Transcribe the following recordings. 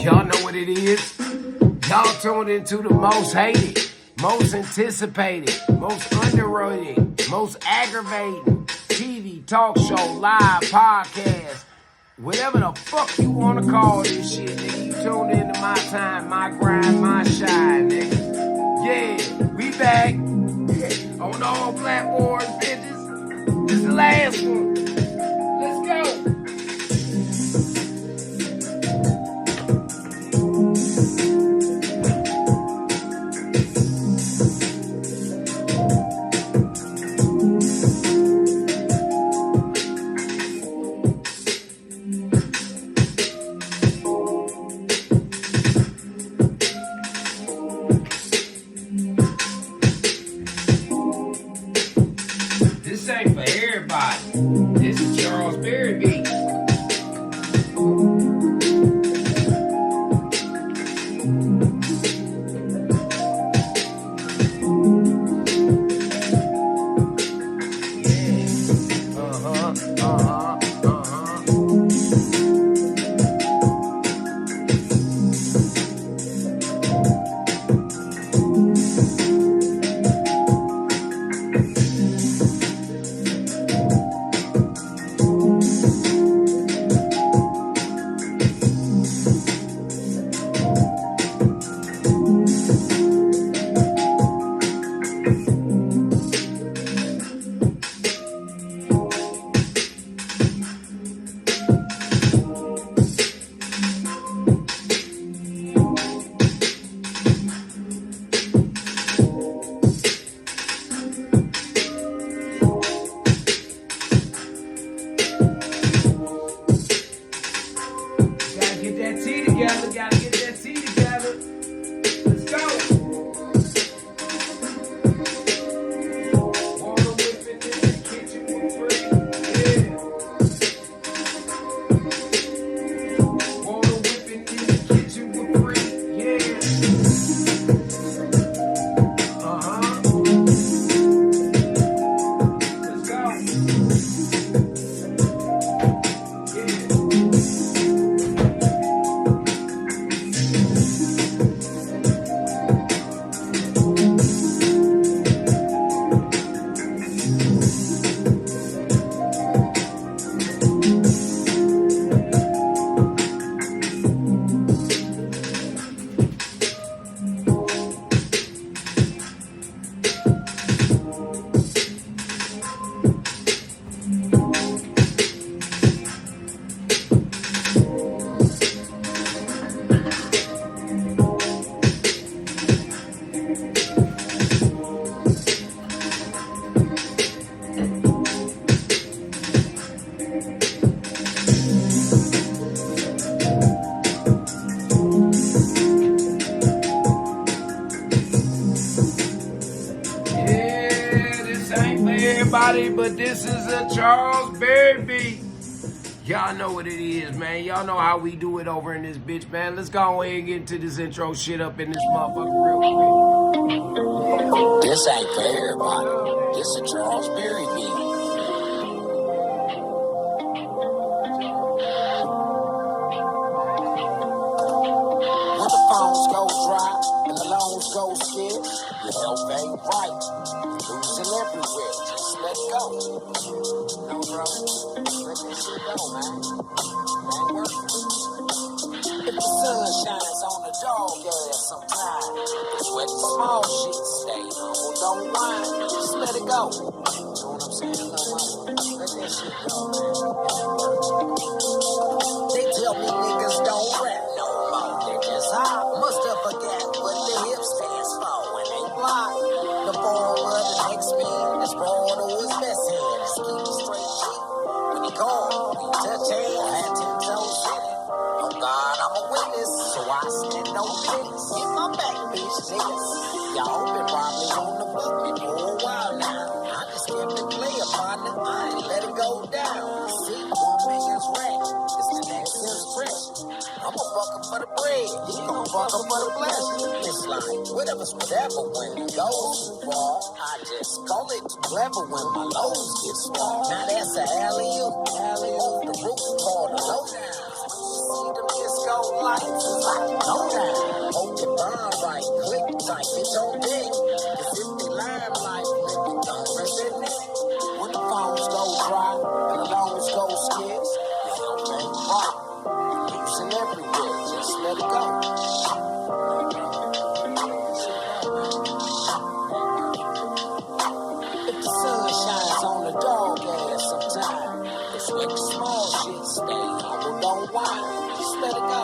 Y'all know what it is. Y'all tuned into the most hated, most anticipated, most underrated, most aggravating TV, talk show, live, podcast, whatever the fuck you want to call this shit, nigga. You tuned into my time, my grind, my shine, nigga. Yeah, we back on all platforms, bitches. This is the last one. Let's go. This ain't for everybody. This is Charles Berry beat. Gotta get that tea together. Let's go. Water whipping in the kitchen with free. Yeah. Water whipping in the kitchen with free. Yeah. Let's go. Everybody, but this is a Charles Berry beat. Y'all know what it is, man. Y'all know how we do it over in this bitch, man. Let's go ahead and get into this intro shit up in this motherfucker real quick. This ain't for everybody. This is a Charles Berry beat. When the phones go dry and the loans go scarce, your health ain't right. Losing everywhere, just let go. No, bro, let this shit go, man. Ain't working. If the sun shines on the dog ass sometime, it's where the small shit stay. Humble, don't whine, just let it go. You know what I'm saying, little mama? Let that shit go, man. They tell me niggas don't rap no more. They just hop. Must have forgot what the hip stands for when they block. The ball of the next man is born to his best hand. Just keep it straight shit. When he gone, he touch hand, had 10 toes in it. Oh God, I'm a witness, so I stand no business. Get my back, bitch, niggas. Y'all been probably on the book before a while now. I just kept it play upon it. I ain't let it go down. See, one man's rap. It's the next man's fresh. I'm a fucker for the bread. He gon' fucker for the pleasure. It's like, whatever's whatever when it goes too far. I just call it too clever when my lows get small. Now that's a alley-oop. Alley-oop, the roof called a lowdown. See them disco lights, it's a let the small shit stay. Humble, don't whine, just let it go.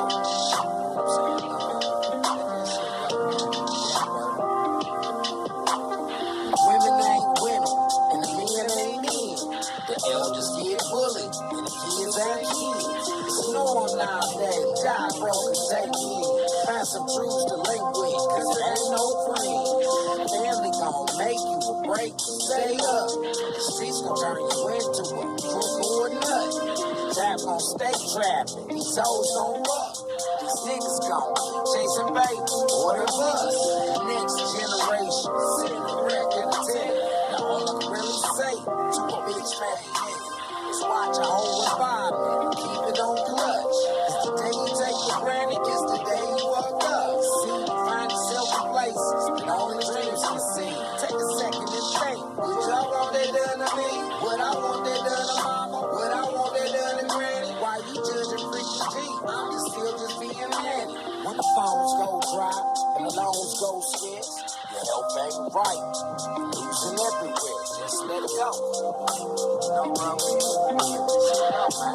Women ain't women, and the men ain't men. The elders get bullied, and the kids ain't kids. It's normal nowadays, die broke and take in. Find some truths to link with, cause there ain't no friend. Family gon' make you a break, stay up. The streets gon' turn you into a crook or a nut. Trap gon' stay trapping, these hoes gon' fuck. These niggas gon' keep chasing baby, order bus. The next generation, sitting the record of 10. Now all I can really say to a bitch fatty nigga is watch your whole environment, keep it on clutch. Cause the day you take for granted is the day you fuck up. See, find yourself in places that only dreams can see. Take a second and think, would y'all want that done to me? Would I want that done to mama? Would I want that done to granny? Why you judging Freaky-G? I'm just still just being manny. When the phones go dry and the loans go scarce, your help ain't right. Losing everywhere, just let it go. No wrong with it. Just let it go, man.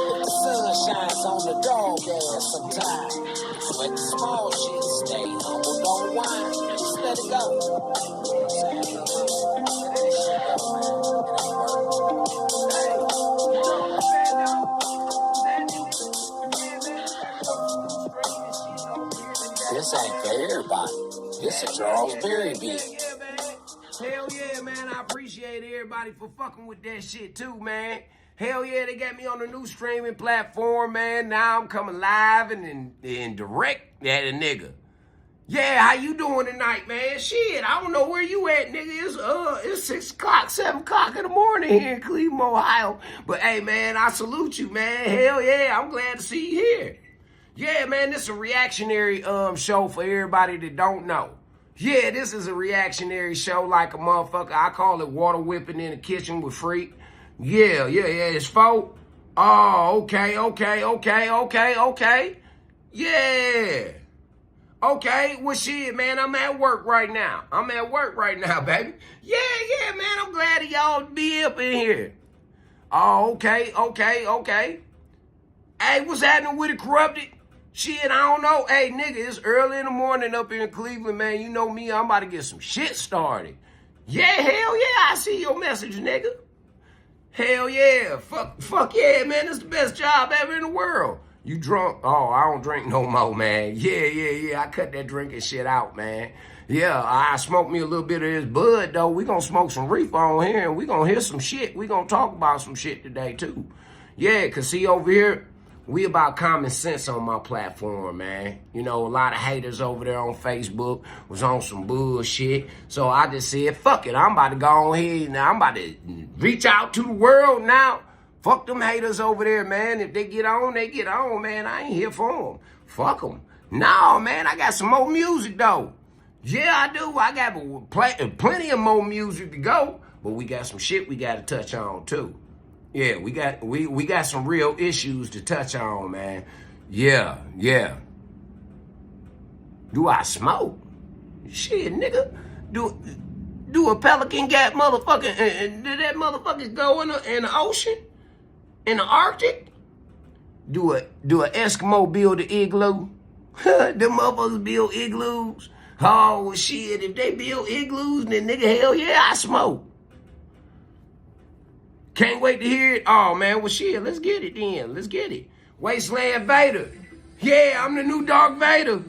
If the sun shines on the dog ass sometimes, just let the small shit stay. Humble, don't whine, just let it go. Let it go, man. It ain't This ain't for everybody. This is Charles Berry beat. Hell yeah, man. I appreciate everybody for fucking with that shit too, man. Hell yeah, they got me on a new streaming platform, man. Now I'm coming live and direct at a nigga. Yeah, how you doing tonight, man? Shit, I don't know where you at, nigga. It's 6 o'clock, 7 o'clock in the morning here in Cleveland, Ohio. But hey, man, I salute you, man. Hell yeah, I'm glad to see you here. Yeah, man, this is a reactionary show for everybody that don't know. Yeah, this is a reactionary show like a motherfucker. I call it water whipping in the kitchen with Freak. Yeah, it's folk. Oh, okay. Yeah. Okay, well, shit, man, I'm at work right now. Baby. Yeah, man, I'm glad of y'all to be up in here. Oh, okay. Hey, what's happening with it, Corrupted? Shit, I don't know. Hey, nigga, it's early in the morning up here in Cleveland, man. You know me, I'm about to get some shit started. Yeah, hell yeah, I see your message, nigga. Hell yeah. Fuck yeah, man. It's the best job ever in the world. You drunk? Oh, I don't drink no more, man. Yeah. I cut that drinking shit out, man. Yeah, I smoked me a little bit of this bud, though. We gonna smoke some reefer on here, and we gonna hear some shit. We gonna talk about some shit today, too. Yeah, because see, over here, we about common sense on my platform, man. You know, a lot of haters over there on Facebook was on some bullshit. So I just said, fuck it. I'm about to go on here now. I'm about to reach out to the world now. Fuck them haters over there, man. If they get on, they get on, man. I ain't here for them. Fuck them. No, man, I got some more music, though. Yeah, I do. I got plenty of more music to go. But we got some shit we got to touch on, too. Yeah, we got some real issues to touch on, man. Yeah. Do I smoke? Shit, nigga. Do a pelican got motherfucking... did that motherfucker go in the ocean? In the Arctic? Do a Eskimo build an igloo? Them motherfuckers build igloos. Oh, shit, if they build igloos, then nigga, hell yeah, I smoke. Can't wait to hear it. Oh, man, well, shit, let's get it then. Let's get it. Wasteland Vader. Yeah, I'm the new Dark Vader.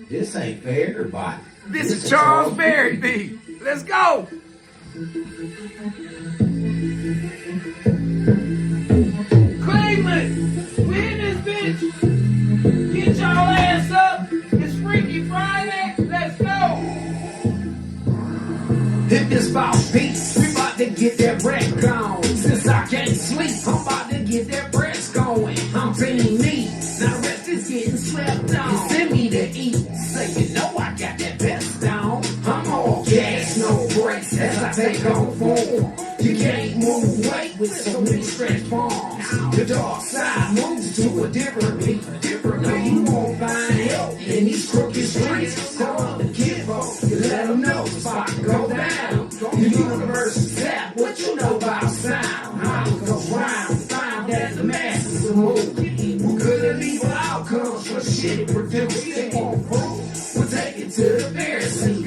This ain't for everybody. This is Charles Berry B. Let's go. Cleveland, we in this bitch. Get y'all ass up. It's Freaky Friday. Let's go. Hit this about beats. We about to get that wreck gone. Since I can't sleep, I'm about to get that breath going. I'm feeling me. Now the rest is getting slept on. You send me to eat. Say you know I got that best on. I'm all gas, no brakes as I take on form. You can't move weight with so many stretch palms. The dark side moves to a different beat. Now you won't find help in these crooked streets. Call up the kid folks, you let them know the spot can go down. The universe is happening. rap, what you know about sound? How it goes round, found that the masses are moving. Who couldn't leave outcomes for shit it produced? They won't prove. We'll take it to the Pharisee.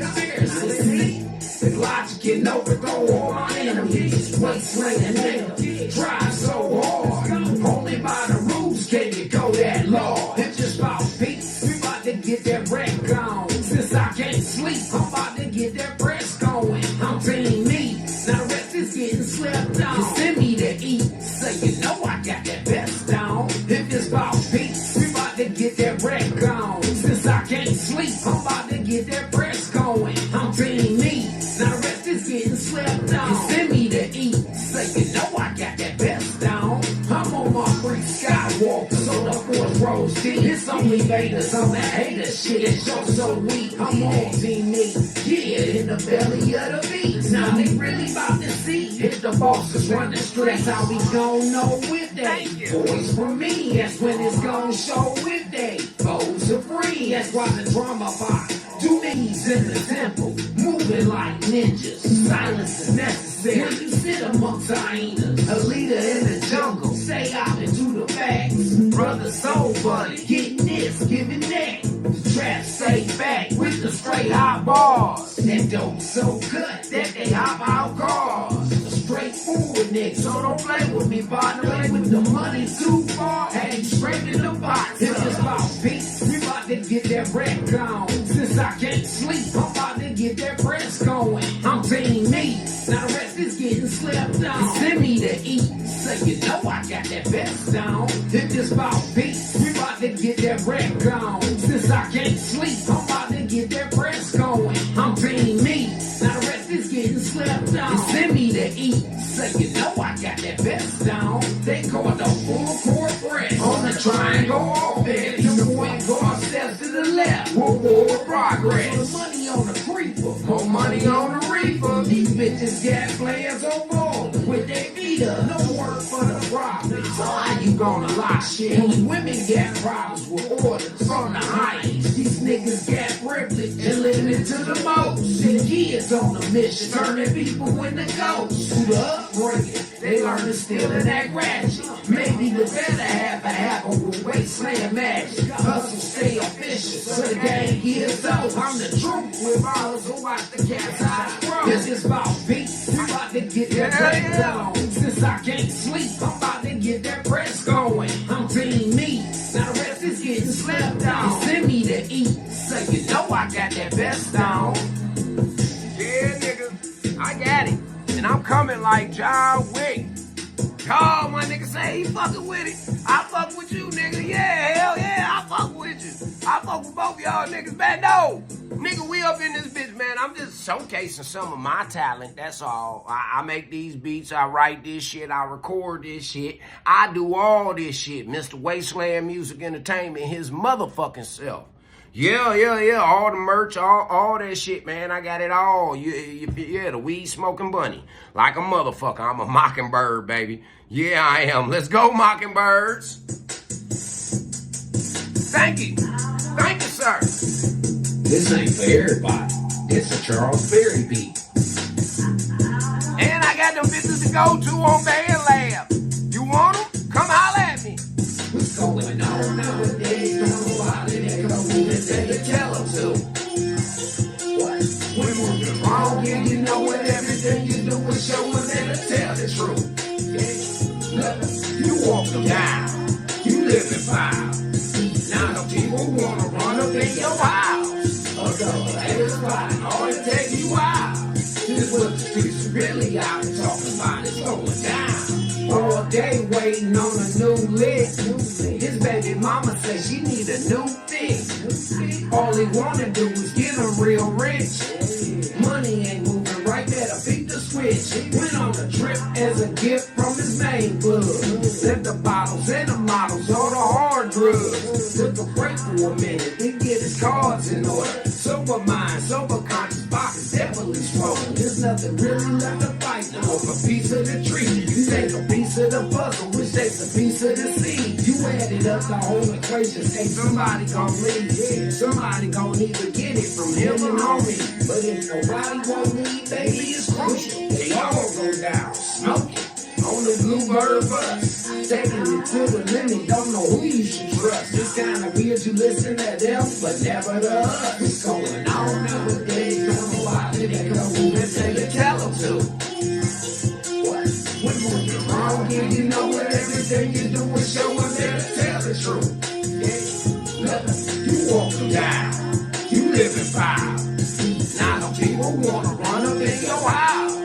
The logic can overthrow all my enemies. Wasteland nigga, try so hard. Only by the rules can you go that long. It's just about peace. We about to get that wreck on. Since I can't sleep, I'm about to get that press going. I'm team me. Now the rest is getting slept on. You send me to eat, so you know I got that best on. If it's about peace, we about to get that wreck on. Since I can't sleep, I'm about to get that press going. I'm team me. Now the rest is getting slept on. You send me to eat, so you know I got that best on. I'm on my free Skywalker, so the force rolls deep. It's only haters on that hater shit. It's so weak. I'm on team me. Yeah, in the belly of the beast. Now they really about to see if the bosses run the streets. How we gon' know if they boys from me. That's when it's gon' show if they foes are free. That's why the drama pop. Two knees in the temple, moving like ninjas. Silence is necessary. When you sit amongst hyenas, a leader in the jungle, stay out into the facts. Brother soul buddy, getting this, giving that. The trap stay back with the straight hot bars. That dope so good that they hop out cars. A straightforward nigga, so don't play with me, partner. Play with the money too far. Hey, scraping the box. It's just about peace. We about to get that wreck on. Since I can't sleep, I'm about to get that press going. I'm team me. Now the rest is getting slept on. You send me to eat, so you know I got that best on. It's just about peace. We about to get that wreck on. Since I can't sleep, I'm about to get that press going. I'm team me. Now the rest is getting slept on. You send me to eat, so you know I got that best on. They call it the full court press. On the triangle offense. You point guard steps to the left. Forward progress. More money on the creeper. More money on the reaper. These bitches got plans on board with their feet up. No work for the profit. So how you gonna lock shit? Only women got problems with orders on the highest. These niggas got privilege and living to the most. And kids on a mission, turning people into ghosts. Through the upbringing, they learn to steal and act ratchet. Maybe the better half a happen with wasteland magic. Hustle stay official, so the game gets over. I'm the truth with ballers who watch the cat's eyes grow. This is about peace. We about to get that break on. Since I can't sleep, I'm about to get that press going. I'm team me. Now the rest is getting slept on. You send me to eat, so you know I got that best on. Yeah, nigga, I got it. And I'm coming like John Wick. Call my nigga say he fucking with it. I fuck with you, nigga. Yeah, hell yeah, I fuck with you. I fuck with both y'all niggas, man. No, nigga, we up in this bitch, man. I'm just showcasing some of my talent. That's all. I make these beats. I write this shit. I record this shit. I do all this shit. Mr. Wasteland Music Entertainment, his motherfucking self. Yeah. All the merch, all that shit, man. I got it all. Yeah, the weed smoking bunny. Like a motherfucker. I'm a mockingbird, baby. Yeah, I am. Let's go, mockingbirds. Thank you. Thank you, sir. This ain't for everybody. It's a Charles Berry beat. And I got them bitches to go to on Band Lab. You want them? Come holler at me. What's going on nowadays? Don't know how they come and they tell them to. What? When we're wrong, yeah, you know what everything you do is show them and tell the truth. Yeah. Look, you walk them down. You live in fire. Now the people wanna run up in your house. Although haters fine, all it take you out. This is what the streets really out and talking about. It's going down. All day waiting on a new lick. His baby mama say she need a new fix. All he wanna do is get him real rich. Money ain't moving right, better beat the switch. Went on a trip as a gift from his main club. Left the bottles and the models, all the hard drugs. Took a break for a minute, then get his cards in order. Sober mind, sober conscious, pockets definitely swollen. There's nothing really left to fight for. A piece of the tree, you take a piece of the puzzle, which takes a piece of the seed. You add it up the whole equation. Say somebody gon' leave, yeah. Somebody gon' need to get it from him and homie. But if nobody won't leave, baby, it's crucial. They all go down, smoking on the Bluebird bus. Taking it to the limit, don't know who you should trust. It's kinda weird you listen to them, but never to us. What's going on nowadays? Don't know why they go and say you tell them to. What? We're moving wrong here, you know what everything you do is show them there to tell the truth. Yeah, look, you walking down, you live in power. Now the people wanna run up in your house.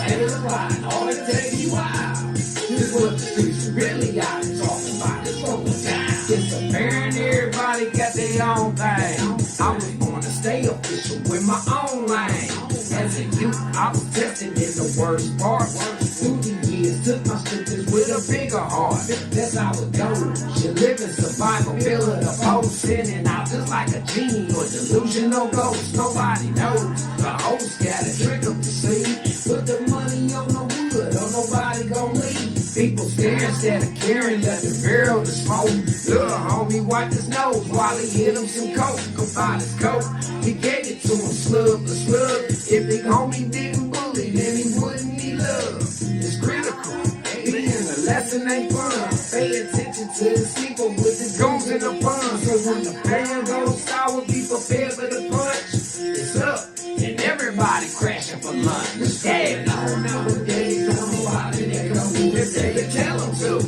Haters lying, all it takes you out. This is what the streets really out and talking about. It's going down. It's apparent everybody got their own thing. I was born to stay official with my own lane. As a youth, I was tested in the worst part. Through the years, took my scriptures with a bigger heart. That's how it goes. You live in survival, pillar the post, sending out just like a genie or delusional ghost. Nobody knows. The host got a trick up the sleeve. Put the money on the wood, or nobody gon' leave. People stare instead of caring, let the barrel to smoke. Little homie wiped his nose while he hit him some coke. Go find his coat, he gave it to him slug for slug. If big homie didn't bully, then he wouldn't need love. It's critical, being a lesson ain't fun. Pay attention to the people with the goons and the fun. So when the band goes sour, be prepared for the punch. It's up, and everybody crashing for lunch. It's dead on nowadays, don't know how they go. If they tell them to.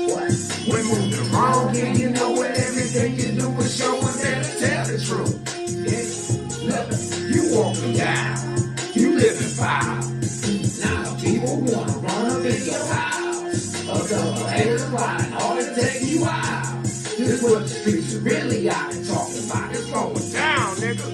What? We're moving wrong here, you know what everything you do is show them there to tell the truth. Yeah, look, you walking down, you live in power. Now the people wanna run up in your house. A couple haters lying, all it takes you out. This is what the streets are really out and talking about. It's going down, nigga.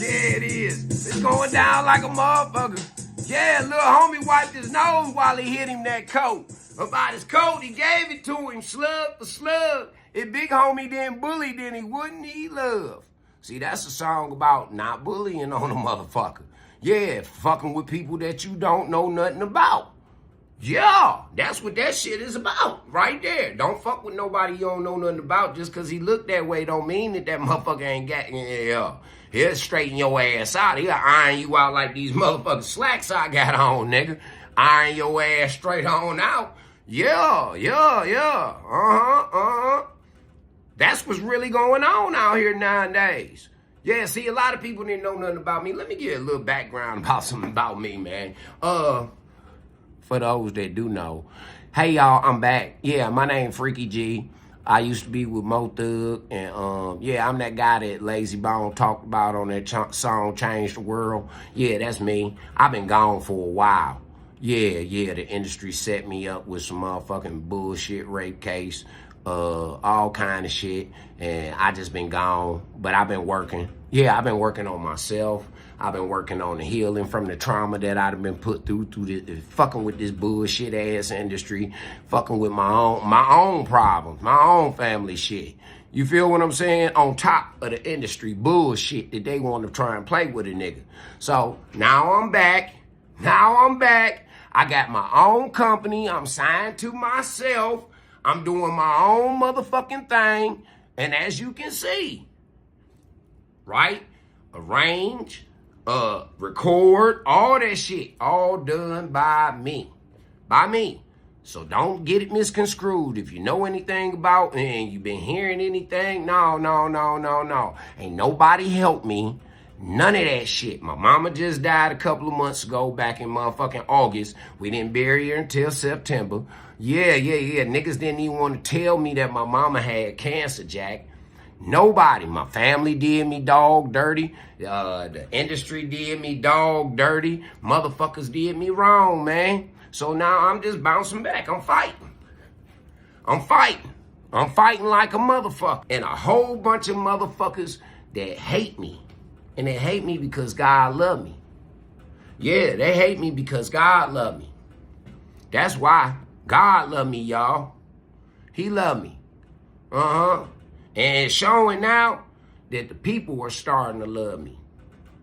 Yeah, it is. It's going down like a motherfucker. Yeah, little homie wiped his nose while he hit him that coat. About his coat, he gave it to him slug for slug. If big homie didn't bully, then he wouldn't need love. See, that's a song about not bullying on a motherfucker. Yeah, fucking with people that you don't know nothing about. Yeah, that's what that shit is about, right there. Don't fuck with nobody you don't know nothing about. Just because he look that way don't mean that motherfucker ain't got, he'll straighten your ass out. He'll iron you out like these motherfucking slacks I got on, nigga. Iron your ass straight on out. Yeah. That's what's really going on out here nowadays. Yeah, see, a lot of people didn't know nothing about me. Let me give you a little background about something about me, man. For those that do know. Hey, y'all, I'm back. Yeah, my name Freaky-G. I used to be with Mo Thug, and yeah, I'm that guy that Lazy Bone talked about on that song, Change the World. Yeah, that's me. I've been gone for a while. Yeah, the industry set me up with some motherfucking bullshit rape case, all kind of shit, and I just been gone, but I've been working. Yeah, I've been working on myself. I've been working on the healing from the trauma that I've been put through the fucking with this bullshit ass industry, fucking with my own problems, my own family shit. You feel what I'm saying? On top of the industry bullshit that they want to try and play with a nigga. So now I'm back. I got my own company. I'm signed to myself. I'm doing my own motherfucking thing. And as you can see, right? Arrange, record, all that shit, all done by me. So don't get it misconstrued. If you know anything about and you've been hearing anything, no. Ain't nobody help me. None of that shit. My mama just died a couple of months ago back in motherfucking August. We didn't bury her until September. Yeah. Niggas didn't even want to tell me that my mama had cancer, Jack. Nobody. My family did me dog dirty. The industry did me dog dirty. Motherfuckers did me wrong, man. So now I'm just bouncing back. I'm fighting like a motherfucker. And a whole bunch of motherfuckers that hate me. And they hate me because God loved me. Yeah, they hate me because God loved me. That's why. God loved me, y'all. He loved me. And it's showing now that the people are starting to love me.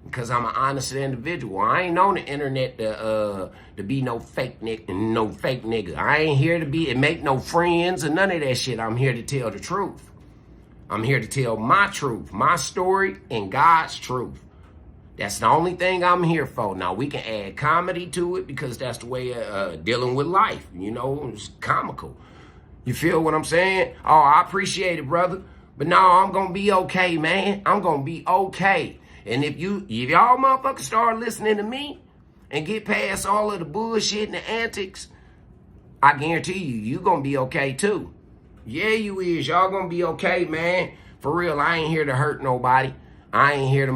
because I'm an honest individual. I ain't on the internet to be no fake nigga. I ain't here to be and make no friends or none of that shit. I'm here to tell the truth. I'm here to tell my truth, my story, and God's truth. That's the only thing I'm here for. Now, we can add comedy to it because that's the way of dealing with life. You know, it's comical. You feel what I'm saying? Oh, I appreciate it, brother. But no, I'm going to be okay, man. I'm going to be okay. And if y'all motherfuckers start listening to me and get past all of the bullshit and the antics, I guarantee you going to be okay too. Yeah, you is. Y'all going to be okay, man. For real, I ain't here to hurt nobody. I ain't here to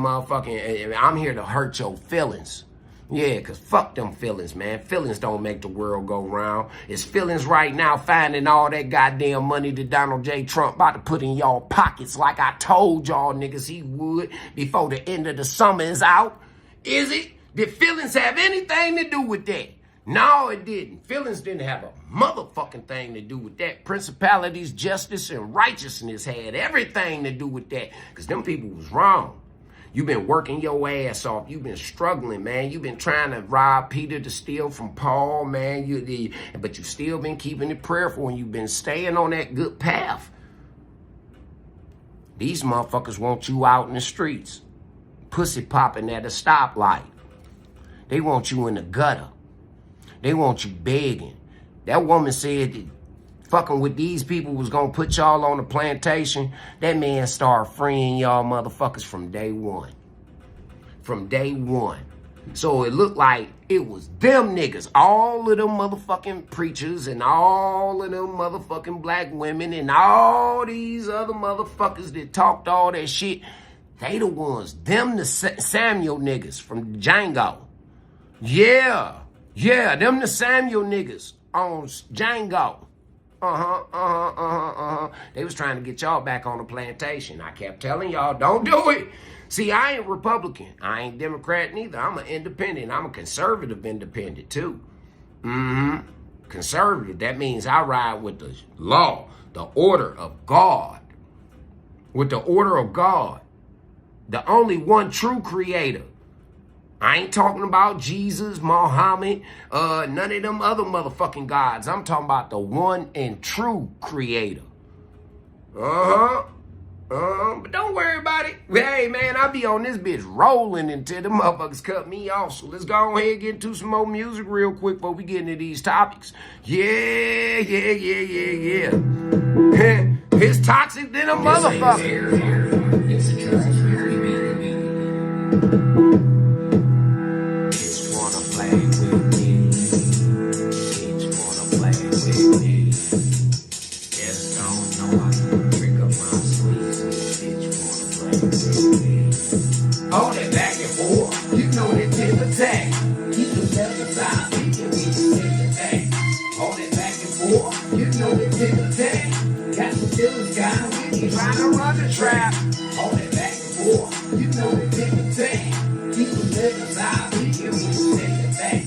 I'm here to hurt your feelings. Yeah, because fuck them feelings, man. Feelings don't make the world go round. It's feelings right now finding all that goddamn money that Donald J. Trump about to put in y'all pockets like I told y'all niggas he would before the end of the summer is out. Is it? Did feelings have anything to do with that? No, it didn't. Feelings didn't have a motherfucking thing to do with that. Principalities, justice, and righteousness had everything to do with that because them people was wrong. You've been working your ass off. You've been struggling, man. You've been trying to rob Peter to steal from Paul, man. But you still been keeping it prayerful and you've been staying on that good path. These motherfuckers want you out in the streets, pussy popping at a stoplight. They want you in the gutter. They want you begging. That woman said that fucking with these people was gonna put y'all on the plantation. That man started freeing y'all motherfuckers from day one. From day one. So it looked like it was them niggas. All of them motherfucking preachers and all of them motherfucking black women and all these other motherfuckers that talked all that shit. They the ones. Them the Samuel niggas from Django. Yeah, them the Samuel niggas on Django. They was trying to get y'all back on the plantation. I kept telling y'all, don't do it. See, I ain't Republican. I ain't Democrat neither. I'm an independent. I'm a conservative independent too. Conservative. That means I ride with the law, the order of God. With the order of God. The only one true creator. I ain't talking about Jesus, Muhammad, none of them other motherfucking gods. I'm talking about the one and true creator. But don't worry about it. Hey, man, I be on this bitch rolling until the motherfuckers cut me off. So let's go ahead and get into some more music real quick before we get into these topics. Yeah. It's toxic than a motherfucker. It's a Hold it back and forth. You know that tip attack. Keep the left side. Speaking we can take attack. Hold it back and forth. You know that tip attack. Got some feelings, got with you trying to run the trap. Hold it back and forth. You know that tip attack. Keep the left side. Speaking we can take attack.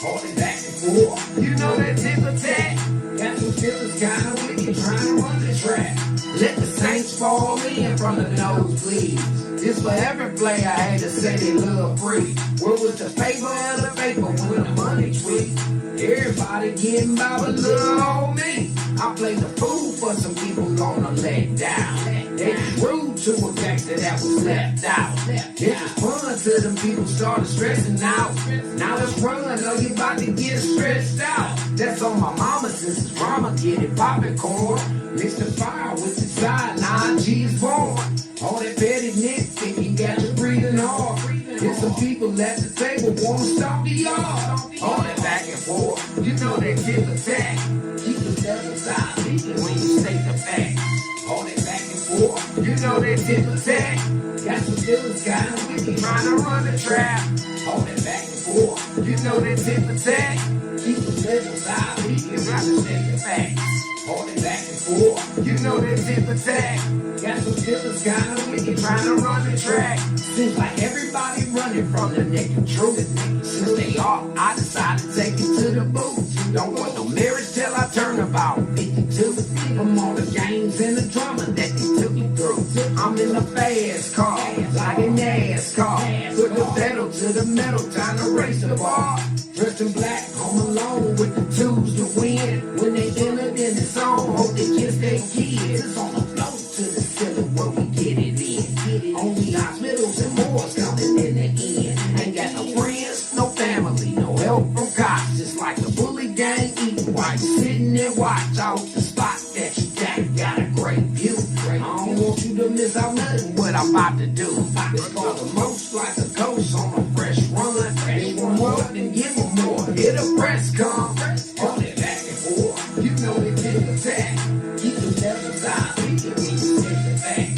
Hold it back and forth. You know that tip attack. Got some feelings, got with you trying to run the trap. Let the saints fall in from the nosebleeds. This for every player I had to say they love free. Where was the paper and the paper when the money tweet? Everybody getting by but little old me. I played the fool for some people gonna let down. They rude to a factor that was left out. It was fun till them people started stressing out. Now it's run, know you about to get stressed out. That's on my mama since his mama get it poppin' corn. Mix the fire with the side, 9G's born. All that petty nitpick, you got you breathing hard. There's some people at the table wanna stop the yard. All that back and forth, you know that tip attack. Keep the devil side speaking when you say the facts. All that back and forth, you know that tip attack. Got some feelings, got them with you trying to run the trap. All that back and forth, you know that tip attack. Keep the devil side speaking when you say the facts. All that back and forth, you know that tip attack. Got some feelings, got them with you trying to run the track. Seems like everybody running from the naked truth. Since they are, I decided to take it to the booth. Don't want no marriage till I turn about 52. From all the games and the drama that they took me through. I'm in a fast car, like a NASCAR. Put the time to raise the bar. Dressed in black, home alone with the tools to win. When they entered in the zone, hope they kiss their kids. It's on the floor to the ceiling where we get it in. Only hospitals and morgues coming in the end. Ain't got no friends, no family, no help from cops. Just like the bully gang eating while you sitting and watch out the spot that you got a great view. I don't want you to miss out nothing what I'm about to do. It's called the most like a ghost on a fresh run. Give them more, then give them more. Hit a press come, hold it back and forth. You know they get attack. Keep the levels out, keep the people in the back.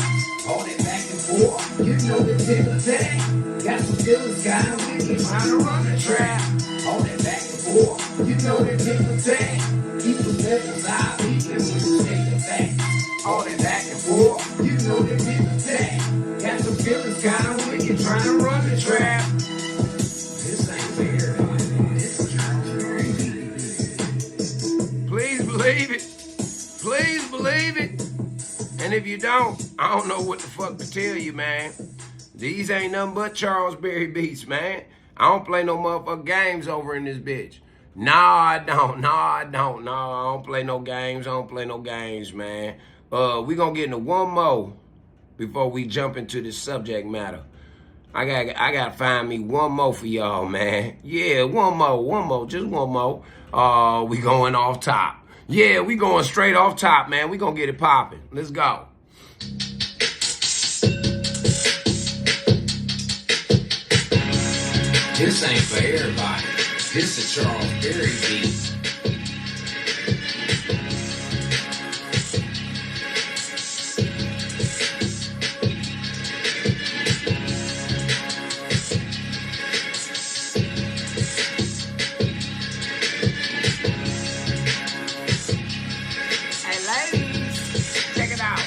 Hold it back and forth. You know they get attack. Got some feelings, got them wicked, trying to run the trap. Hold it back and forth. You know they get attack. Keep the levels out, keep the people in the back. Hold it back and forth. You know they get attack. Got some feelings, got them wicked, trying to run the trap. This ain't fair. Please believe it. Please believe it. And if you don't, I don't know what the fuck to tell you, man. These ain't nothing but Charles Berry beats, man. I don't play no motherfucking games over in this bitch. No, I don't. No, I don't. No, I don't play no games. I don't play no games, man. We gonna get into one more before we jump into this subject matter. I gotta find me one more for y'all, man. Yeah, one more, just one more. We going off top. Yeah, we going straight off top, man. We gonna get it popping. Let's go. This ain't for everybody. This is Charles Berry beat. Hey, ladies, check it out.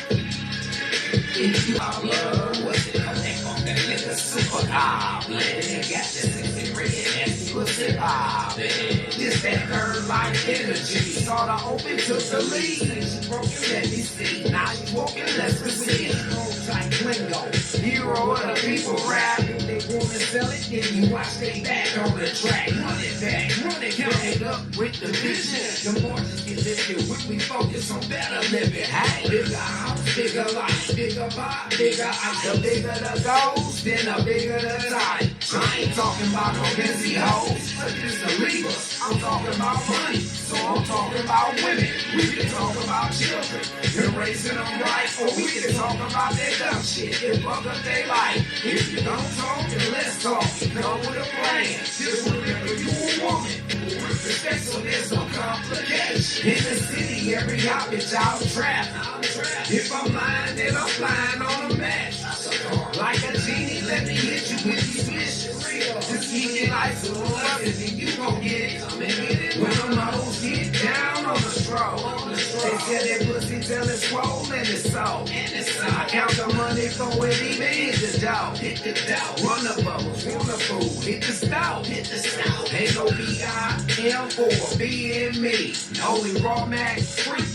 If you all love what's it called? They call that nigga super goblin. Got this sexy red nasty pussy poppin'. This that curve like energy. Saw the open, took the lead. She broken, let me see. Now she walking, let's proceed. Old type lingo. Hero of the people rap. If they wanna sell it, then you watch they back on the track. Run it back, run it, count it up with the vision. The margins get lifted when we focus on better living. Hey, bigger house, bigger life, bigger vibe, bigger ice. The bigger the goals, then the bigger the time. I ain't talking about no busy hoes, but just the leavers. I'm talking about money, so I'm talking about women. We can talk about children, you're raising them right, or we can talk about their dumb shit. It fuck up their life. If you don't talk, then let's talk. Come with a plan. Just remember you a woman. With respect, so there's no complication. In the city, every hot bitch out trapped. If I'm lying, then I'm flying on a match. Like a genie, let me hit you with these wishes. Just keep your lights on, and then you gon' get it. When them hoes get down on the stroll, they tell that pussy till it's swollen and it's so. I count the money for it, even hit the dough. Run the bubbles, run the food, hit the stove. Ain't no B-I-M or B-M-E. Only raw Mac freak.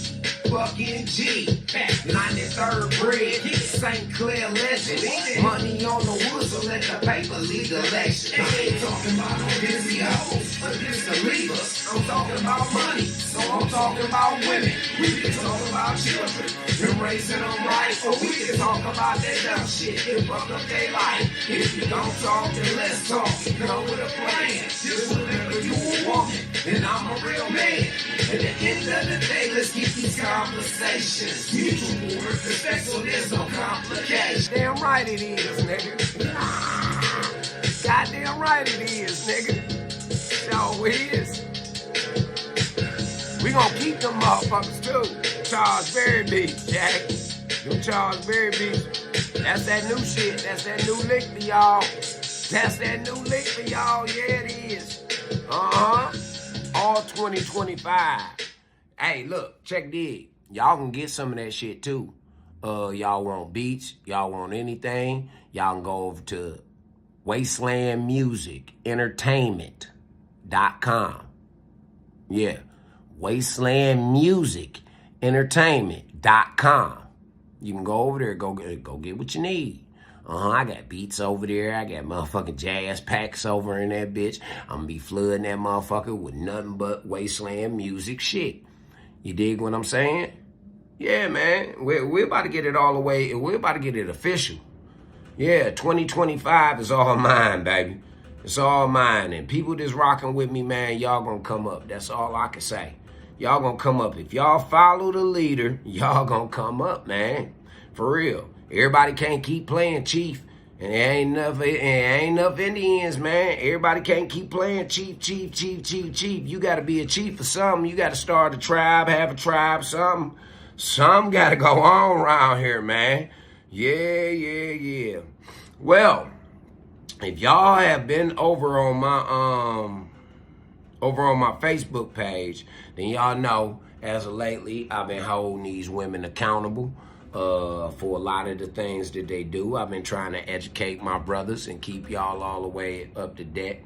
Fucking G, 93rd bread, St. Clair legend. Money on the wood, so let the paper lead the election. I ain't talking about no busy hoes, but just the leavers. I'm talking about money, so I'm talking about women. We can talk about children, you're raising them right, or we can talk about that dumb shit. It fuck up their life. If you don't talk, then let's talk. Come with a plan. Just remember you a woman, and I'm a real man. At the end of the day, let's keep these conversations mutual respect, so there's no complication. Damn right it is, nigga. Goddamn right it is, nigga. So it is. We gonna keep them motherfuckers too. Charles Berry beats, Jack. Them Charles Berry beats. That's that new shit. That's that new lick for y'all. That's that new lick for y'all. Yeah, it is. All 2025. Hey, look, check this. Y'all can get some of that shit too. Y'all want beats, y'all want anything, y'all can go over to WastelandMuzik Entertainment.com. Yeah, WastelandMuzik Entertainment.com. You can go over there, go get what you need. I got beats over there. I got motherfucking jazz packs over in that bitch. I'm gonna be flooding that motherfucker with nothing but Wasteland Music shit. You dig what I'm saying? Yeah, man. We're about to get it all the way. We're about to get it official. Yeah, 2025 is all mine, baby. It's all mine. And people that's rocking with me, man, y'all gonna come up. That's all I can say. Y'all gonna come up. If y'all follow the leader, y'all gonna come up, man. For real. Everybody can't keep playing chief. And it ain't enough Indians, man. Everybody can't keep playing chief. You gotta be a chief for something. You gotta start a tribe, have a tribe, something. Something gotta go on around here, man. Yeah. Well, if y'all have been over on my Facebook page, then y'all know as of lately I've been holding these women accountable for a lot of the things that they do. I've been trying to educate my brothers and keep y'all all the way up to date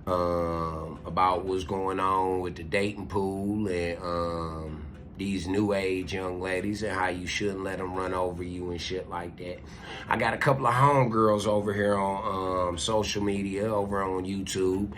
about what's going on with the dating pool and these new age young ladies and how you shouldn't let them run over you and shit like that. I got a couple of homegirls over here on social media, over on YouTube.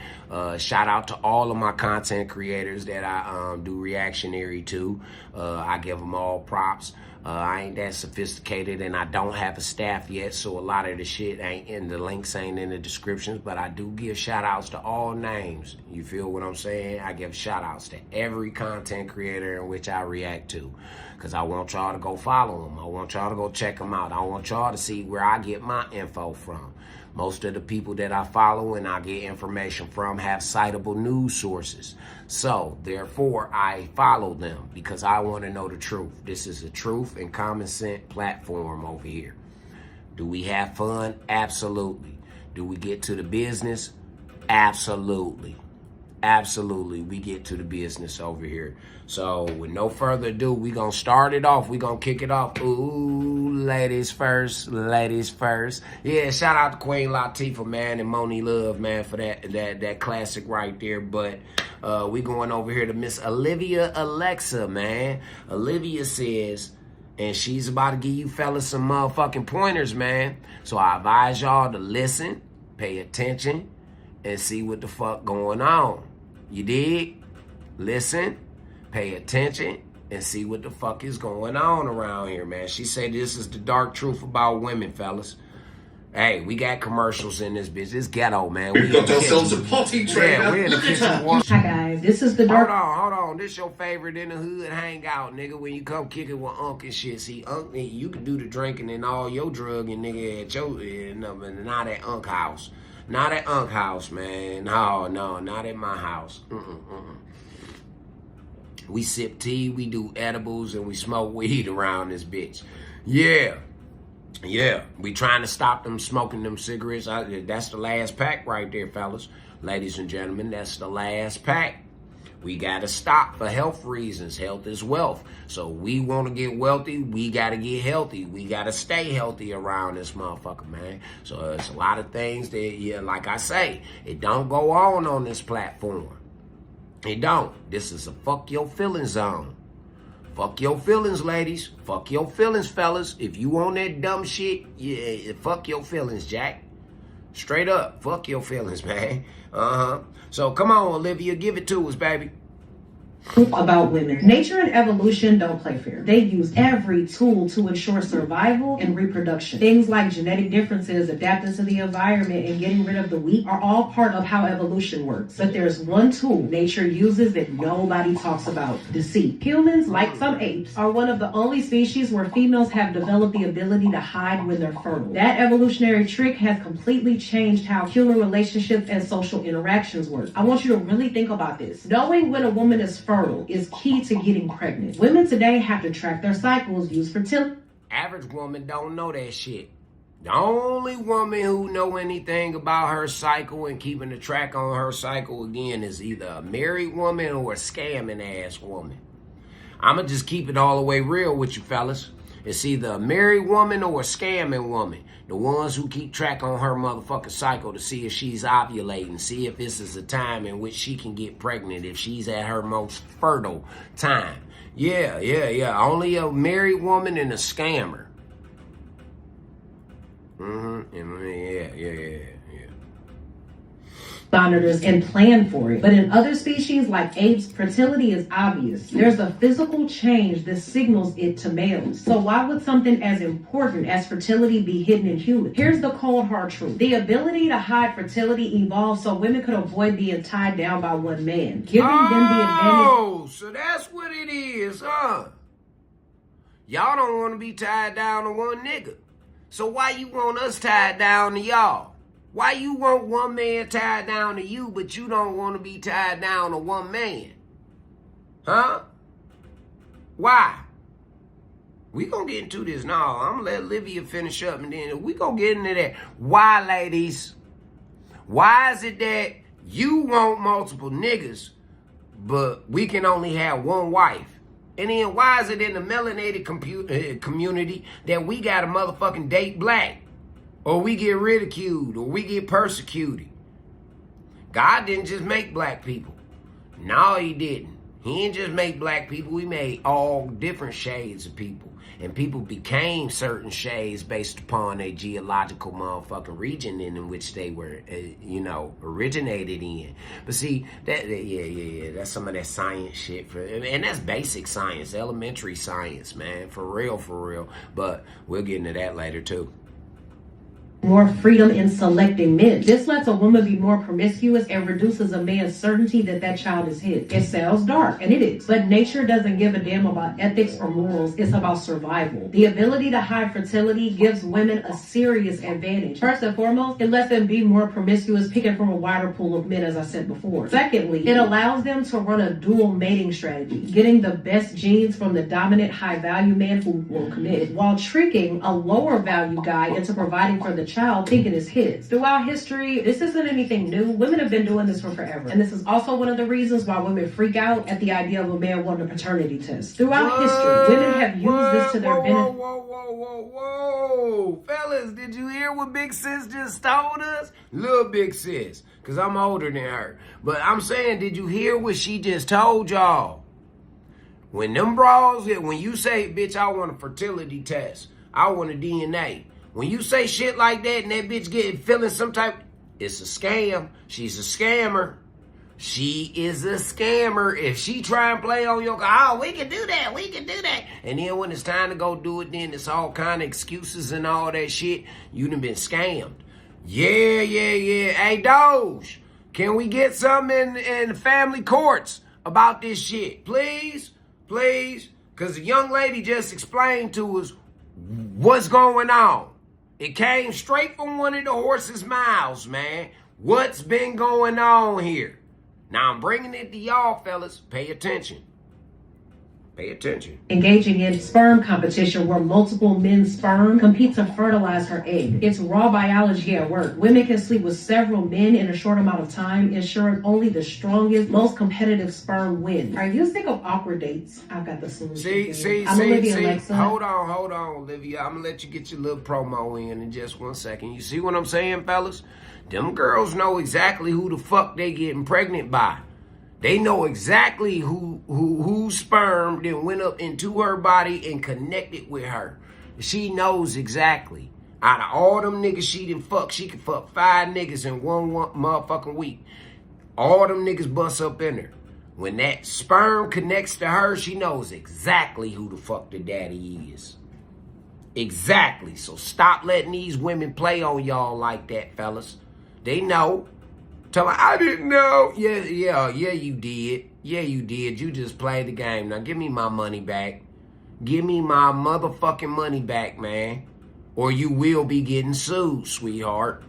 Shout out to all of my content creators that I do reactionary to. I give them all props. I ain't that sophisticated and I don't have a staff yet, so a lot of the shit ain't in the links, ain't in the descriptions, but I do give shout outs to all names. You feel what I'm saying? I give shout outs to every content creator in which I react to, because I want y'all to go follow them. I want y'all to go check them out. I want y'all to see where I get my info from. Most of the people that I follow and I get information from have citable news sources. So, therefore, I follow them because I want to know the truth. This is a truth and common sense platform over here. Do we have fun? Absolutely. Do we get to the business? Absolutely. Absolutely, we get to the business over here. So, with no further ado, we gonna start it off. We gonna kick it off. Ooh, ladies first, ladies first. Yeah, shout out to Queen Latifah, man, and Moni Love, man, for that classic right there. But we going over here to Miss Olivia Alexa, man. Olivia says, and she's about to give you fellas some motherfucking pointers, man. So I advise y'all to listen, pay attention, and see what the fuck going on. You dig? Listen, pay attention, and see what the fuck is going on around here, man. She said this is the dark truth about women, fellas. Hey, we got commercials in this bitch. It's ghetto, man. We got ourselves a potty trainer. Yeah, we're in the kitchen. Hi guys, this is the dark. Hold on. This your favorite in the hood hangout, nigga. When you come kick it with Unc and shit. See, Unc, you can do the drinking and all your drugging, nigga, at your not at Unc house. Not at Unc house, man. No, not at my house. We sip tea, we do edibles, and we smoke weed around this bitch. Yeah. We trying to stop them smoking them cigarettes. That's the last pack right there, fellas. Ladies and gentlemen, that's the last pack. We got to stop for health reasons. Health is wealth. So we want to get wealthy. We got to get healthy. We got to stay healthy around this motherfucker, man. So it's a lot of things that, yeah, like I say, it don't go on this platform. It don't. This is a fuck your feelings zone. Fuck your feelings, ladies. Fuck your feelings, fellas. If you on that dumb shit, yeah, fuck your feelings, Jack. Straight up, fuck your feelings, man. So come on, Olivia, give it to us, baby. About women. Nature and evolution don't play fair. They use every tool to ensure survival and reproduction. Things like genetic differences, adapting to the environment, and getting rid of the weak are all part of how evolution works. But there's one tool nature uses that nobody talks about: deceit. Humans, like some apes, are one of the only species where females have developed the ability to hide when they're fertile. That evolutionary trick has completely changed how human relationships and social interactions work. I want you to really think about this. Knowing when a woman is fertile is key to getting pregnant. Women today have to track their cycles, use fertility. Average woman don't know that shit. The only woman who know anything about her cycle and keeping the track on her cycle again is either a married woman or a scamming ass woman. I'ma just keep it all the way real with you fellas. It's either a married woman or a scamming woman. The ones who keep track on her motherfucking cycle to see if she's ovulating, see if this is a time in which she can get pregnant, if she's at her most fertile time. Yeah. Only a married woman and a scammer. Yeah. monitors and plan for it. But in other species like apes, fertility is obvious. There's a physical change that signals it to males. So why would something as important as fertility be hidden in humans? Here's the cold hard truth. The ability to hide fertility evolved so women could avoid being tied down by one man, giving them the advantage. Oh, so that's what it is, huh? Y'all don't want to be tied down to one nigga. So why you want us tied down to y'all? Why you want one man tied down to you, but you don't want to be tied down to one man? Huh? Why? We gonna get into this now. I'm gonna let Livia finish up, and then we gonna get into that. Why, ladies? Why is it that you want multiple niggas, but we can only have one wife? And then why is it in the melanated community that we gotta motherfucking date black? Or we get ridiculed, or we get persecuted? God didn't just make black people. No, he didn't. He didn't just make black people. He made all different shades of people. And people became certain shades based upon a geological motherfucking region in which they were, originated in. But see, that's some of that science shit. And that's basic science, elementary science, man. For real. But we'll get into that later, too. More freedom in selecting men. This lets a woman be more promiscuous and reduces a man's certainty that child is his. It sounds dark, and it is. But nature doesn't give a damn about ethics or morals. It's about survival. The ability to hide fertility gives women a serious advantage. First and foremost, it lets them be more promiscuous, picking from a wider pool of men, as I said before. Secondly, it allows them to run a dual mating strategy, getting the best genes from the dominant high-value man who will commit, while tricking a lower-value guy into providing for the child, thinking it's his. Throughout history, this isn't anything new. Women have been doing this for forever. And this is also one of the reasons why women freak out at the idea of a man wanting a paternity test. Throughout history, women have used this to their benefit. Whoa. Fellas, did you hear what Big Sis just told us? Little Big Sis, because I'm older than her. But I'm saying, did you hear what she just told y'all? When them bras, when you say, bitch, I want a fertility test, I want a DNA. When you say shit like that and that bitch feeling some type, it's a scam. She's a scammer. She is a scammer. If she try and play on your, we can do that. And then when it's time to go do it, then it's all kind of excuses and all that shit. You done been scammed. Yeah. Hey, Doge, can we get something in the family courts about this shit? Please? Because the young lady just explained to us what's going on. It came straight from one of the horse's mouths, man. What's been going on here? Now I'm bringing it to y'all, fellas. Pay attention. Engaging in sperm competition where multiple men's sperm compete to fertilize her egg. It's raw biology at work. Women can sleep with several men in a short amount of time, ensuring only the strongest, most competitive sperm wins. Are you sick of awkward dates? I've got the solution. See. Hold on, Olivia. I'm going to let you get your little promo in just 1 second. You see what I'm saying, fellas? Them girls know exactly who the fuck they getting pregnant by. They know exactly whose sperm then went up into her body and connected with her. She knows exactly. Out of all them niggas she done fuck, she could fuck 5 niggas in one motherfucking week. All them niggas bust up in her. When that sperm connects to her, she knows exactly who the fuck the daddy is. Exactly. So stop letting these women play on y'all like that, fellas. They know. Tell her, I didn't know. Yeah, you did. You just played the game. Now give me my money back. Give me my motherfucking money back, man. Or you will be getting sued, sweetheart.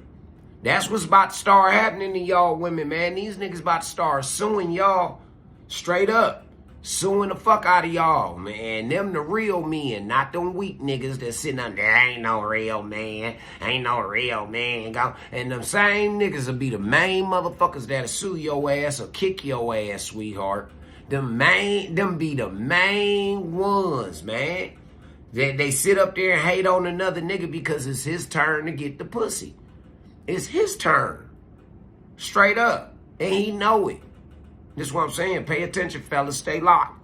That's what's about to start happening to y'all women, man. These niggas about to start suing y'all straight up. Suing the fuck out of y'all, man. Them the real men, not them weak niggas that sitting out there. Ain't no real man. And them same niggas will be the main motherfuckers that'll sue your ass or kick your ass, sweetheart. Them be the main ones, man. They sit up there and hate on another nigga because it's his turn to get the pussy. It's his turn. Straight up. And he know it. This is what I'm saying. Pay attention, fellas. Stay locked.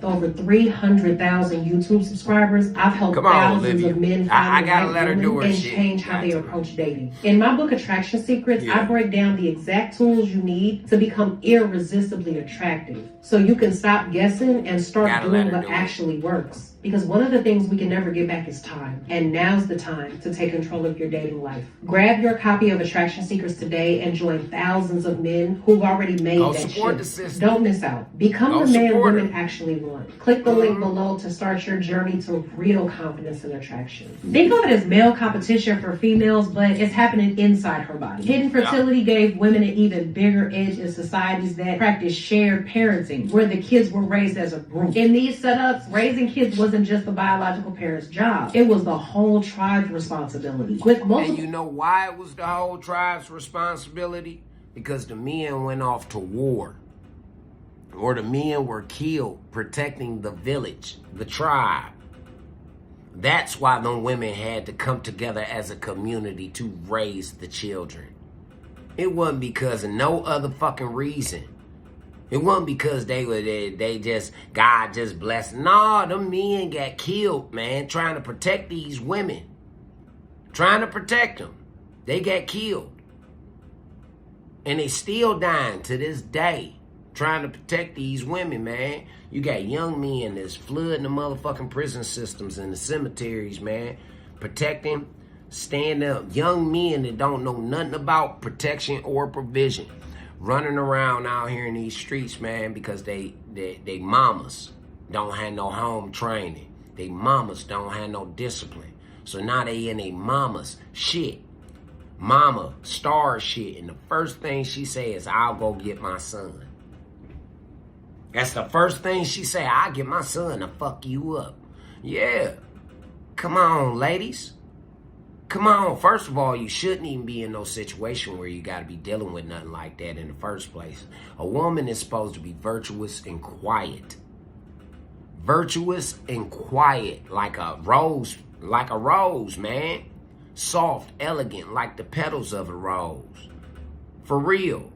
Over 300,000 YouTube subscribers. I've helped Come on, thousands Olivia. of men I find the gotta right let her do woman her and shit. change how they Got to. approach dating. In my book, Attraction Secrets, Yeah. I break down the exact tools you need to become irresistibly attractive, so you can stop guessing and start Gotta let doing her what do it. actually works. Because one of the things we can never get back is time. And now's the time to take control of your dating life. Grab your copy of Attraction Secrets today and join thousands of men who've already made Go that support the shift. sister. Don't miss out. Become Go the man support women her. actually want. Click the link below to start your journey to real confidence and attraction. Think of it as male competition for females, but it's happening inside her body. Hidden fertility gave women an even bigger edge in societies that practice shared parenting, where the kids were raised as a group. In these setups, raising kids wasn't just the biological parent's job. It was the whole tribe's responsibility. With multiple And you know why it was the whole tribe's responsibility? Because the men went off to war. Or the men were killed protecting the village, the tribe. That's why them women had to come together as a community to raise the children. It wasn't because of no other fucking reason. It wasn't because God just blessed. No, them men got killed, man, trying to protect these women. Trying to protect them. They got killed. And they still dying to this day. Trying to protect these women, man. You got young men that's flooding the motherfucking prison systems and the cemeteries, man. Protecting, stand up. Young men that don't know nothing about protection or provision. Running around out here in these streets, man, because they mamas don't have no home training. They mamas don't have no discipline. So now they in a mama's shit. Mama star shit. And the first thing she say is, I'll go get my son. That's the first thing she say. I'll get my son to fuck you up. Yeah. Come on, ladies. Come on. First of all, you shouldn't even be in no situation where you got to be dealing with nothing like that in the first place. A woman is supposed to be virtuous and quiet. Virtuous and quiet, like a rose, man. Soft, elegant, like the petals of a rose. For real.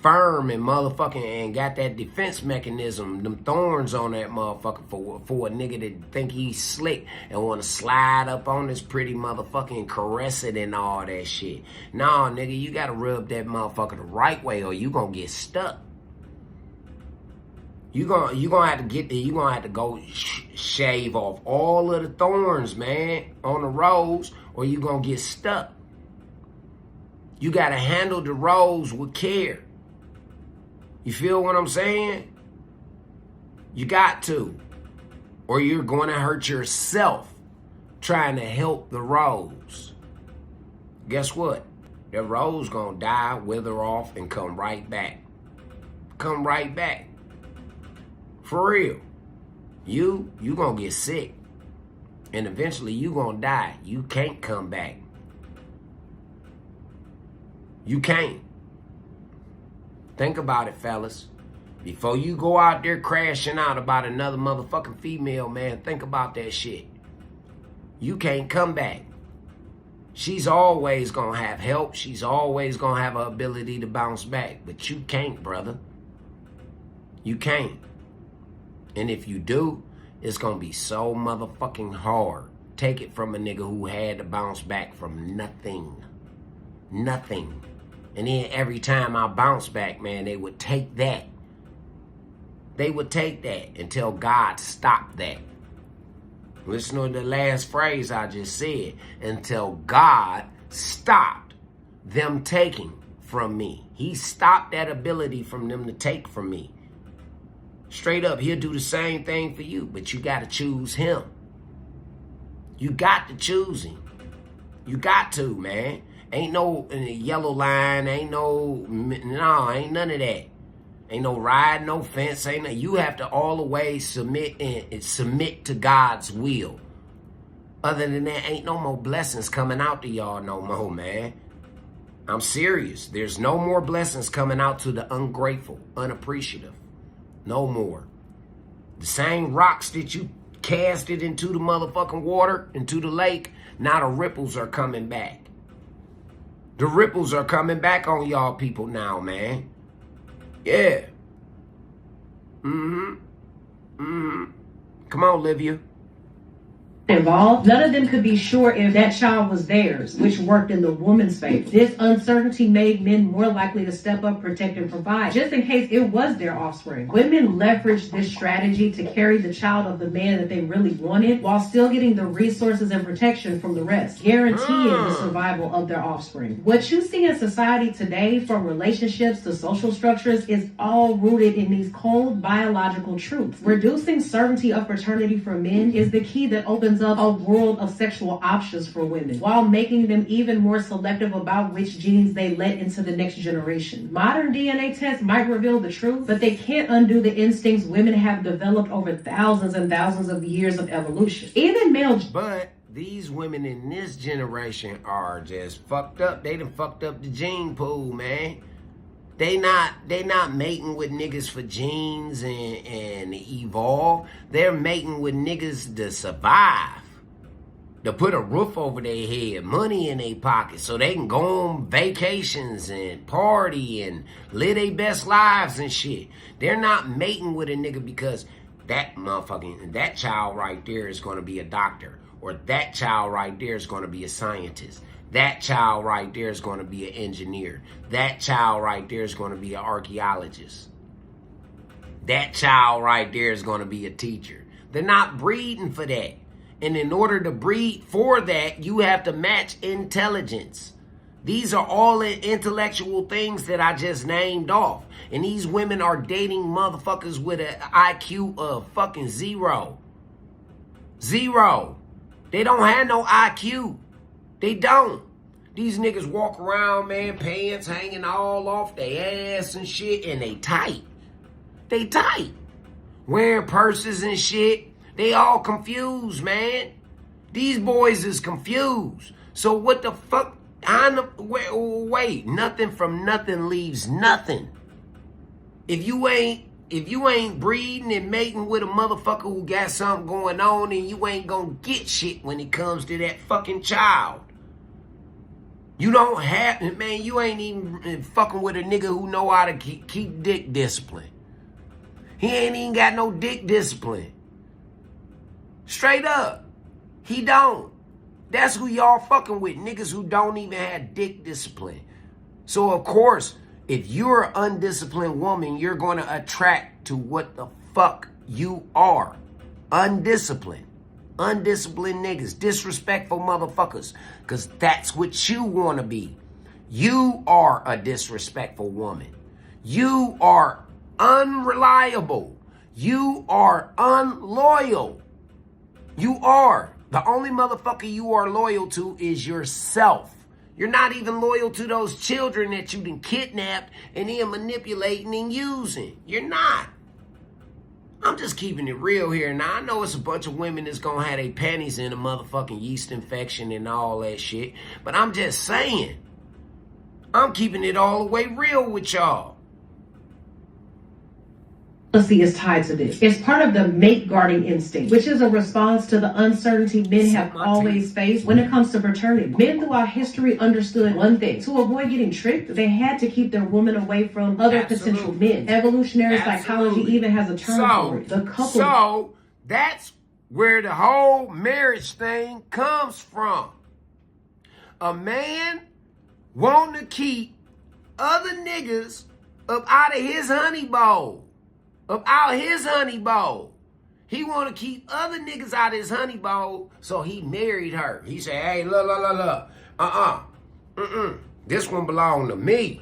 Firm and motherfucking, and got that defense mechanism, them thorns on that motherfucker for a nigga that think he's slick and want to slide up on this pretty motherfucker and caress it and all that shit. Nah, nigga, you got to rub that motherfucker the right way or you gonna get stuck. You gonna have to get there. You gonna have to go shave off all of the thorns, man, on the rose, or you gonna get stuck. You got to handle the rose with care. You feel what I'm saying? You got to. Or you're going to hurt yourself trying to help the rose. Guess what? That rose going to die, wither off, and come right back. Come right back. For real. You going to get sick. And eventually you going to die. You can't come back. You can't. Think about it, fellas. Before you go out there crashing out about another motherfucking female, man, think about that shit. You can't come back. She's always gonna have help. She's always gonna have an ability to bounce back. But you can't, brother. You can't. And if you do, it's gonna be so motherfucking hard. Take it from a nigga who had to bounce back from nothing. Nothing. And then every time I bounce back, man, they would take that. They would take that until God stopped that. Listen to the last phrase I just said. Until God stopped them taking from me. He stopped that ability from them to take from me. Straight up, he'll do the same thing for you, but you got to choose him. You got to choose him. You got to, man. Ain't no yellow line, ain't ain't none of that. Ain't no ride, no fence, ain't no, you have to always submit to God's will. Other than that, ain't no more blessings coming out to y'all no more, man. I'm serious. There's no more blessings coming out to the ungrateful, unappreciative. No more. The same rocks that you casted into the motherfucking water, into the lake, now the ripples are coming back. The ripples are coming back on y'all people now, man. Yeah. Come on, Livia. Involved, none of them could be sure if that child was theirs, which worked in the woman's favor. This uncertainty made men more likely to step up, protect, and provide, just in case it was their offspring. Women leveraged this strategy to carry the child of the man that they really wanted, while still getting the resources and protection from the rest, guaranteeing the survival of their offspring. What you see in society today, from relationships to social structures, is all rooted in these cold biological truths. Reducing certainty of paternity for men is the key that opens up a world of sexual options for women, while making them even more selective about which genes they let into the next generation. Modern DNA tests might reveal the truth, but they can't undo the instincts women have developed over thousands and thousands of years of evolution. Even male... But these women in this generation are just fucked up. They done fucked up the gene pool, man. They not mating with niggas for genes and evolve. They're mating with niggas to survive. To put a roof over their head, money in their pocket, so they can go on vacations and party and live their best lives and shit. They're not mating with a nigga because that child right there is going to be a doctor, or that child right there is going to be a scientist. That child right there is going to be an engineer. That child right there is going to be an archaeologist. That child right there is going to be a teacher. They're not breeding for that. And in order to breed for that, you have to match intelligence. These are all intellectual things that I just named off. And these women are dating motherfuckers with an IQ of fucking zero. Zero. They don't have no IQ. They don't. These niggas walk around, man, pants hanging all off their ass and shit, and they tight. They tight. Wearing purses and shit. They all confused, man. These boys is confused. So what the fuck? Wait, nothing from nothing leaves nothing. If you ain't breeding and mating with a motherfucker who got something going on, and you ain't gonna get shit when it comes to that fucking child. You don't have, man, you ain't even fucking with a nigga who know how to keep dick discipline. He ain't even got no dick discipline. Straight up. He don't. That's who y'all fucking with. Niggas who don't even have dick discipline. So, of course, if you're an undisciplined woman, you're going to attract to what the fuck you are. Undisciplined. Undisciplined niggas. Disrespectful motherfuckers. Because that's what you want to be. You are a disrespectful woman. You are unreliable. You are unloyal. You are. The only motherfucker you are loyal to is yourself. You're not even loyal to those children that you done kidnapped and then manipulating and using. You're not. I'm just keeping it real here. Now, I know it's a bunch of women that's gonna have their panties in a motherfucking yeast infection and all that shit. But I'm just saying. I'm keeping it all the way real with y'all. Jealousy is tied to this. It's part of the mate guarding instinct, which is a response to the uncertainty men have always faced when it comes to paternity. Men throughout history understood one thing. To avoid getting tricked, they had to keep their woman away from other potential men. Evolutionary psychology even has a term for it. The couple. So that's where the whole marriage thing comes from. A man wanting to keep other niggas up out of his honey bowl. Up out his honey bowl. He want to keep other niggas out of his honey bowl, so he married her. He said, hey, look. This one belonged to me.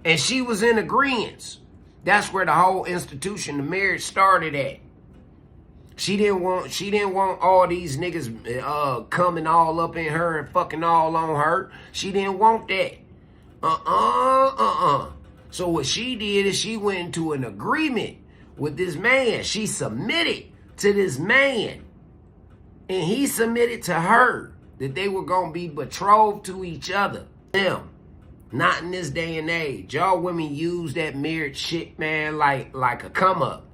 And she was in agreement. That's where the whole institution of marriage started at. She didn't want all these niggas coming all up in her and fucking all on her. She didn't want that. So what she did is she went into an agreement with this man. She submitted to this man. And he submitted to her that they were going to be betrothed to each other. Them. Not in this day and age. Y'all women use that marriage shit, man, like a come up.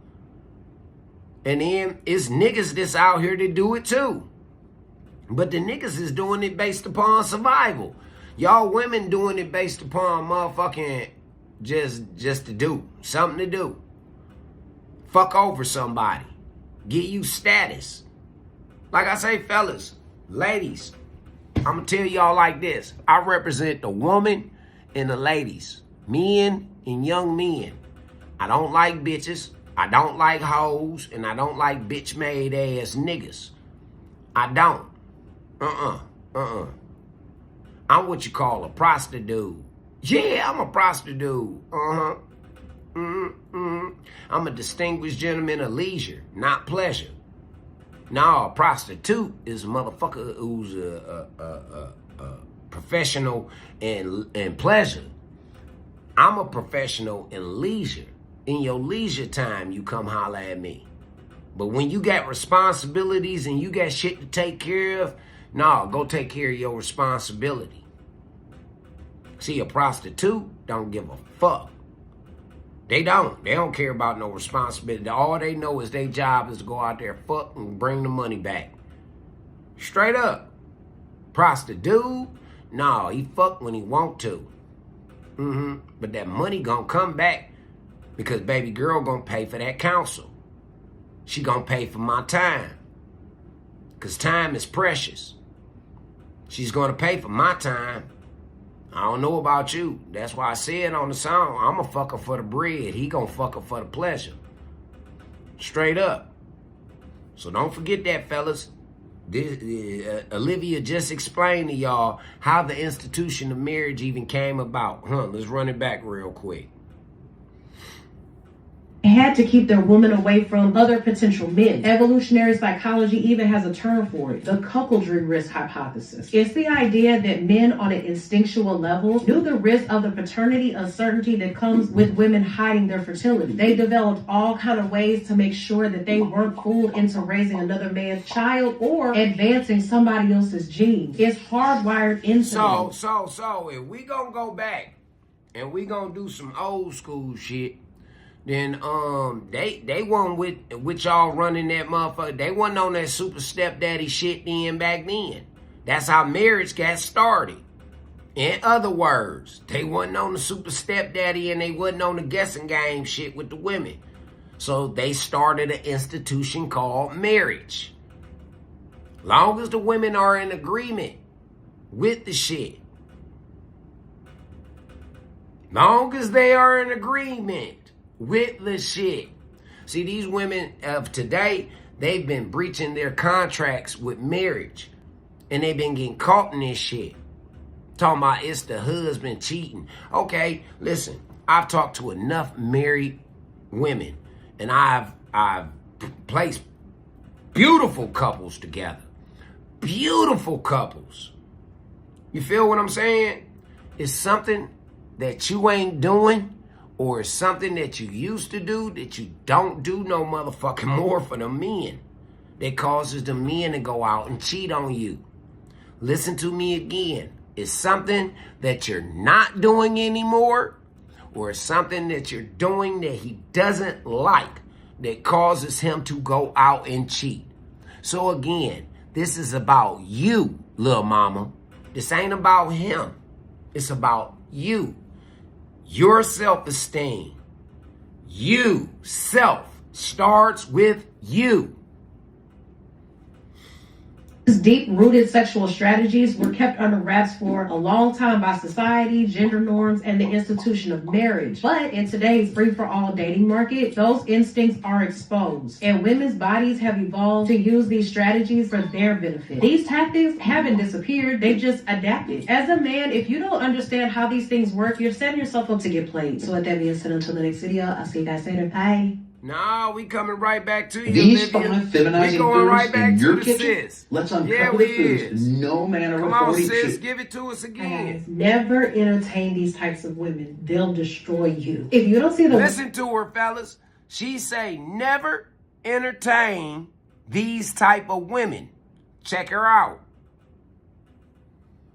And then it's niggas that's out here to do it too. But the niggas is doing it based upon survival. Y'all women doing it based upon motherfucking just to do. Something to do. fuck over somebody, get you status. Like I say, fellas, ladies, I'm gonna tell y'all like this. I represent the woman and the ladies, men and young men. I don't like bitches, I don't like hoes, and I don't like bitch-made ass niggas. I don't. I'm what you call a prostitute. Yeah, I'm a prostitute. I'm a distinguished gentleman of leisure, not pleasure. No, a prostitute is a motherfucker who's a professional in pleasure. I'm a professional in leisure. In your leisure time, you come holler at me. But when you got responsibilities and you got shit to take care of, no, go take care of your responsibility. See, a prostitute don't give a fuck. They don't. They don't care about no responsibility. All they know is their job is to go out there, fuck, and bring the money back. Straight up. Prostitute? No, he fuck when he want to. But that money gonna come back because baby girl gonna pay for that counsel. She gonna pay for my time. Because time is precious. She's gonna pay for my time. I don't know about you. That's why I said on the song, I'm a fucker for the bread. He gonna fuck her for the pleasure. Straight up. So don't forget that, fellas. Olivia just explained to y'all how the institution of marriage even came about. Let's run it back real quick. Had to keep their woman away from other potential men. Evolutionary psychology even has a term for it, the cuckoldry risk hypothesis. It's the idea that men on an instinctual level knew the risk of the paternity uncertainty that comes with women hiding their fertility. They developed all kind of ways to make sure that they weren't fooled into raising another man's child or advancing somebody else's genes. It's hardwired into them. So, if we gonna go back and we gonna do some old school shit, then they wasn't with y'all running that motherfucker. They wasn't on that super stepdaddy shit then back then. That's how marriage got started. In other words, they wasn't on the super stepdaddy and they wasn't on the guessing game shit with the women. So they started an institution called marriage. Long as the women are in agreement with the shit. Long as they are in agreement with the shit. See, these women of today, they've been breaching their contracts with marriage. And they've been getting caught in this shit. Talking about it's the husband cheating. Okay, listen, I've talked to enough married women. And I've placed beautiful couples together. Beautiful couples. You feel what I'm saying? It's something that you ain't doing, or something that you used to do that you don't do no motherfucking more for the men, that causes the men to go out and cheat on you. Listen to me again. It's something that you're not doing anymore, or something that you're doing that he doesn't like, that causes him to go out and cheat. So again, this is about you, little mama. This ain't about him. It's about you. Your self-esteem. You. Self starts with you. These deep-rooted sexual strategies were kept under wraps for a long time by society, gender norms, and the institution of marriage. But in today's free-for-all dating market, those instincts are exposed, and women's bodies have evolved to use these strategies for their benefit. These tactics haven't disappeared, they just adapted. As a man, if you don't understand how these things work, you're setting yourself up to get played. So with that being said, until the next video, I'll see you guys later. Bye. Nah, we coming right back to you, These Olivia. 5 feminizing We going foods right back in to your the kitchen. sis. Let's uncover Yeah, the we foods is. no man or Come on, authority sis, should. give it to us again. Guys, never entertain these types of women. They'll destroy you. If you don't see the Listen to her, fellas. She say never entertain these type of women. Check her out.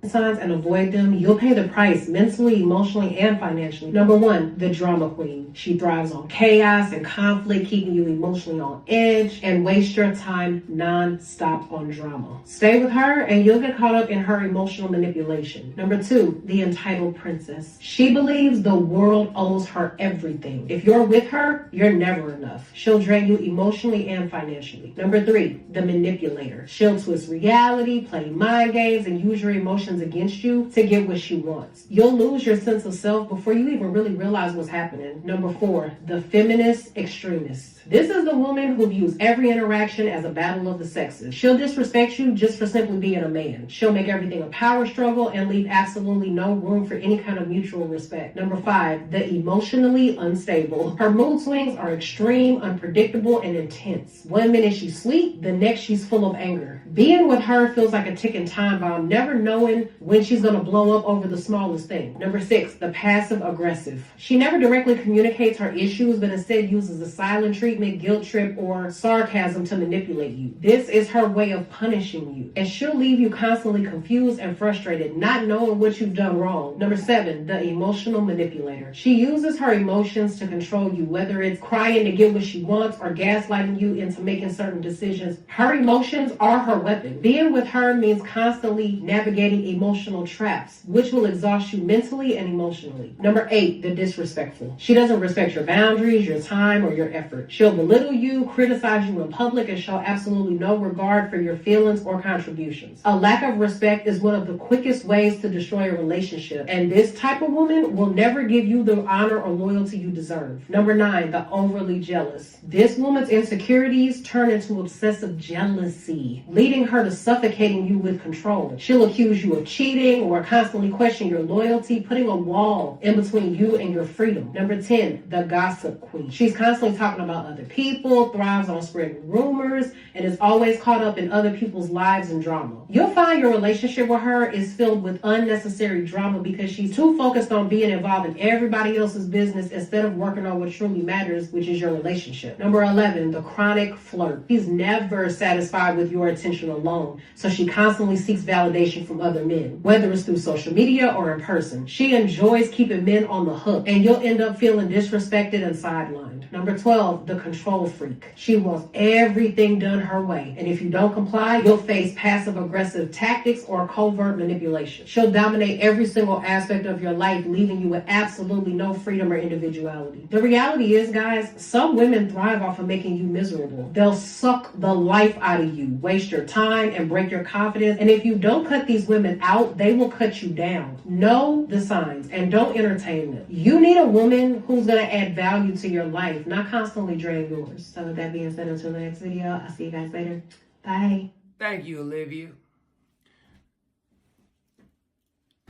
signs and avoid them, you'll pay the price mentally, emotionally, and financially. Number one, the drama queen. She thrives on chaos and conflict, keeping you emotionally on edge, and waste your time non-stop on drama. Stay with her and you'll get caught up in her emotional manipulation. Number two, the entitled princess. She believes the world owes her everything. If you're with her, you're never enough. She'll drain you emotionally and financially. Number three, the manipulator. She'll twist reality, play mind games, and use your emotions against you to get what she wants. You'll lose your sense of self before you even really realize what's happening. Number four, the feminist extremist. This is the woman who views every interaction as a battle of the sexes. She'll disrespect you just for simply being a man. She'll make everything a power struggle and leave absolutely no room for any kind of mutual respect. Number five, the emotionally unstable. Her mood swings are extreme, unpredictable, and intense. One minute she's sweet, the next she's full of anger. Being with her feels like a ticking time bomb, never knowing when she's going to blow up over the smallest thing. Number six, the passive aggressive. She never directly communicates her issues, but instead uses a silent treatment, guilt trip, or sarcasm to manipulate you. This is her way of punishing you, and she'll leave you constantly confused and frustrated, not knowing what you've done wrong. Number seven, the emotional manipulator. She uses her emotions to control you, whether it's crying to get what she wants or gaslighting you into making certain decisions. Her emotions are her weapon. Being with her means constantly navigating emotional traps, which will exhaust you mentally and emotionally. Number eight, the disrespectful. She doesn't respect your boundaries, your time, or your effort. She'll belittle you, criticize you in public, and show absolutely no regard for your feelings or contributions. A lack of respect is one of the quickest ways to destroy a relationship, and this type of woman will never give you the honor or loyalty you deserve. Number nine, the overly jealous. This woman's insecurities turn into obsessive jealousy, leading her to suffocating you with control. She'll accuse you of cheating or constantly question your loyalty, putting a wall in between you and your freedom. Number 10, the gossip queen. She's constantly talking about other people, thrives on spreading rumors, and is always caught up in other people's lives and drama. You'll find your relationship with her is filled with unnecessary drama because she's too focused on being involved in everybody else's business instead of working on what truly matters, which is your relationship. Number 11, the chronic flirt. She's never satisfied with your attention alone, so she constantly seeks validation from other men, whether it's through social media or in person. She enjoys keeping men on the hook, and you'll end up feeling disrespected and sidelined. Number 12, the control freak. She wants everything done her way, and if you don't comply, you'll face passive-aggressive tactics or covert manipulation. She'll dominate every single aspect of your life, leaving you with absolutely no freedom or individuality. The reality is, guys, some women thrive off of making you miserable. They'll suck the life out of you, waste your time, and break your confidence, and if you don't cut these women out, they will cut you down. Know the signs and don't entertain them. You need a woman who's going to add value to your life, not constantly drain yours. So with that being said, until the next video, I'll see you guys later. Bye. Thank you, Olivia.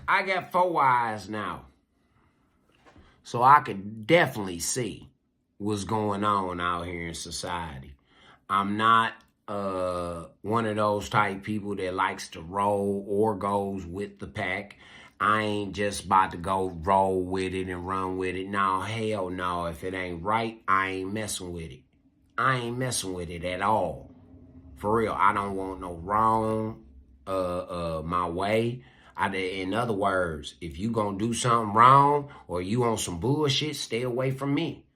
I got 4 eyes now, so I can definitely see what's going on out here in society. I'm not one of those type people that likes to roll or goes with the pack. I ain't just about to go roll with it and run with it. No, hell no. If it ain't right, I ain't messing with it. I ain't messing with it at all. For real, I don't want no wrong my way. In other words, if you gonna do something wrong or you on some bullshit, stay away from me.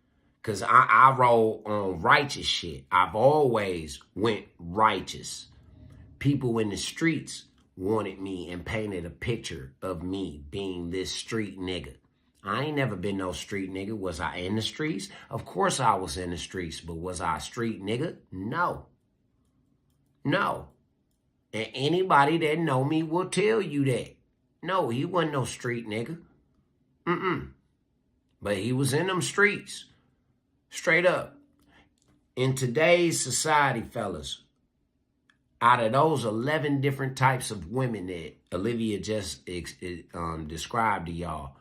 Because I roll on righteous shit. I've always went righteous. People in the streets wanted me and painted a picture of me being this street nigga. I ain't never been no street nigga. Was I in the streets? Of course I was in the streets, but was I a street nigga? No. No. And anybody that know me will tell you that. No, he wasn't no street nigga. But he was in them streets. Straight up. In today's society, fellas, out of those 11 different types of women that Olivia just described to y'all,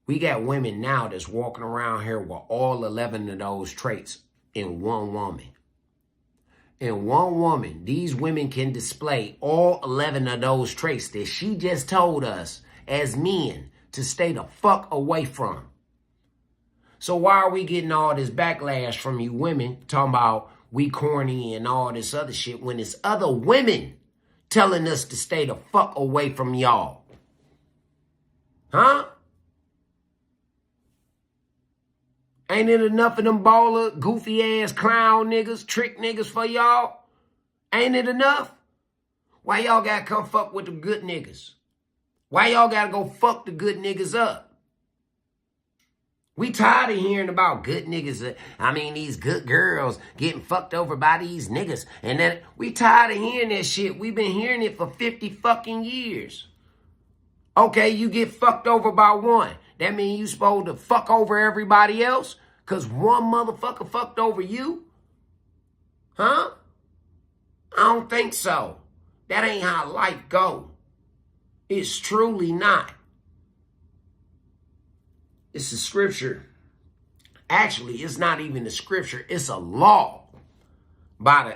we got women now that's walking around here with all 11 of those traits in one woman. In one woman, these women can display all 11 of those traits that she just told us as men to stay the fuck away from. So why are we getting all this backlash from you women talking about we corny and all this other shit when it's other women telling us to stay the fuck away from y'all? Huh? Ain't it enough of them baller, goofy ass clown niggas, trick niggas for y'all? Ain't it enough? Why y'all gotta come fuck with the good niggas? Why y'all gotta go fuck the good niggas up? We tired of hearing about good niggas. These good girls getting fucked over by these niggas. And then we tired of hearing that shit. We've been hearing it for 50 fucking years. Okay, you get fucked over by one. That means you supposed to fuck over everybody else? Because one motherfucker fucked over you? Huh? I don't think so. That ain't how life go. It's truly not. It's a scripture. Actually, it's not even a scripture. It's a law.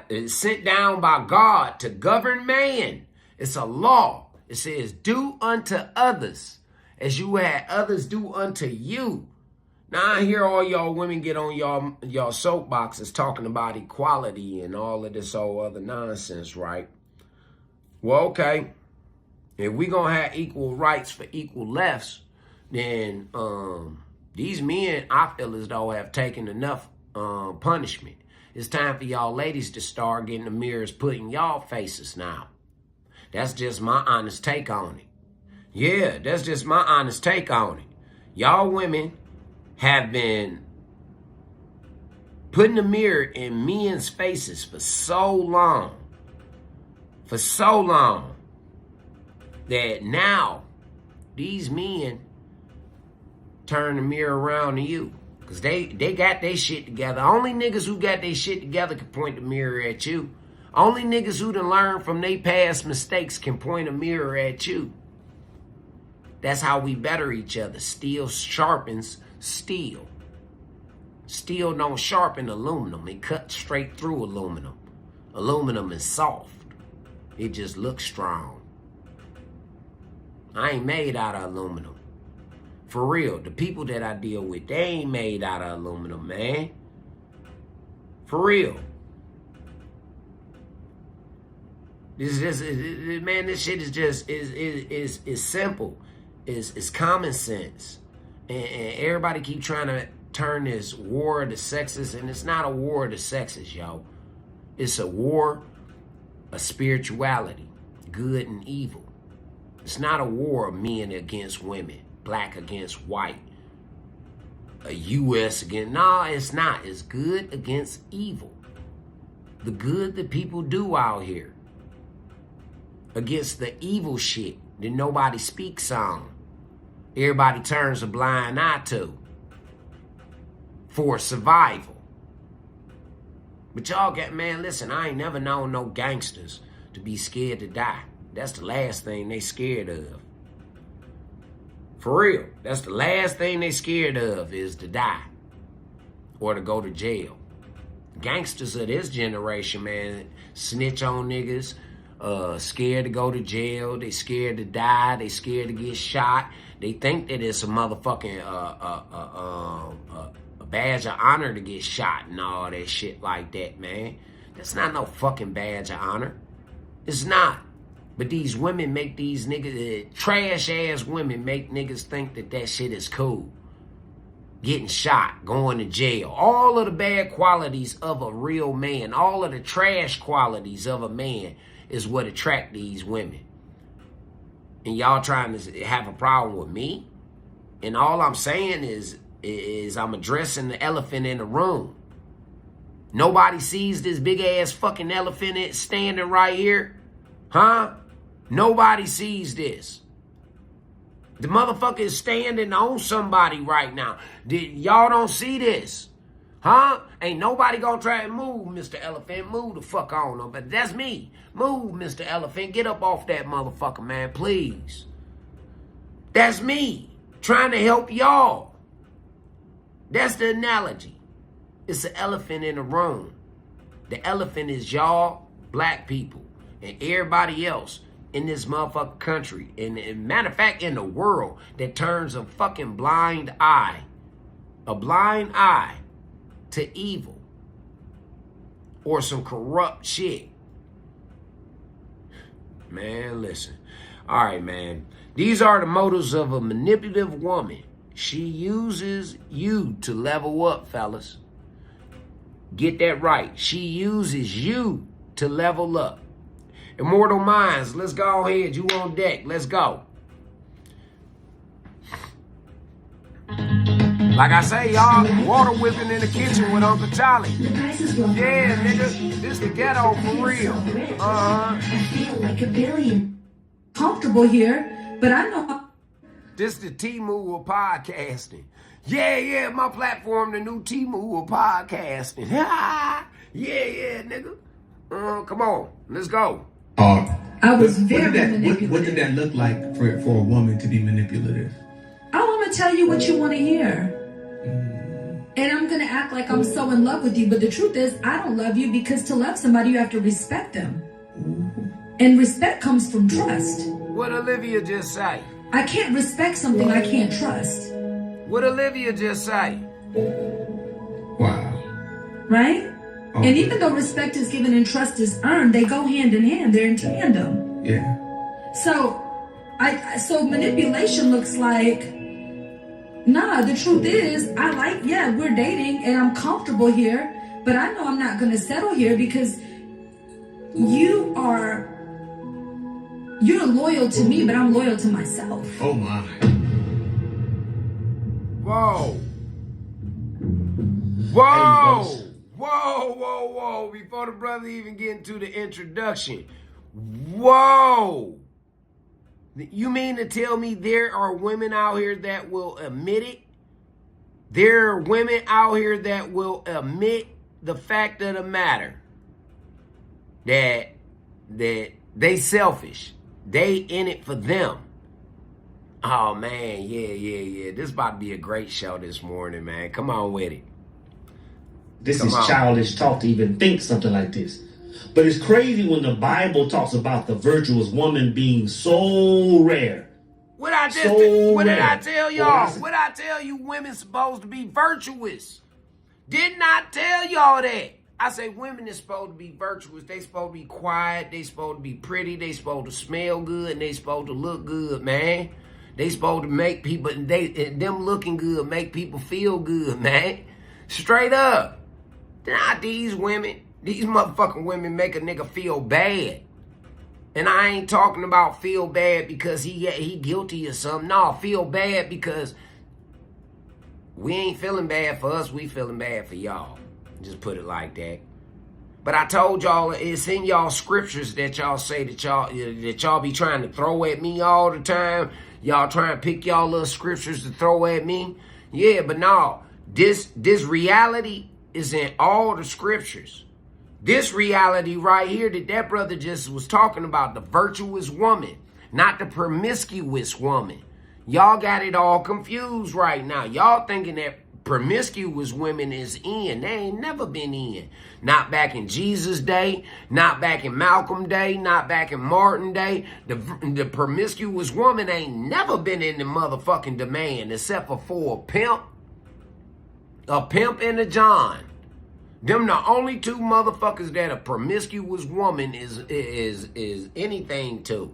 It's sent down by God to govern man. It's a law. It says, do unto others as you had others do unto you. Now I hear all y'all women get on y'all soapboxes talking about equality and all of this whole other nonsense, right? Well, okay. If we gonna have equal rights for equal lefts, then these men, I feel as though, have taken enough punishment. It's time for y'all ladies to start getting the mirrors put in y'all faces now. That's just my honest take on it. Yeah, that's just my honest take on it. Y'all women have been putting the mirror in men's faces for so long, that now these men turn the mirror around to you. Because they got their shit together. Only niggas who got their shit together can point the mirror at you. Only niggas who done learned from their past mistakes can point a mirror at you. That's how we better each other. Steel sharpens steel. Steel don't sharpen aluminum. It cuts straight through aluminum. Aluminum is soft. It just looks strong. I ain't made out of aluminum. For real, the people that I deal with, they ain't made out of aluminum, man. For real. This shit is just is simple. It's common sense. And everybody keep trying to turn this war of the sexes, and it's not a war of the sexes, yo. It's a war of spirituality, good and evil. It's not a war of men against women, black against white, a U.S. against... No, it's not. It's good against evil. The good that people do out here against the evil shit that nobody speaks on. Everybody turns a blind eye to for survival. But y'all got, man, listen, I ain't never known no gangsters to be scared to die. That's the last thing they scared of. For real. That's the last thing they scared of, is to die or to go to jail. Gangsters of this generation, man, snitch on niggas, scared to go to jail. They scared to die. They scared to get shot. They think that it's a motherfucking a badge of honor to get shot and all that shit like that, man. That's not no fucking badge of honor. It's not. But these women make these niggas, trash-ass women make niggas think that that shit is cool. Getting shot, going to jail. All of the bad qualities of a real man, all of the trash qualities of a man is what attract these women. And y'all trying to have a problem with me? And all I'm saying is I'm addressing the elephant in the room. Nobody sees this big-ass fucking elephant standing right here? Huh? Nobody sees this. The motherfucker is standing on somebody right now. Y'all don't see this. Huh? Ain't nobody gonna try and move, Mr. Elephant. Move the fuck on him. But that's me. Move, Mr. Elephant. Get up off that motherfucker, man, please. That's me. Trying to help y'all. That's the analogy. It's an elephant in the room. The elephant is y'all, black people, and everybody else in this motherfucking country, and matter of fact, in the world, that turns a fucking blind eye to evil or some corrupt shit. Man, listen. All right, man. These are the motives of a manipulative woman. She uses you to level up, fellas. Get that right. She uses you to level up. Immortal Minds, let's go ahead. You on deck. Let's go. Like I say, y'all, water whipping in the kitchen with Uncle Charlie. Yeah, nigga, this the ghetto for real. I feel like a billion. Comfortable here, but I know. This the T-Move of podcasting. Yeah, my platform, the new T-Move of podcasting. yeah, nigga. Come on, let's go. I was very manipulative. What did that look like for a woman to be manipulative? I want to tell you what you want to hear. And I'm going to act like I'm so in love with you. But the truth is, I don't love you, because to love somebody, you have to respect them. And respect comes from trust. What Olivia just say? I can't respect something I can't trust. What Olivia just say? Wow. Right? And even though respect is given and trust is earned, they go hand in hand. They're in tandem. Yeah. So manipulation looks like, nah, the truth is, we're dating and I'm comfortable here, but I know I'm not going to settle here because you're loyal to me, but I'm loyal to myself. Oh my. Whoa. Before the brother even get into the introduction. Whoa. You mean to tell me there are women out here that will admit it? There are women out here that will admit the fact of the matter. That they selfish. They in it for them. Oh, man. Yeah. This about to be a great show this morning, man. Come on with it. This is childish talk to even think something like this. But it's crazy when the Bible talks about the virtuous woman being so rare. What did I tell y'all? What I tell you women supposed to be virtuous? Did not tell y'all that. I say women is supposed to be virtuous. They supposed to be quiet. They supposed to be pretty. They supposed to smell good. And they supposed to look good, man. They supposed to make people, them looking good make people feel good, man. Straight up. Not these women. These motherfucking women make a nigga feel bad. And I ain't talking about feel bad because he guilty or something. No, feel bad because we ain't feeling bad for us. We feeling bad for y'all. Just put it like that. But I told y'all, it's in y'all scriptures that y'all say that y'all be trying to throw at me all the time. Y'all trying to pick y'all little scriptures to throw at me. Yeah, but no, this reality is in all the scriptures. This reality right here that brother just was talking about, the virtuous woman, not the promiscuous woman. Y'all got it all confused right now. Y'all thinking that promiscuous women is in. They ain't never been in. Not back in Jesus' day, not back in Malcolm day, not back in Martin day. The promiscuous woman ain't never been in the motherfucking demand except for a pimp and a John. Them the only two motherfuckers that a promiscuous woman is anything to.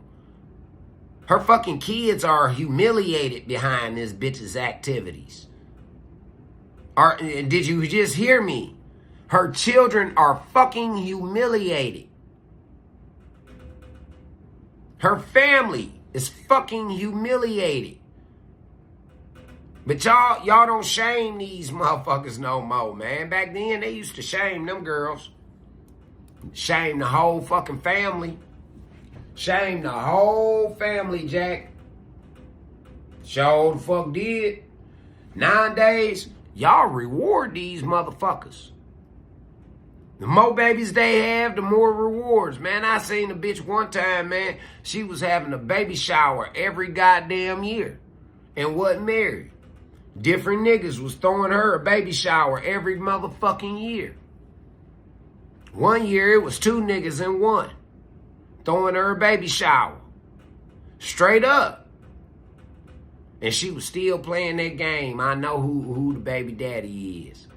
Her fucking kids are humiliated behind this bitch's activities. Did you just hear me? Her children are fucking humiliated. Her family is fucking humiliated. But y'all don't shame these motherfuckers no more, man. Back then, they used to shame them girls. Shame the whole fucking family. Shame the whole family, Jack. Sure the fuck did. Nowadays, y'all reward these motherfuckers. The more babies they have, the more rewards. Man, I seen a bitch one time, man. She was having a baby shower every goddamn year and wasn't married. Different niggas was throwing her a baby shower every motherfucking year. One year, it was two niggas in one throwing her a baby shower. Straight up. And she was still playing that game. I know who the baby daddy is.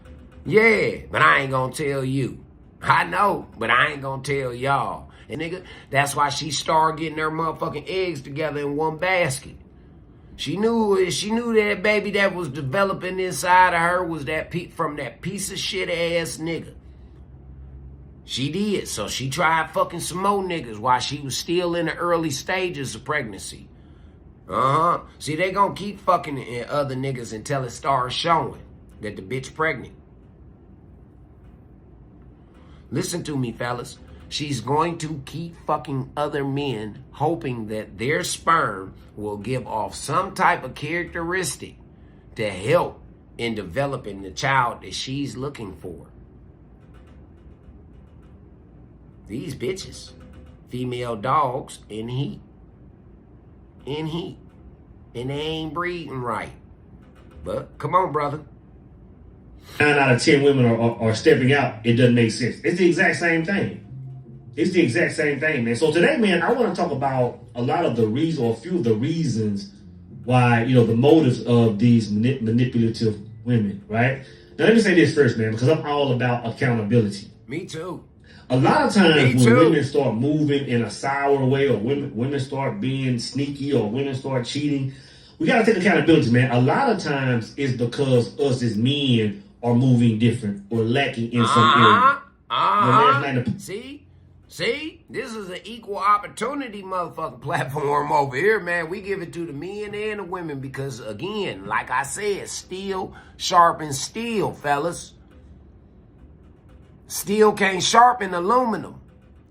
Yeah, but I ain't gonna tell you. I know, but I ain't gonna tell y'all. And nigga, that's why she started getting her motherfucking eggs together in one basket. She knew that baby that was developing inside of her was from that piece of shit ass nigga. She did. So she tried fucking some more niggas while she was still in the early stages of pregnancy. See, they gonna keep fucking other niggas until it starts showing that the bitch pregnant. Listen to me, fellas. She's going to keep fucking other men, hoping that their sperm will give off some type of characteristic to help in developing the child that she's looking for. These bitches, female dogs in heat. And they ain't breeding right. But come on, brother. 9 out of 10 women are stepping out. It doesn't make sense. It's the exact same thing. It's the exact same thing, man. So today, man, I want to talk about a lot of the reasons, or a few of the reasons why, the motives of these manipulative women, right? Now, let me say this first, man, because I'm all about accountability. Me too. A lot of times when women start moving in a sour way, or women start being sneaky, or women start cheating, we got to take accountability, man. A lot of times it's because us as men are moving different or lacking in some area. See, this is an equal opportunity motherfucking platform over here, man. We give it to the men and the women because, again, like I said, steel sharpens steel, fellas. Steel can't sharpen aluminum.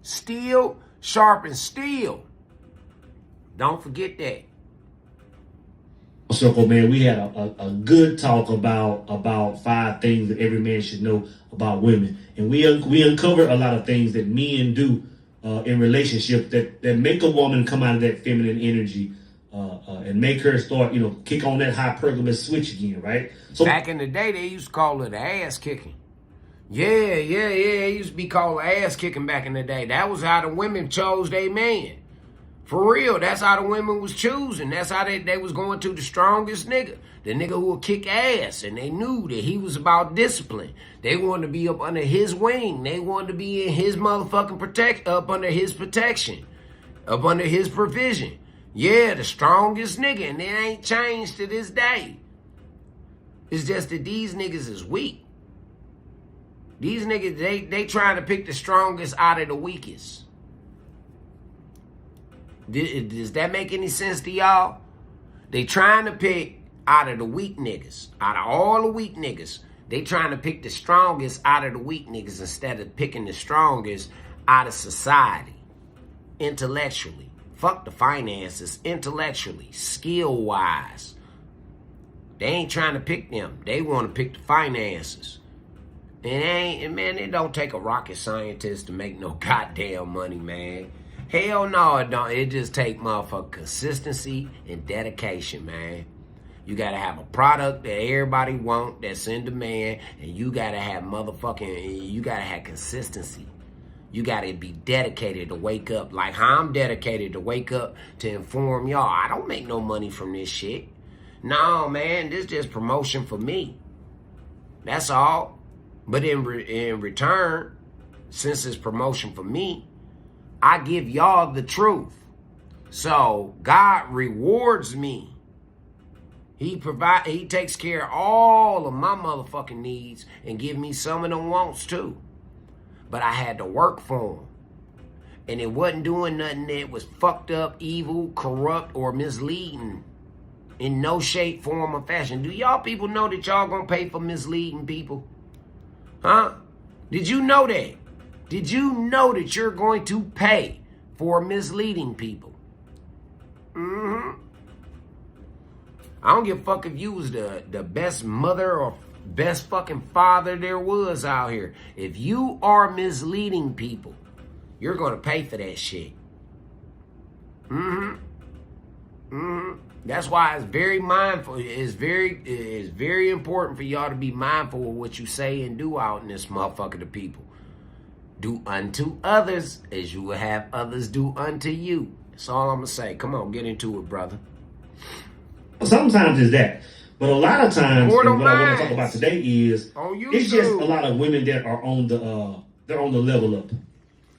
Steel sharpens steel. Don't forget that. Circle, man, we had a good talk about 5 things that every man should know about women, and we uncovered a lot of things that men do in relationships that make a woman come out of that feminine energy and make her start, kick on that hypergamous switch again, right? So back in the day, they used to call it ass kicking. Yeah. It used to be called ass kicking back in the day. That was how the women chose their man. For real, that's how the women was choosing. That's how they was going to the strongest nigga. The nigga who would kick ass. And they knew that he was about discipline. They wanted to be up under his wing. They wanted to be in his motherfucking up under his protection. Up under his provision. Yeah, the strongest nigga. And it ain't changed to this day. It's just that these niggas is weak. These niggas, they trying to pick the strongest out of the weakest. Does that make any sense to y'all? They trying to pick out of the weak niggas. Out of all the weak niggas, they trying to pick the strongest out of the weak niggas instead of picking the strongest out of society. Intellectually. Fuck the finances. Intellectually. Skill-wise. They ain't trying to pick them. They want to pick the finances. And man, it don't take a rocket scientist to make no goddamn money, man. Hell no, it don't. It just take motherfucking consistency and dedication, man. You gotta have a product that everybody want, that's in demand, and you gotta have consistency. You gotta be dedicated to wake up. Like how I'm dedicated to wake up to inform y'all. I don't make no money from this shit. No, man, this just promotion for me. That's all. But in return, since it's promotion for me, I give y'all the truth. So God rewards me. He takes care of all of my motherfucking needs and give me some of them wants too. But I had to work for them. And it wasn't doing nothing that was fucked up, evil, corrupt, or misleading in no shape, form, or fashion. Do y'all people know that y'all gonna pay for misleading people? Huh? Did you know that? Did you know that you're going to pay for misleading people? I don't give a fuck if you was the best mother or best fucking father there was out here. If you are misleading people, you're going to pay for that shit. That's why it's very mindful. It's very important for y'all to be mindful of what you say and do out in this motherfucker to people. Do unto others as you will have others do unto you. That's all I'm going to say. Come on, get into it, brother. Sometimes it's that. But a lot of times, what I want to talk about today is, it's just a lot of women that are on the level up.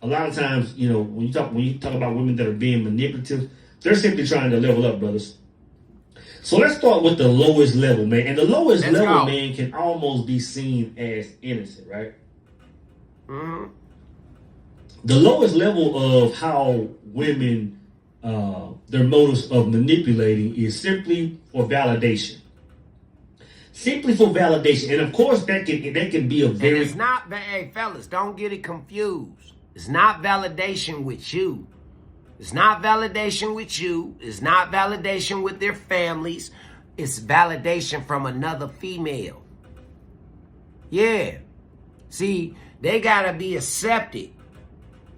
a lot of times, you know, when you talk about women that are being manipulative, they're simply trying to level up, brothers. So let's start with the lowest level, man. And the lowest level, man, can almost be seen as innocent, right? Mm-hmm. The lowest level of how women, their motives of manipulating is simply for validation. Simply for validation. And of course, that can be a very... And it's not, hey, fellas, don't get it confused. It's not validation with you. It's not validation with you. It's not validation with their families. It's validation from another female. Yeah. See, they gotta be accepted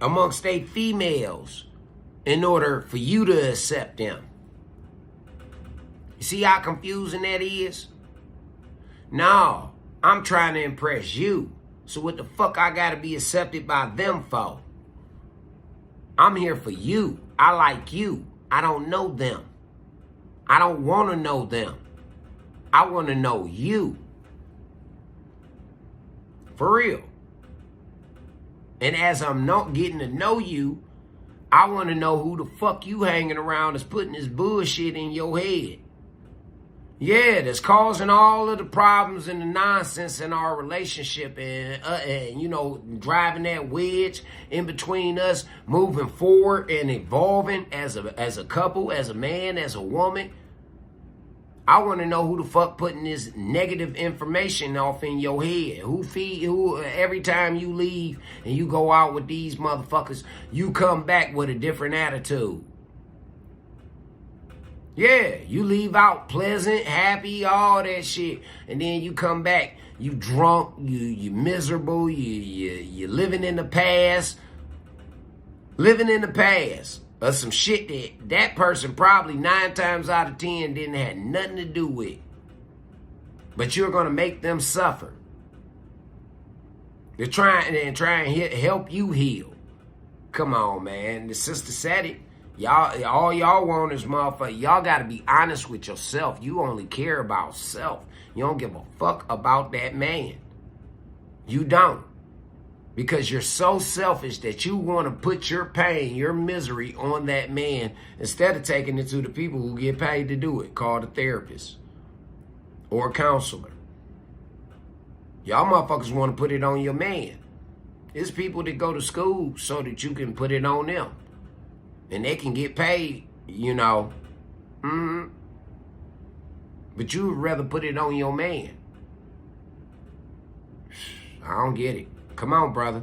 amongst they females in order for you to accept them. You see how confusing that is? No, I'm trying to impress you. So what the fuck I gotta be accepted by them for? I'm here for you. I like you. I don't know them. I don't want to know them. I want to know you. For real. And as I'm not getting to know you, I want to know who the fuck you hanging around is putting this bullshit in your head. Yeah, that's causing all of the problems and the nonsense in our relationship and you know, driving that wedge in between us, moving forward and evolving as a couple, as a man, as a woman. I want to know who the fuck putting this negative information off in your head. Who every time you leave and you go out with these motherfuckers, you come back with a different attitude. Yeah, you leave out pleasant, happy, all that shit. And then you come back, you drunk, you miserable, you living in the past. Living in the past of some shit that person probably 9 times out of 10 didn't have nothing to do with. But you're going to make them suffer. They're trying and help you heal. Come on, man. The sister said it. All y'all want is motherfucker. Y'all got to be honest with yourself. You only care about self. You don't give a fuck about that man. You don't. Because you're so selfish that you want to put your pain, your misery on that man instead of taking it to the people who get paid to do it, called a therapist or a counselor. Y'all motherfuckers want to put it on your man. It's people that go to school so that you can put it on them. And they can get paid, you know. But you would rather put it on your man. I don't get it. Come on, brother.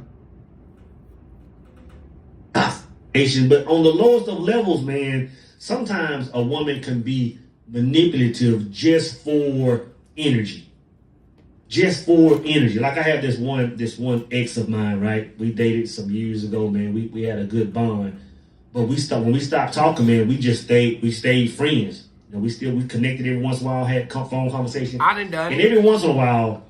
But on the lowest of levels, man, sometimes a woman can be manipulative just for energy. Just for energy. Like I have this one ex of mine, right? We dated some years ago, man. We had a good bond. But when we stopped talking, man, we stayed friends. You know, we connected every once in a while, had phone conversation. I done and it. Every once in a while,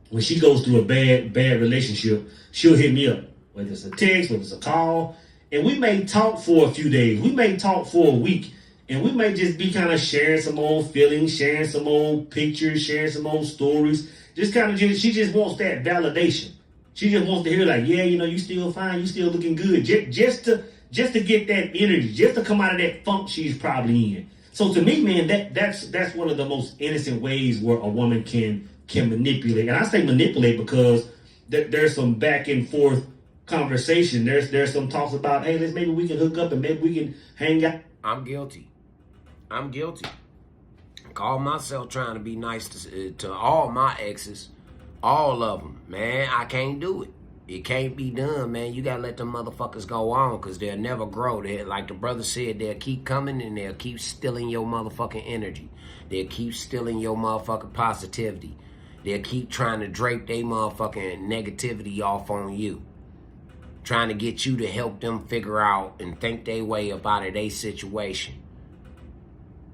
when she goes through a bad relationship, she'll hit me up. Whether it's a text, whether it's a call. And we may talk for a few days. We may talk for a week. And we may just be kind of sharing some old feelings, sharing some old pictures, sharing some old stories. She just wants that validation. She just wants to hear like, yeah, you know, you still fine, you still looking good. Just to get that energy, just to come out of that funk she's probably in. So to me, man, that's one of the most innocent ways where a woman can manipulate. And I say manipulate because there's some back and forth conversation. There's some talks about, hey, maybe we can hook up and maybe we can hang out. I'm guilty. I call myself trying to be nice to all my exes, all of them. Man, I can't do it. It can't be done, man. You gotta let them motherfuckers go on because they'll never grow. Like the brother said, they'll keep coming and they'll keep stealing your motherfucking energy. They'll keep stealing your motherfucking positivity. They'll keep trying to drape their motherfucking negativity off on you. Trying to get you to help them figure out and think their way up out of their situation.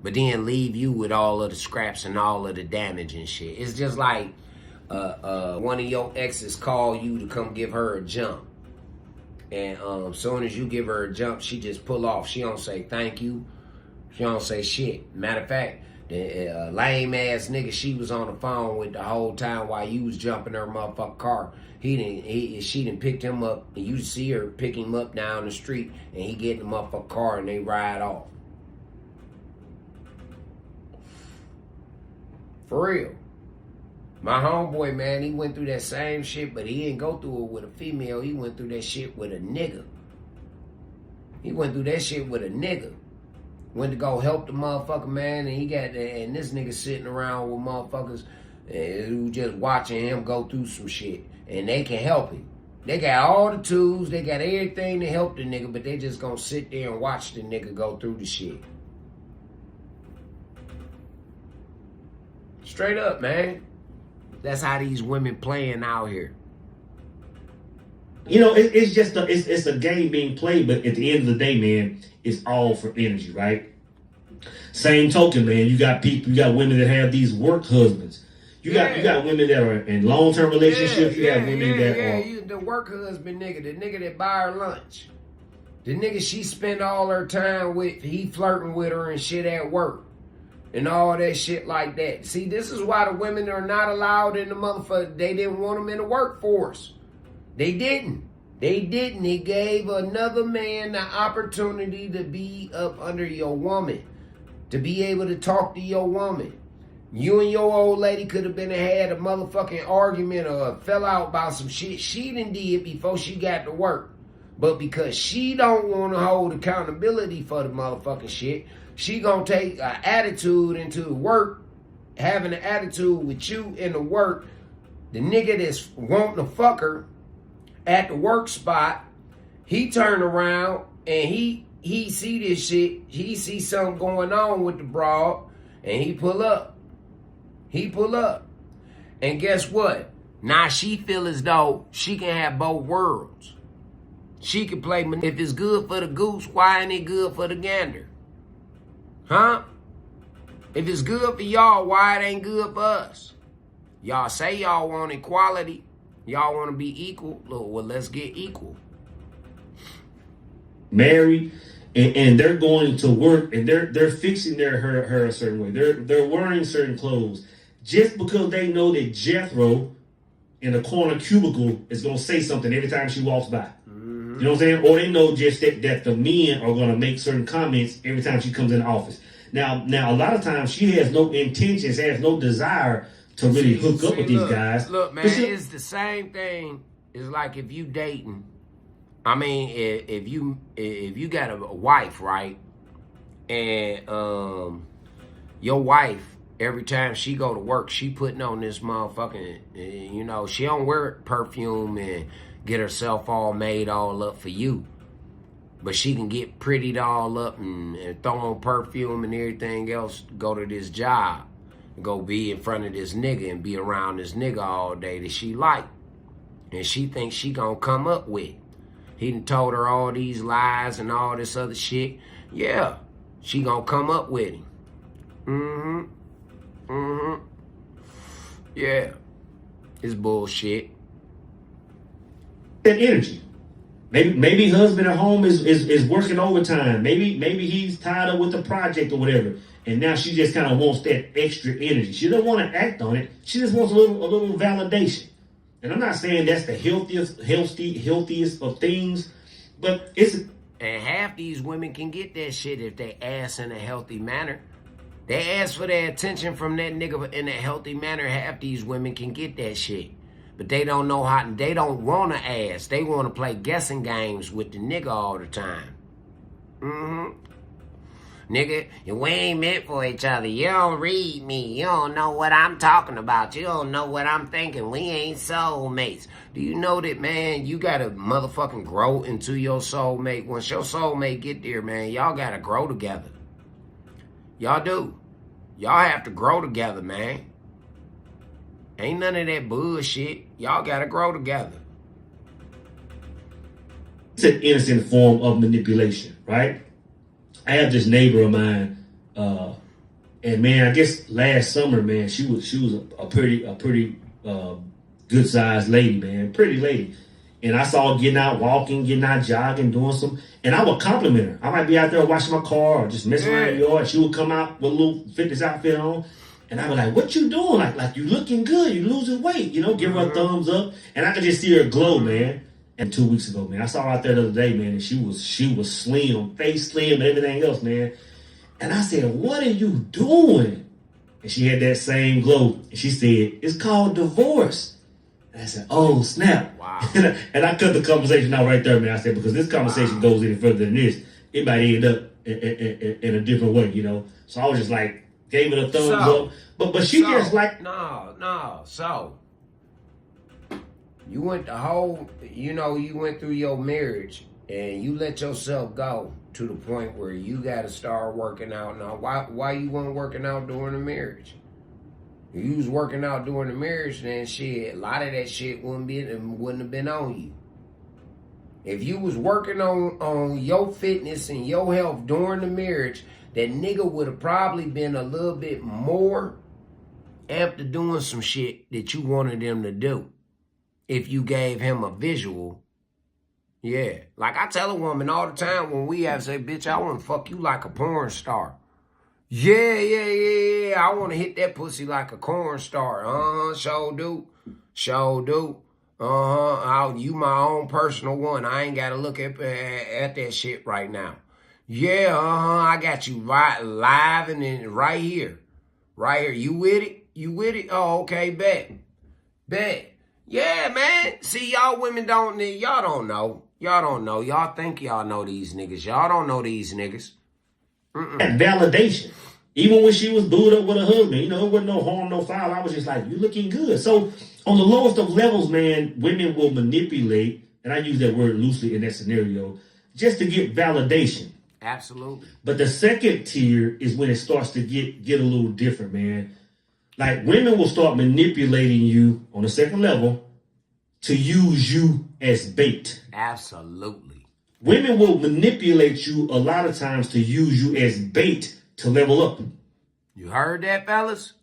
But then leave you with all of the scraps and all of the damage and shit. It's just like one of your exes call you to come give her a jump. And soon as you give her a jump, she just pull off. She don't say thank you. She don't say shit. Matter of fact, The lame ass nigga she was on the phone with the whole time while you was jumping her motherfucking car. She done picked him up, and you see her pick him up down the street, and he get in the motherfucking car and they ride off. For real. My homeboy, man, he went through that same shit, but he didn't go through it with a female. He went through that shit with a nigga. He went through that shit with a nigga. Went to go help the motherfucker, man, and this nigga sitting around with motherfuckers who just watching him go through some shit. And they can help him. They got all the tools, they got everything to help the nigga, but they just gonna sit there and watch the nigga go through the shit. Straight up, man. That's how these women playing out here. You know, it's just it's a game being played, but at the end of the day, man, it's all for energy, right? Same token, man. You got women that have these work husbands. You got women that are in long-term relationships. You have women that are the work husband nigga, the nigga that buy her lunch, the nigga she spend all her time with, he flirting with her and shit at work. And all that shit like that. See, this is why the women are not allowed in the motherfucker. They didn't want them in the workforce. They didn't. They gave another man the opportunity to be up under your woman. To be able to talk to your woman. You and your old lady could have been had a motherfucking argument or fell out about some shit she done did before she got to work. But because she don't want to hold accountability for the motherfucking shit, she gonna take an attitude into work, having an attitude with you in the work. The nigga that's wanting to fuck her at the work spot, he turn around and he see this shit. He see something going on with the broad, and he pull up. And guess what? Now she feel as though she can have both worlds. She can play, if it's good for the goose, why ain't it good for the gander? Huh? If it's good for y'all, why it ain't good for us? Y'all say y'all want equality. Y'all want to be equal. Well, let's get equal. Married, and they're going to work, and they're fixing her a certain way. They're wearing certain clothes just because they know that Jethro in the corner cubicle is gonna say something every time she walks by. You know what I'm saying? Or they know just that the men are going to make certain comments every time she comes in the office. Now, a lot of times she has no intentions, has no desire to really hook up with these guys. Look, man, it's the same thing. It's like if you dating. I mean, if you got a wife, right? And your wife, every time she go to work, she putting on this motherfucking, she don't wear perfume and get herself all made all up for you. But she can get prettied all up and throw on perfume and everything else, go to this job, go be in front of this nigga and be around this nigga all day that she like. And she thinks she gonna come up with. He done told her all these lies and all this other shit. Yeah, she gonna come up with him. Yeah, it's bullshit. That energy. Maybe husband at home is working overtime. Maybe he's tied up with the project or whatever. And now she just kind of wants that extra energy. She doesn't want to act on it. She just wants a little validation. And I'm not saying that's the healthiest of things, but it's. And half these women can get that shit if they ask in a healthy manner. They ask for their attention from that nigga in a healthy manner. Half these women can get that shit. But they don't know how, they don't want to ask. They want to play guessing games with the nigga all the time. Nigga, we ain't meant for each other. You don't read me. You don't know what I'm talking about. You don't know what I'm thinking. We ain't soulmates. Do you know that, man, you got to motherfucking grow into your soulmate. Once your soulmate get there, man, y'all got to grow together. Y'all do. Y'all have to grow together, man. Ain't none of that bullshit. Y'all gotta grow together. It's an innocent form of manipulation, right? I have this neighbor of mine, and man, I guess last summer, man, she was a pretty good sized lady, man, pretty lady, And I saw her getting out walking, getting out jogging, doing some, and I would compliment her. I might be out there washing my car or just messing around the yard. She would come out with a little fitness outfit on. And I was like, what you doing? Like you looking good. You losing weight. You know, give her a thumbs up. And I could just see her glow, man. And 2 weeks ago, man, I saw her out there the other day, man, and she was slim, face slim, and everything else, man. And I said, what are you doing? And she had that same glow. And she said, it's called divorce. And I said, oh, snap. Wow. And I cut the conversation out right there, man. I said, because this conversation goes any further than this, it might end up in a different way, you know? So I was just like, gave it a thumbs up. But she just like... No. So, you went the whole, you went through your marriage and you let yourself go to the point where you got to start working out now. Why you weren't working out during the marriage? If you was working out during the marriage, then shit, a lot of that shit wouldn't have been on you. If you was working on your fitness and your health during the marriage, that nigga would have probably been a little bit more amped to doing some shit that you wanted him to do. If you gave him a visual, yeah. Like I tell a woman all the time when we have say, bitch, I want to fuck you like a porn star. Yeah. I want to hit that pussy like a corn star. Sure do. You my own personal one. I ain't got to look at that shit right now. Yeah, I got you right live and then right here. You with it? Oh, okay, bet. Yeah, man. See, y'all women y'all don't know. Y'all think y'all know these niggas. Y'all don't know these niggas. That validation. Even when she was booed up with her husband, it wasn't no harm, no foul. I was just like, you looking good. So on the lowest of levels, man, women will manipulate, and I use that word loosely in that scenario, just to get validation. Absolutely. But the second tier is when it starts to get a little different, man. Like women will start manipulating you on the second level to use you as bait. Absolutely. Women will manipulate you a lot of times to use you as bait to level up. You heard that, fellas?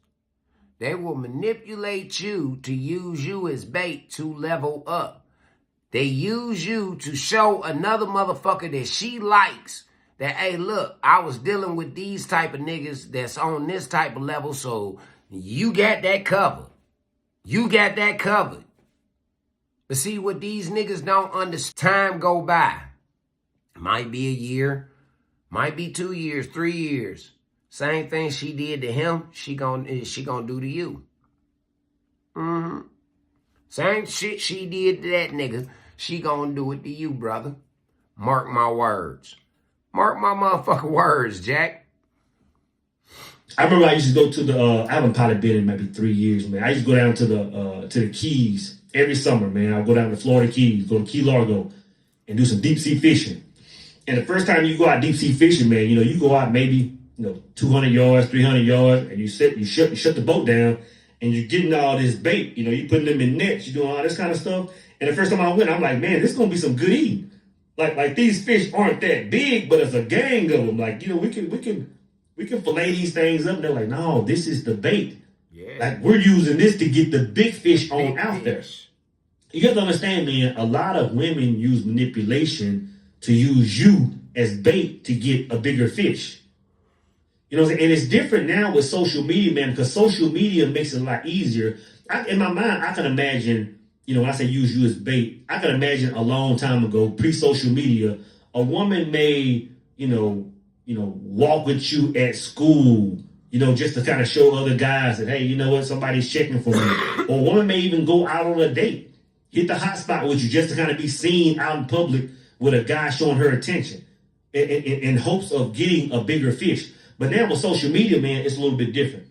They will manipulate you to use you as bait to level up. They use you to show another motherfucker that she likes that, hey, look, I was dealing with these type of niggas that's on this type of level, so you got that covered. But see, what these niggas don't understand, time go by. Might be a year, might be 2 years, 3 years. Same thing she did to him, she gonna do to you. Same shit she did to that nigga, she gonna do it to you, brother. Mark my words. Mark my motherfucking words, Jack. I remember I used to go to the, I haven't probably been in maybe 3 years, man. I used to go down to the Keys every summer, man. I'd go down to Florida Keys, go to Key Largo and do some deep sea fishing. And the first time you go out deep sea fishing, man, you go out maybe, 200 yards, 300 yards, and you shut the boat down and you're getting all this bait. You putting them in nets, you're doing all this kind of stuff. And the first time I went, I'm like, man, this is going to be some good eating. Like these fish aren't that big, but it's a gang of them. Like, we can fillet these things up. And they're like, no, this is the bait. Yeah. Like, we're using this to get the big fish on out there. You have to understand, man, a lot of women use manipulation to use you as bait to get a bigger fish. You know what I'm saying? And it's different now with social media, man, because social media makes it a lot easier. In my mind, I can imagine, when I say use you as bait, I can imagine a long time ago, pre-social media, a woman may, walk with you at school, just to kind of show other guys that, hey, somebody's checking for me. Or a woman may even go out on a date, hit the hot spot with you just to kind of be seen out in public with a guy showing her attention in hopes of getting a bigger fish. But now with social media, man, it's a little bit different.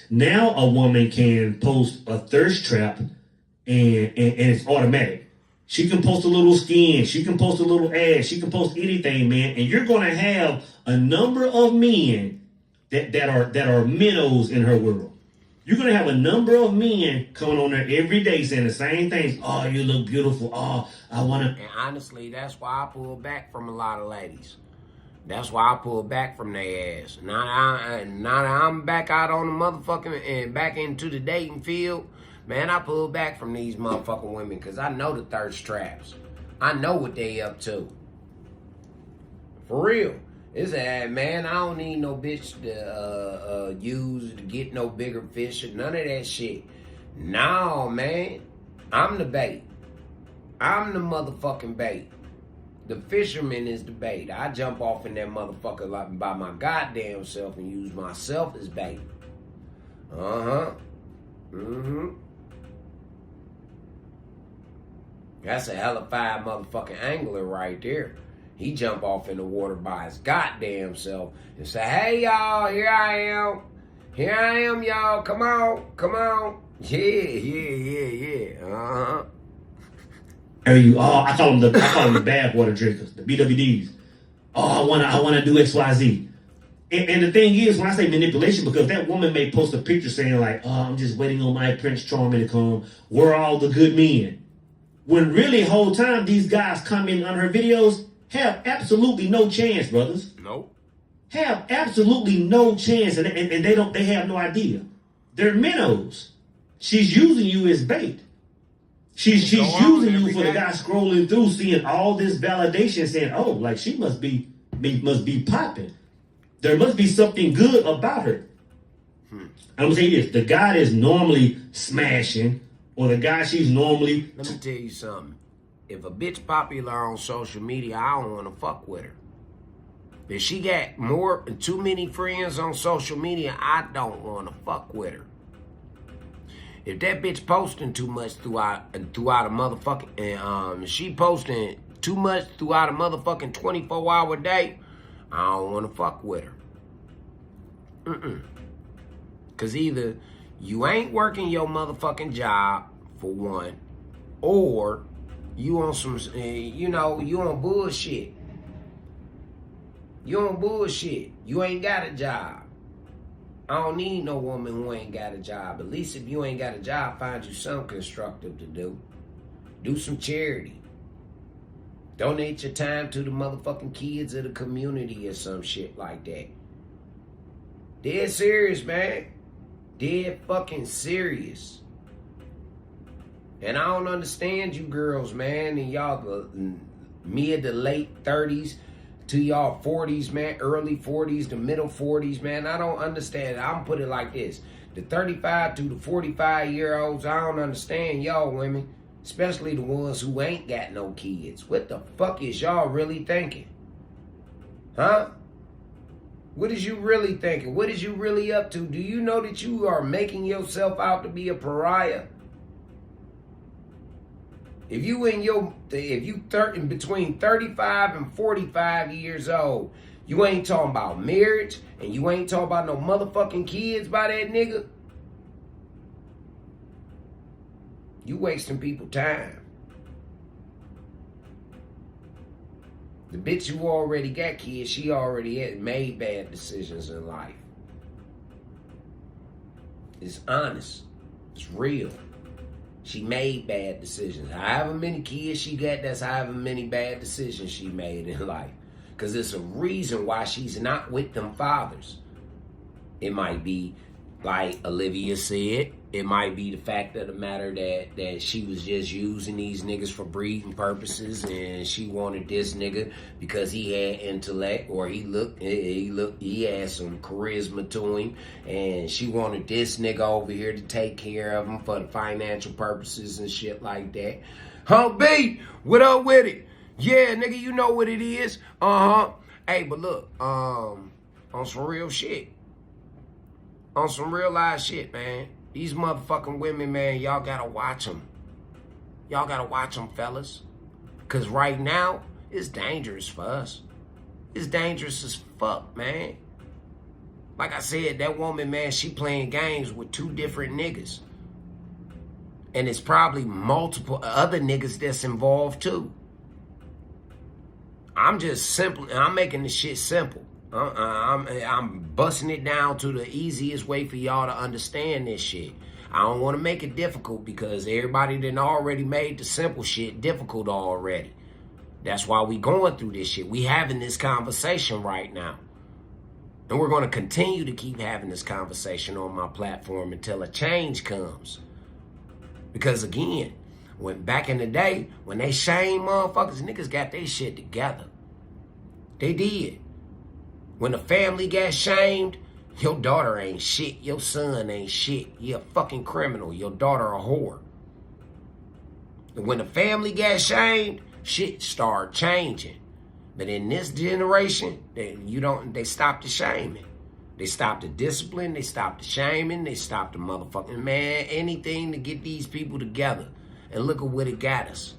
Now a woman can post a thirst trap and it's automatic. She can post a little skin. She can post a little ass. She can post anything, man. And you're going to have a number of men that are minnows in her world. You're going to have a number of men coming on there every day saying the same things. Oh, you look beautiful. Oh, I want to. And honestly, that's why I pull back from a lot of ladies. That's why I pull back from their ass. Now that I'm back out on the motherfucking and back into the dating field, Man, I pull back from these motherfucking women because I know the thirst traps. I know what they up to. For real. It's a man, I don't need no bitch to use to get no bigger fish or none of that shit. No, man. I'm the bait. I'm the motherfucking bait. The fisherman is the bait. I jump off in that motherfucker like by my goddamn self and use myself as bait. Uh-huh. Mm-hmm. That's a hellified motherfucking angler right there. He jump off in the water by his goddamn self and say, hey, y'all, here I am. Here I am, y'all. Come on. Come on. Yeah. Uh-huh. I call them the bad water drinkers, the BWDs. Oh, I wanna do XYZ. And the thing is, when I say manipulation, because that woman may post a picture saying like, oh, I'm just waiting on my Prince Charming to come. We're all the good men. When really, whole time these guys comment on her videos have absolutely no chance, brothers. Nope. Have absolutely no chance, and they have no idea. They're minnows. She's using you as bait. She's using you for the guy scrolling through, seeing all this validation, saying, "Oh, like she must be popping. There must be something good about her." I'm gonna say this: the guy is normally smashing, or the guy she's normally. Let me tell you something. If a bitch popular on social media, I don't want to fuck with her. If she got too many friends on social media, I don't want to fuck with her. If that bitch posting too much throughout a motherfucking, she posting too much throughout a motherfucking 24-hour day, I don't want to fuck with her. Cause either you ain't working your motherfucking job for one, or you on some, you on bullshit. You on bullshit. You ain't got a job. I don't need no woman who ain't got a job. At least if you ain't got a job, find you something constructive to do. Do some charity. Donate your time to the motherfucking kids of the community or some shit like that. Dead serious, man. Dead fucking serious. And I don't understand you girls, man, and y'all the mid to late 30s to y'all 40s, man, early 40s to middle 40s, man. I don't understand. I'm put it like this. The 35 to the 45-year-olds, I don't understand y'all women, especially the ones who ain't got no kids. What the fuck is y'all really thinking? Huh? What is you really thinking? What is you really up to? Do you know that you are making yourself out to be a pariah? If you between 35 and 45 years old, you ain't talking about marriage and you ain't talking about no motherfucking kids by that nigga, you wasting people time. The bitch who already got kids, she already had made bad decisions in life. It's honest. It's real. She made bad decisions. However many kids she got, that's however many bad decisions she made in life. Because it's a reason why she's not with them fathers. It might be, like Olivia said, it might be the fact of the matter that she was just using these niggas for breeding purposes, and she wanted this nigga because he had intellect, or he had some charisma to him, and she wanted this nigga over here to take care of him for the financial purposes and shit like that. Huh, B, what up with it? Yeah, nigga, you know what it is. Hey, but look, on some real shit. On some real life shit, man. These motherfucking women, man, y'all gotta watch them. Y'all gotta watch them, fellas. Because right now, it's dangerous for us. It's dangerous as fuck, man. Like I said, that woman, man, she playing games with two different niggas. And it's probably multiple other niggas that's involved, too. I'm making this shit simple. I'm busting it down to the easiest way for y'all to understand this shit. I don't want to make it difficult because everybody done already made the simple shit difficult already. That's why we going through this shit. We having this conversation right now. And we're going to continue to keep having this conversation on my platform until a change comes. Because again, when back in the day, when they shame motherfuckers, niggas got their shit together. They did. When the family got shamed, your daughter ain't shit. Your son ain't shit. You a fucking criminal. Your daughter a whore. And when the family got shamed, shit started changing. But in this generation, they stopped the shaming. They stopped the discipline. They stopped the shaming. They stopped the motherfucking, man, anything to get these people together. And look at what it got us.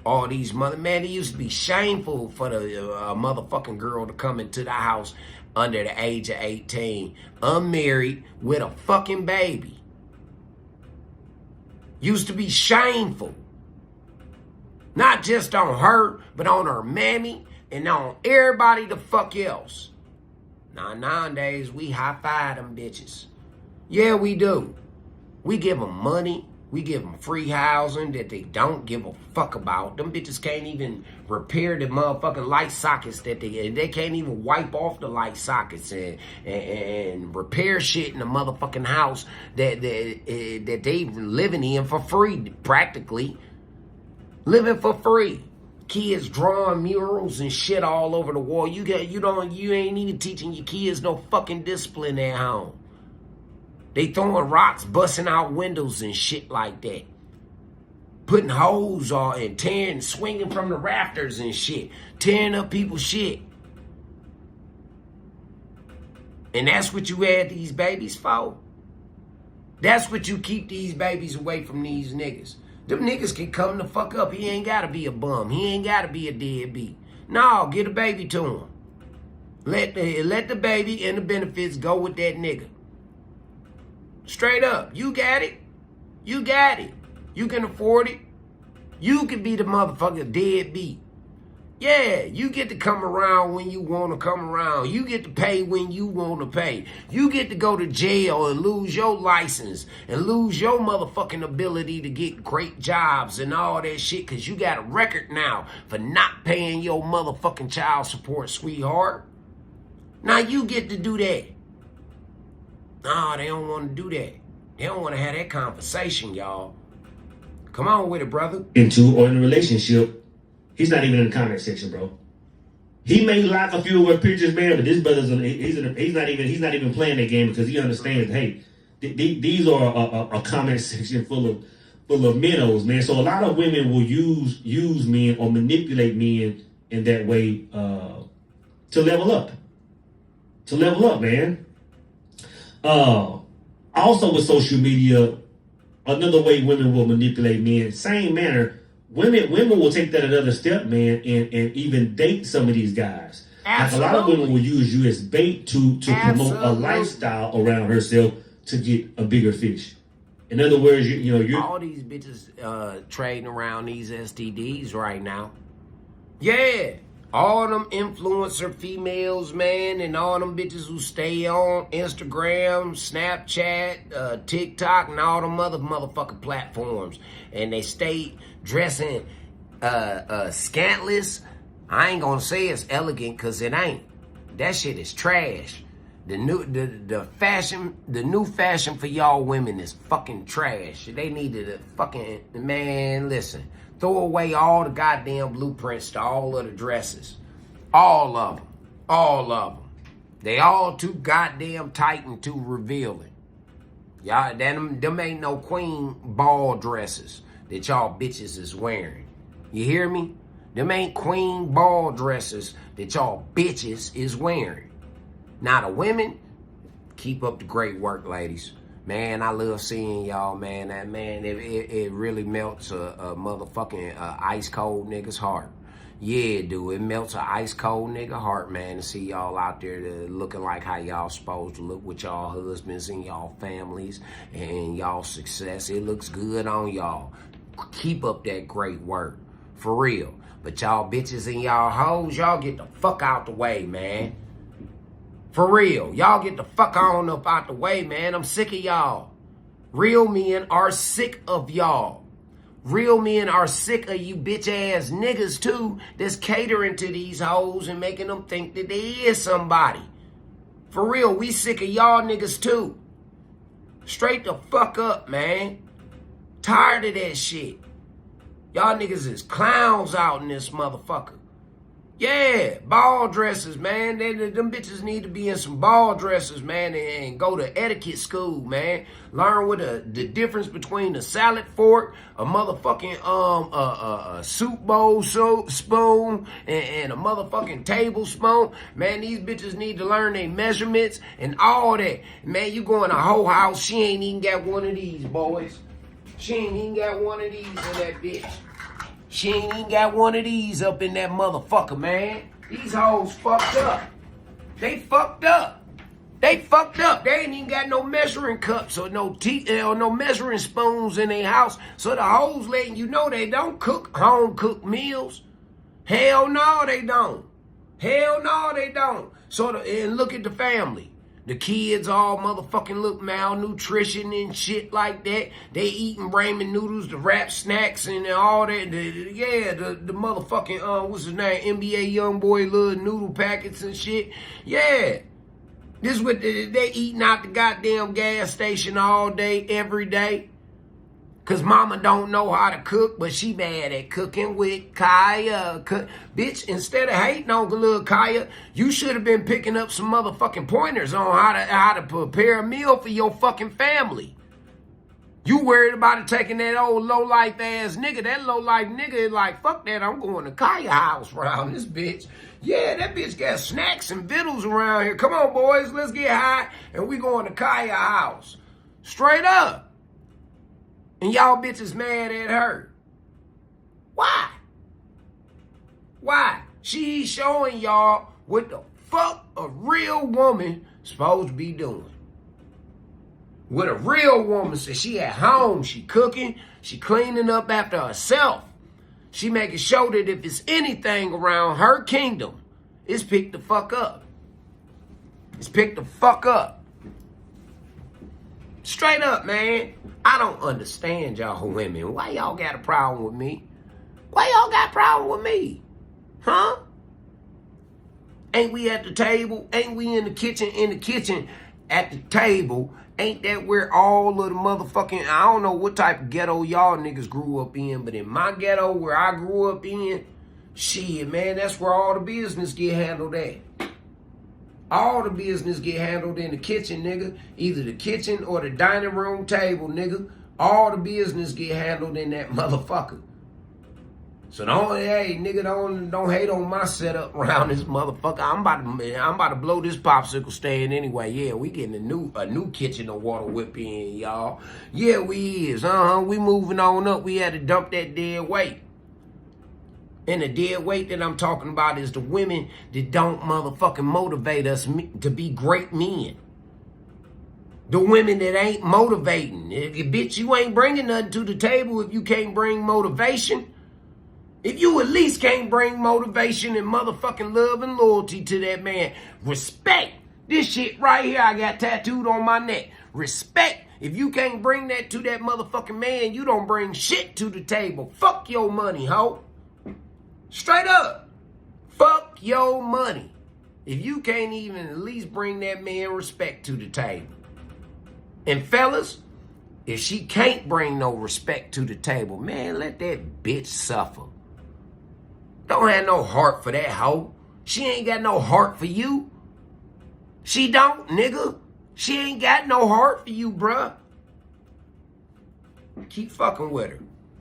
All these man, it used to be shameful for the motherfucking girl to come into the house under the age of 18, unmarried, with a fucking baby. Used to be shameful. Not just on her, but on her mammy and on everybody the fuck else. Now, nowadays, we high-five them bitches. Yeah, we do. We give them money. We give them free housing that they don't give a fuck about. Them bitches can't even repair the motherfucking light sockets that they can't even wipe off the light sockets and repair shit in the motherfucking house that they living in for free, practically. Living for free. Kids drawing murals and shit all over the wall. You ain't even teaching your kids no fucking discipline at home. They throwing rocks, busting out windows and shit like that. Putting holes on and tearing, swinging from the rafters and shit. Tearing up people's shit. And that's what you had these babies for? That's what you keep these babies away from these niggas. Them niggas can come the fuck up. He ain't gotta be a bum. He ain't gotta be a deadbeat. No, get a baby to him. Let the baby and the benefits go with that nigga. Straight up. You got it. You got it. You can afford it. You can be the motherfucker deadbeat. Yeah, you get to come around when you want to come around. You get to pay when you want to pay. You get to go to jail and lose your license and lose your motherfucking ability to get great jobs and all that shit because you got a record now for not paying your motherfucking child support, sweetheart. Now you get to do that. No, they don't want to do that. They don't want to have that conversation, y'all. Come on with it, brother. Into or in a relationship, he's not even in the comment section, bro. He may like a few of her pictures, man, but this brother's he's not even playing that game because he understands. Hey, these are a comment section full of minnows, man. So a lot of women will use men or manipulate men in that way to level up. To level up, man. Also with social media, another way women will manipulate men, same manner, women will take that another step, man, and even date some of these guys. Absolutely. Like a lot of women will use you as bait to promote a lifestyle around herself to get a bigger fish. In other words, you're all these bitches trading around these STDs right now. Yeah. All them influencer females, man, and all them bitches who stay on Instagram, Snapchat, TikTok, and all them other motherfucking platforms. And they stay dressing scantless. I ain't gonna say it's elegant, cause it ain't. That shit is trash. The new fashion for y'all women is fucking trash. They needed a fucking, man, listen. Throw away all the goddamn blueprints to all of the dresses. All of them. All of them. They all too goddamn tight and too revealing. Y'all, them ain't no queen ball dresses that y'all bitches is wearing. You hear me? Them ain't queen ball dresses that y'all bitches is wearing. Now the women, keep up the great work, ladies. Man, I love seeing y'all, man. That man, it really melts a motherfucking ice cold nigga's heart. Yeah, dude, it melts a ice cold nigga heart, man, to see y'all out there looking like how y'all supposed to look with y'all husbands and y'all families and y'all success. It looks good on y'all. Keep up that great work, for real. But y'all bitches and y'all hoes, y'all get the fuck out the way, man. For real, y'all get the fuck on up out the way, man. I'm sick of y'all. Real men are sick of y'all. Real men are sick of you bitch ass niggas too that's catering to these hoes and making them think that they is somebody. For real, we sick of y'all niggas too. Straight the fuck up, man. Tired of that shit. Y'all niggas is clowns out in this motherfucker. Yeah, ball dresses, man. Them bitches need to be in some ball dresses, man, and go to etiquette school, man. Learn what the difference between a salad fork, a motherfucking a soup bowl spoon, and a motherfucking tablespoon. Man, these bitches need to learn their measurements and all that. Man, you go in a whole house, she ain't even got one of these, boys. She ain't even got one of these in that bitch. She ain't even got one of these up in that motherfucker, man. These hoes fucked up. They fucked up. They fucked up. They ain't even got no measuring cups or no measuring spoons in their house. So the hoes letting you know they don't cook home-cooked meals. Hell no, they don't. Hell no, they don't. And look at the family. The kids all motherfucking look malnutrition and shit like that. They eating ramen noodles, the wrap snacks and all that. The motherfucking, what's his name? NBA Youngboy little noodle packets and shit. Yeah. This is what they eating out the goddamn gas station all day, every day. Cause mama don't know how to cook, but she mad at cooking with Kaya. Bitch, instead of hating on little Kaya, you should have been picking up some motherfucking pointers on how to prepare a meal for your fucking family. You worried about it taking that old low-life ass nigga. That low-life nigga is like, fuck that, I'm going to Kaya house around this bitch. Yeah, that bitch got snacks and vittles around here. Come on, boys, let's get high, and we going to Kaya house. Straight up. And y'all bitches mad at her. Why? Why? She's showing y'all what the fuck a real woman supposed to be doing. What a real woman says. She at home, she cooking, she cleaning up after herself. She making sure that if it's anything around her kingdom, it's picked the fuck up. It's picked the fuck up. Straight up, man. I don't understand y'all women. Why y'all got a problem with me? Why y'all got a problem with me? Huh? Ain't we at the table? Ain't we in the kitchen? In the kitchen at the table. Ain't that where all of the motherfucking, I don't know what type of ghetto y'all niggas grew up in, but in my ghetto where I grew up in, shit, man, that's where all the business get handled at. All the business get handled in the kitchen, nigga. Either the kitchen or the dining room table, nigga. All the business get handled in that motherfucker. So don't hate on my setup around this motherfucker. I'm about to blow this popsicle stand anyway. Yeah, we getting a new kitchen to water whip in, y'all. Yeah, we is. We moving on up. We had to dump that dead weight. And the dead weight that I'm talking about is the women that don't motherfucking motivate us to be great men. The women that ain't motivating. Bitch, you ain't bringing nothing to the table if you can't bring motivation. If you at least can't bring motivation and motherfucking love and loyalty to that man. Respect. This shit right here I got tattooed on my neck. Respect. If you can't bring that to that motherfucking man, you don't bring shit to the table. Fuck your money, hoe. Straight up. Fuck your money. If you can't even at least bring that man respect to the table. And fellas, if she can't bring no respect to the table, man, let that bitch suffer. Don't have no heart for that hoe. She ain't got no heart for you. She don't, nigga. She ain't got no heart for you, bruh. Keep fucking with her.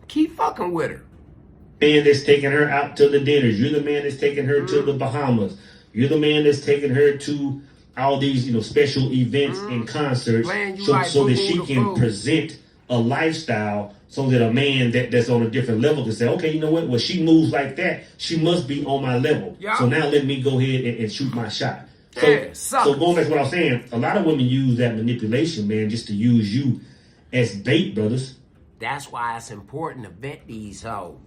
Keep fucking with her. Man that's taking her out to the dinners. You're the man that's taking her to the Bahamas. You're the man that's taking her to all these, special events and concerts so that she can present a lifestyle so that a man that's on a different level can say, okay, you know what? Well, she moves like that. She must be on my level. Yep. So now let me go ahead and shoot my shot. So going back to what I was saying, a lot of women use that manipulation, man, just to use you as bait, brothers. That's why it's important to vet these hoes.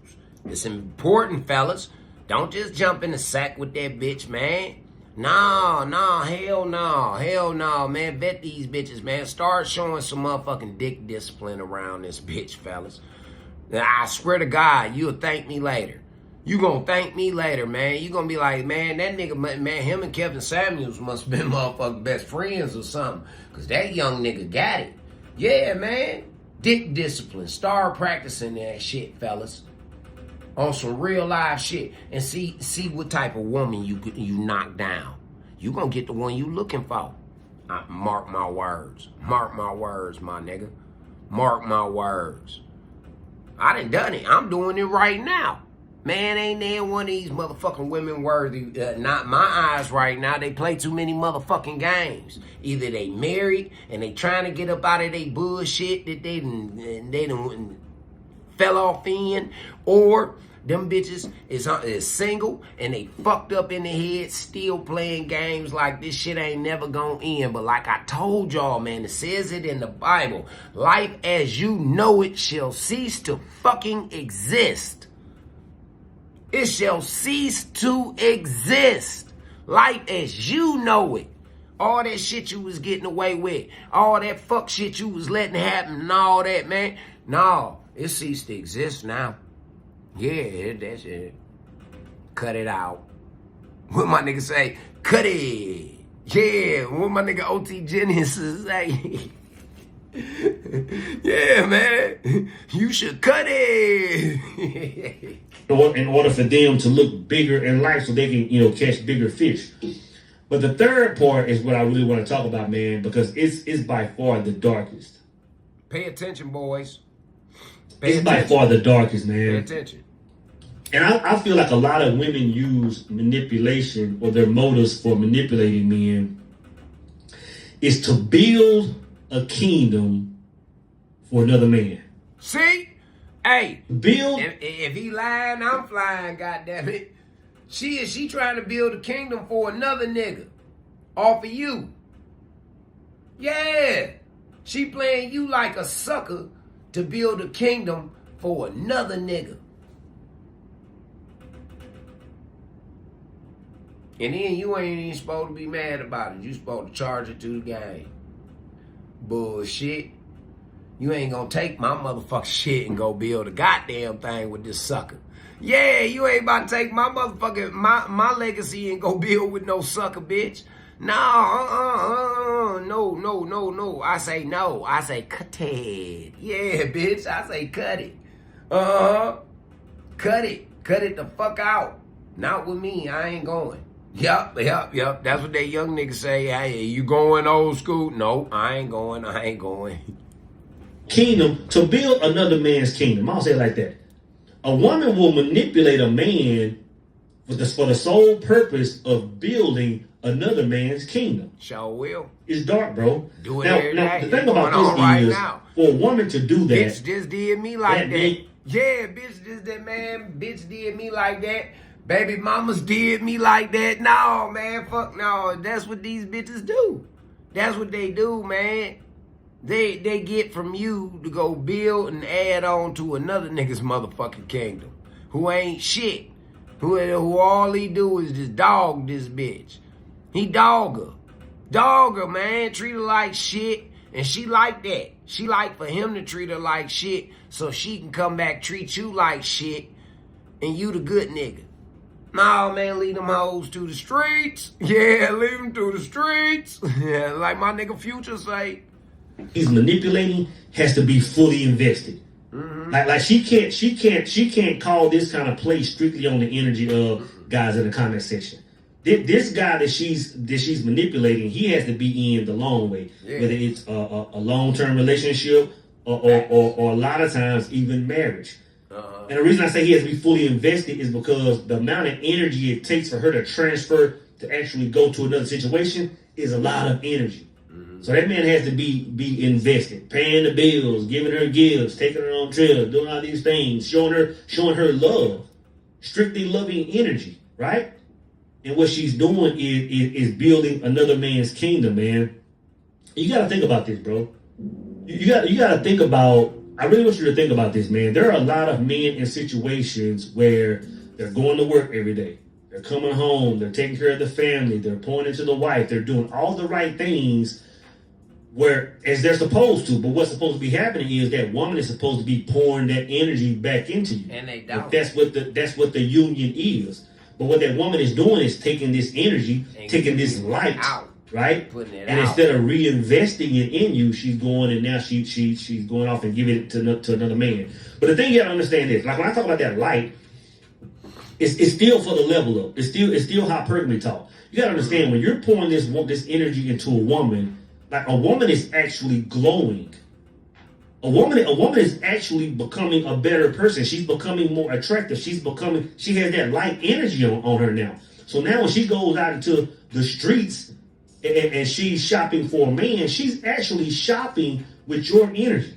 It's important, fellas. Don't just jump in the sack with that bitch, man. No, hell no, man. Vet these bitches, man. Start showing some motherfucking dick discipline around this bitch, fellas. Now, I swear to God, you'll thank me later. You gonna thank me later, man. You gonna be like, man, that nigga, man, him and Kevin Samuels must have been motherfucking best friends or something. Because that young nigga got it. Yeah, man. Dick discipline. Start practicing that shit, fellas. On some real live shit. And see what type of woman you knock down. You gonna get the one you looking for. Mark my words. Mark my words, my nigga. Mark my words. I done it. I'm doing it right now. Man, ain't there one of these motherfucking women worthy? Not my eyes right now. They play too many motherfucking games. Either they married and they trying to get up out of their bullshit that they done fell off in, or them bitches is single and they fucked up in the head, still playing games like this shit ain't never gonna end. But like I told y'all, man, it says it in the Bible. Life as you know it shall cease to fucking exist. It shall cease to exist. Life as you know it. All that shit you was getting away with. All that fuck shit you was letting happen and all that, man. No, it ceased to exist now. Yeah, that's it. Cut it out. What my nigga say? Cut it. Yeah, what my nigga OT Jennings say? Yeah, man. You should cut it. In order for them to look bigger in life so they can, catch bigger fish. But the third part is what I really want to talk about, man, because it's by far the darkest. Pay attention, boys. It's by far the darkest, man. Pay attention. And I feel like a lot of women use manipulation, or their motives for manipulating men is to build a kingdom for another man. See? Hey, build. If he lying, I'm flying, goddammit. She trying to build a kingdom for another nigga off of you. Yeah. She playing you like a sucker to build a kingdom for another nigga. And then you ain't even supposed to be mad about it. You supposed to charge it to the game. Bullshit. You ain't gonna take my motherfucking shit and go build a goddamn thing with this sucker. Yeah, you ain't about to take my motherfucking, my legacy and go build with no sucker, bitch. No, no. I say no. I say cut it. Yeah, bitch. I say cut it. Cut it. Cut it the fuck out. Not with me. I ain't going. Yup. That's what that young nigga say. Hey, you going old school? No, I ain't going. Kingdom, to build another man's kingdom. I'll say it like that. A woman will manipulate a man for the sole purpose of building another man's kingdom. Sure will. It's dark, bro. Do it now, every day. The thing about this right is, now. For a woman to do that, bitch just did me like that. Yeah, bitch just that, man. Bitch did me like that. Baby mamas did me like that. No, man, fuck no. That's what these bitches do. That's what they do, man. They get from you to go build and add on to another nigga's motherfucking kingdom. Who ain't shit. Who all he do is just dog this bitch. He dog her. Dog her, man. Treat her like shit. And she like that. She like for him to treat her like shit so she can come back treat you like shit and you the good nigga. No, man, leave them hoes to the streets. Yeah, leave them to the streets. Yeah, like my nigga Future say. He's manipulating has to be fully invested. Mm-hmm. Like she can't call this kind of play strictly on the energy of guys in the comment section. This guy that she's manipulating, he has to be in the long way. Yeah. Whether it's a long-term relationship or a lot of times even marriage. And the reason I say he has to be fully invested is because the amount of energy it takes for her to transfer to actually go to another situation is a lot of energy. Mm-hmm. So that man has to be invested, paying the bills, giving her gifts, taking her on trips, doing all these things, showing her love, strictly loving energy, right? And what she's doing is building another man's kingdom, man. You got to think about this, bro. You got to think about. I really want you to think about this, man. There are a lot of men in situations where they're going to work every day. They're coming home. They're taking care of the family. They're pouring into the wife. They're doing all the right things as they're supposed to. But what's supposed to be happening is that woman is supposed to be pouring that energy back into you. And they don't. That's what the union is. But what that woman is doing is taking this energy, taking this light, right? Putting it and out. instead of reinvesting it in you, she's going and now she's going off and giving it to another man. But the thing you gotta understand is, like when I talk about that light, it's still for the level up. It's still hypergamy talk. You gotta understand when you're pouring this energy into a woman, like a woman is actually glowing. A woman is actually becoming a better person. She's becoming more attractive. She has that light energy on her now. So now when she goes out into the streets and she's shopping for a man, she's actually shopping with your energy.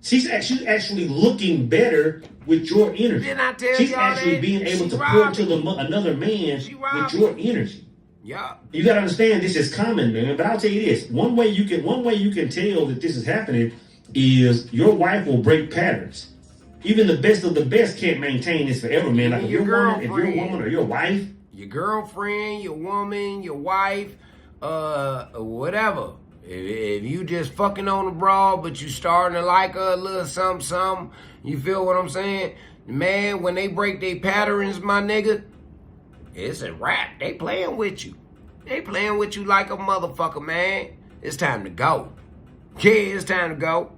She's actually looking better with your energy. Didn't I tell She's y'all actually that? being able She to pour robbed to me. another man She with robbed your me. energy. Yeah. You gotta understand this is common, man. But I'll tell you this: one way you can tell that this is happening is your wife will break patterns. Even the best of the best can't maintain this forever, man. Like if Your you're a woman girlfriend. or your wife, Your girlfriend, your woman, your wife, whatever. If you just fucking on the broad, but you starting to like her a little something, you feel what I'm saying? Man, when they break their patterns, my nigga, it's a wrap. They playing with you. They playing with you like a motherfucker, man. It's time to go. Yeah, it's time to go.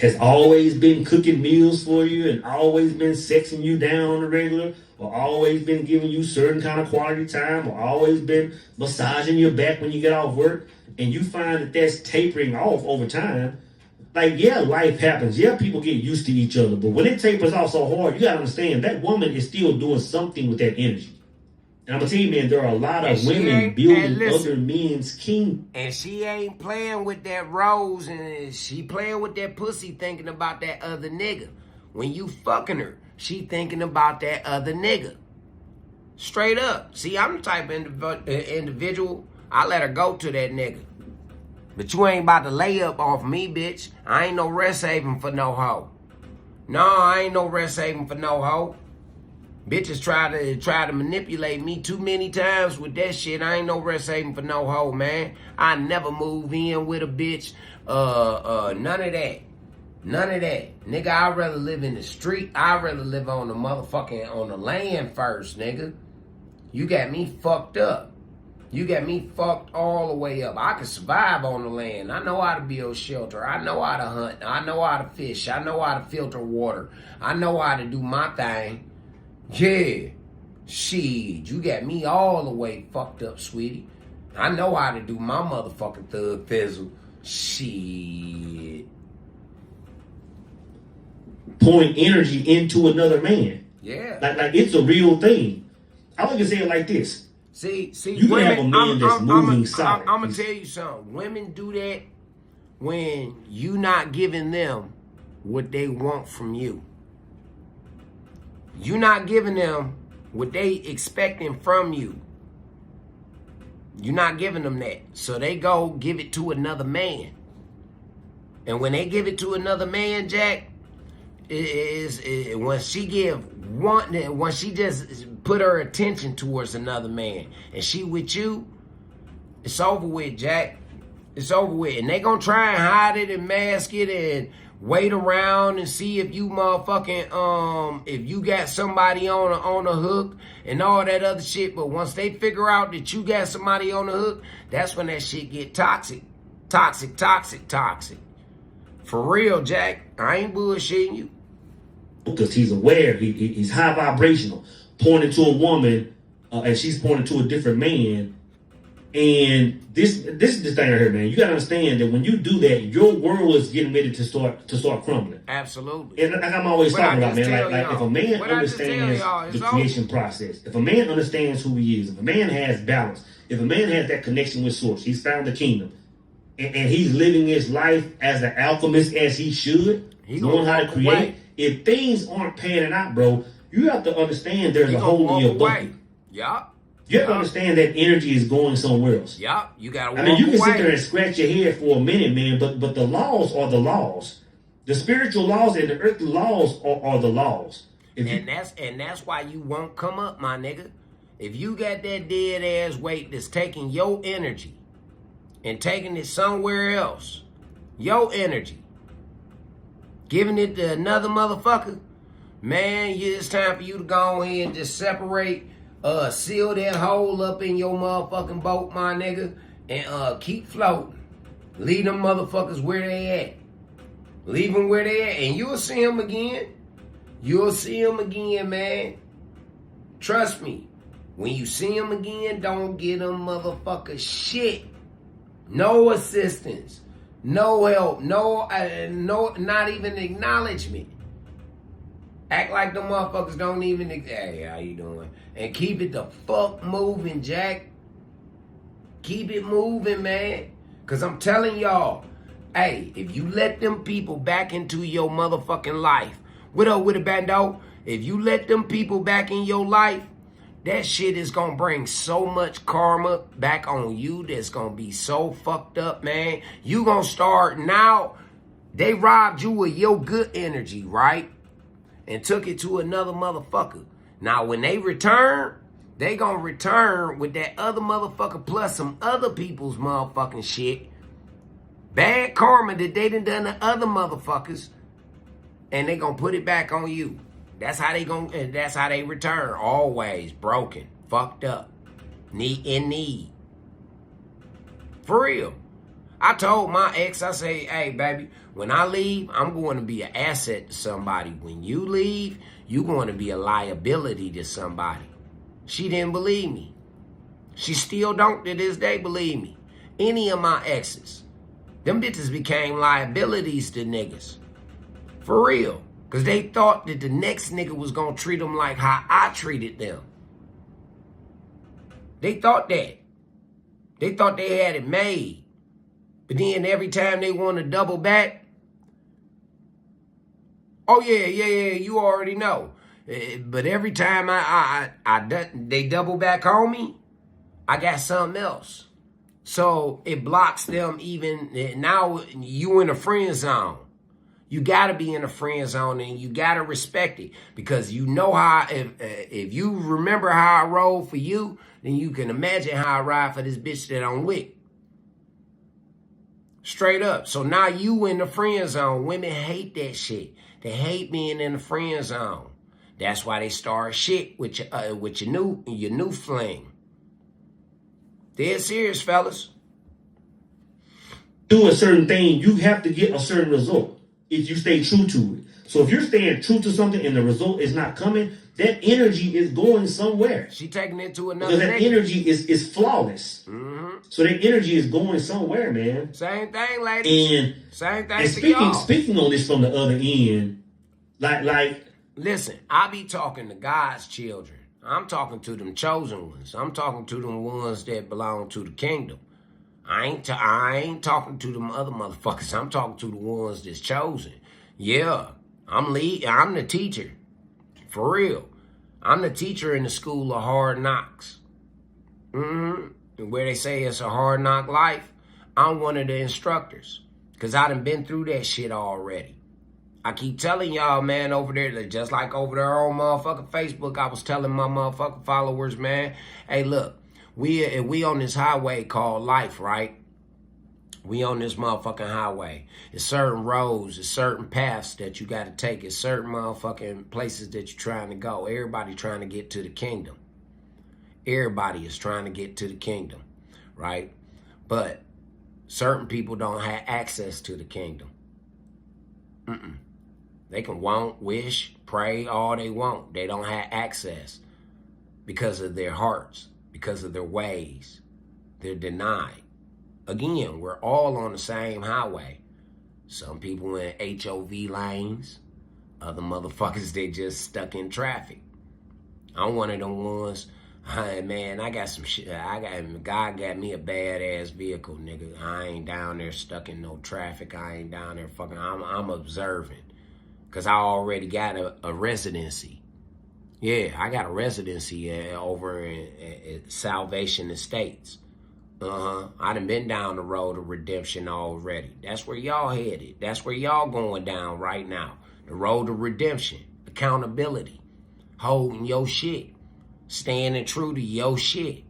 has always been cooking meals for you and always been sexing you down on the regular, or always been giving you certain kind of quality time, or always been massaging your back when you get off work, and you find that that's tapering off over time, like, yeah, life happens. Yeah, people get used to each other. But when it tapers off so hard, you got to understand that woman is still doing something with that energy. And I'm going to tell you, man, there are a lot of women building other men's kingdom. And she ain't playing with that rose, and she playing with that pussy thinking about that other nigga. When you fucking her, she thinking about that other nigga. Straight up. See, I'm the type of individual, I let her go to that nigga. But you ain't about to lay up off me, bitch. I ain't no rest haven for no hoe. No, I ain't no rest haven for no hoe. Bitches try to manipulate me too many times with that shit. I ain't no rest haven for no hoe, man. I never move in with a bitch. None of that. None of that. Nigga, I'd rather live in the street. I'd rather live on the motherfucking, on the land first, nigga. You got me fucked up. You got me fucked all the way up. I can survive on the land. I know how to build shelter. I know how to hunt. I know how to fish. I know how to filter water. I know how to do my thing. Yeah. Shit, you got me all the way fucked up, sweetie. I know how to do my motherfucking thug fizzle. Shit. Pouring energy into another man. Yeah. Like it's a real thing. I like to say it like this. See, you can have a man that's moving solid. I'm gonna tell you something. Women do that when you not giving them what they want from you. You not giving them what they expecting from you. You're not giving them that. So they go give it to another man. And when they give it to another man, Jack, when she just put her attention towards another man and she with you, it's over with, Jack. It's over with. And they gonna try and hide it and mask it and wait around and see if you motherfucking if you got somebody on a hook and all that other shit. But once they figure out that you got somebody on the hook, that's when that shit get toxic. Toxic. For real, Jack. I ain't bullshitting you. Because he's aware, he's high vibrational, pointing to a woman, and she's pointing to a different man. And this is the thing right here, man. You gotta understand that when you do that, your world is getting ready to start crumbling. Absolutely. And like I'm always talking about, man, like y'all, if a man what I just tell understands y'all, the it's creation process, if a man understands who he is, if a man has balance, if a man has that connection with source, he's found the kingdom, and he's living his life as an alchemist as he should, he's knowing how to create. Away. If things aren't panning out, bro, you have to understand there's a hole in your bucket. Yup. You have to understand that energy is going somewhere else. Yup. You gotta walk I mean, you can away. sit there and scratch your head for a minute, man, but the laws are the laws. The spiritual laws and the earthly laws are the laws. And that's why you won't come up, my nigga. If you got that dead ass weight that's taking your energy and taking it somewhere else, your energy, giving it to another motherfucker, man, it's time for you to go ahead and just separate Seal that hole up in your motherfucking boat, my nigga, and keep floating. Leave them motherfuckers where they at. Leave them where they at, and you'll see them again. You'll see them again, man. Trust me. When you see them again, don't give them motherfuckers shit. No assistance. No help. No, not even acknowledgement. Act like the motherfuckers don't even, hey, how you doing? And keep it the fuck moving, Jack. Keep it moving, man. Because I'm telling y'all, hey, if you let them people back into your motherfucking life, what up with a bando? If you let them people back in your life, that shit is gonna bring so much karma back on you that's gonna be so fucked up, man. You gonna start now. They robbed you of your good energy, right? And took it to another motherfucker. Now, when they return, they gonna return with that other motherfucker plus some other people's motherfucking shit. Bad karma that they done to other motherfuckers. And they gonna put it back on you. That's how they return. Always broken, fucked up, in need. For real. I told my ex, I say, hey, baby, when I leave, I'm going to be an asset to somebody. When you leave, you're going to be a liability to somebody. She didn't believe me. She still don't to this day believe me. Any of my exes, them bitches became liabilities to niggas. For real. Because they thought that the next nigga was going to treat them like how I treated them. They thought that. They thought they had it made. But then every time they want to double back, oh yeah, you already know. But every time they double back on me, I got something else. So it blocks them even. Now you in a friend zone. You got to be in a friend zone and you got to respect it. Because you know how, if you remember how I roll for you, then you can imagine how I ride for this bitch that I'm with. Straight up. So now you in the friend zone. Women hate that shit. They hate being in the friend zone. That's why they start shit with your new fling. Dead serious, fellas. Do a certain thing, you have to get a certain result if you stay true to it. So if you're staying true to something and the result is not coming, that energy is going somewhere. She taking it to another because that energy is flawless. Mm-hmm. So that energy is going somewhere, man. Same thing, ladies. And same thing. Speaking on this from the other end, like listen, I be talking to God's children. I'm talking to them chosen ones. I'm talking to them ones that belong to the kingdom. I ain't talking to them other motherfuckers. I'm talking to the ones that's chosen. Yeah, I'm the teacher. For real. I'm the teacher in the school of hard knocks. And where they say it's a hard knock life, I'm one of the instructors. Because I done been through that shit already. I keep telling y'all, man, over there, just like over there on motherfucking Facebook, I was telling my motherfucking followers, man, hey, look, we on this highway called life, right? We on this motherfucking highway. It's certain roads, it's certain paths that you got to take. It's certain motherfucking places that you're trying to go. Everybody trying to get to the kingdom. Everybody is trying to get to the kingdom, right? But certain people don't have access to the kingdom. They can want, wish, pray all they want. They don't have access because of their hearts, because of their ways. They're denied. Again, we're all on the same highway. Some people in HOV lanes. Other motherfuckers, they just stuck in traffic. I'm one of them ones, hey, man, I got some shit. God got me a badass vehicle, nigga. I ain't down there stuck in no traffic. I ain't down there fucking, I'm observing. Because I already got a residency. Yeah, I got a residency over in Salvation Estates. I done been down the road of redemption already. That's where y'all headed. That's where y'all going down right now. The road to redemption. Accountability. Holding your shit. Standing true to your shit.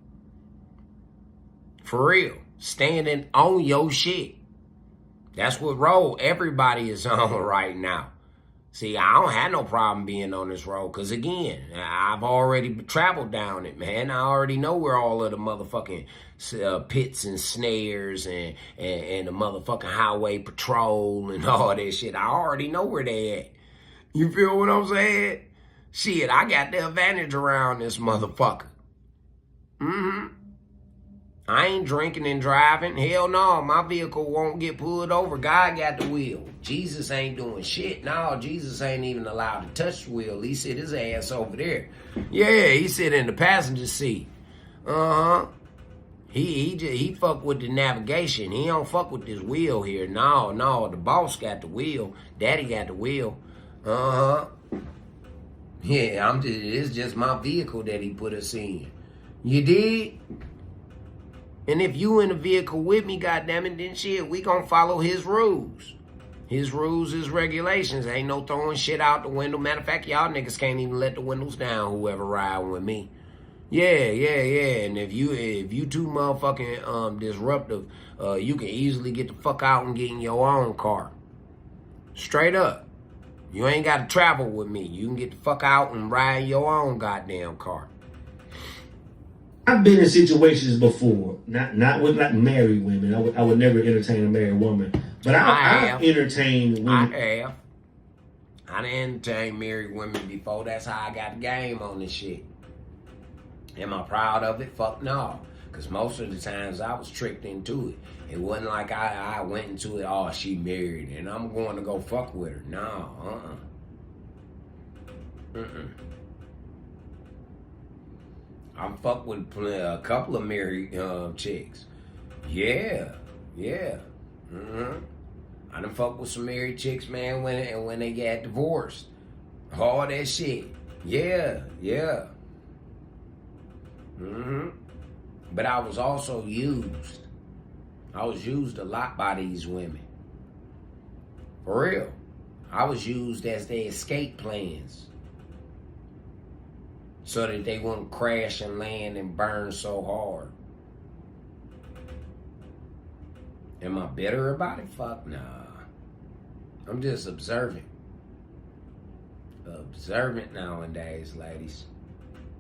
For real. Standing on your shit. That's what road everybody is on right now. See, I don't have no problem being on this road because, again, I've already traveled down it, man. I already know where all of the motherfucking pits and snares and the motherfucking highway patrol and all that shit. I already know where they at. You feel what I'm saying? Shit, I got the advantage around this motherfucker. I ain't drinking and driving. Hell no, my vehicle won't get pulled over. God got the wheel. Jesus ain't doing shit. No, Jesus ain't even allowed to touch the wheel. He sit his ass over there. Yeah, he sit in the passenger seat. He fuck with the navigation. He don't fuck with this wheel here. No, the boss got the wheel. Daddy got the wheel. Yeah, it's just my vehicle that he put us in. You dig? And if you in the vehicle with me, goddammit, then shit, we gonna follow his rules. His rules, his regulations. Ain't no throwing shit out the window. Matter of fact, y'all niggas can't even let the windows down, whoever riding with me. Yeah. And if you too motherfucking disruptive, you can easily get the fuck out and get in your own car. Straight up. You ain't got to travel with me. You can get the fuck out and ride your own goddamn car. I've been in situations before, not with like married women. I would never entertain a married woman, but I've entertained women. I have. I done entertained married women before. That's how I got the game on this shit. Am I proud of it? Fuck no. Because most of the times I was tricked into it. It wasn't like I went into it, oh, she married and I'm going to go fuck with her. No, I'm fuck with a couple of married chicks. Yeah. I done fuck with some married chicks, man, when they got divorced. All that shit. Yeah. But I was also used. I was used a lot by these women. For real. I was used as their escape plans. So that they wouldn't crash and land and burn so hard. Am I bitter about it? Fuck nah. I'm just observant. Observant nowadays, ladies.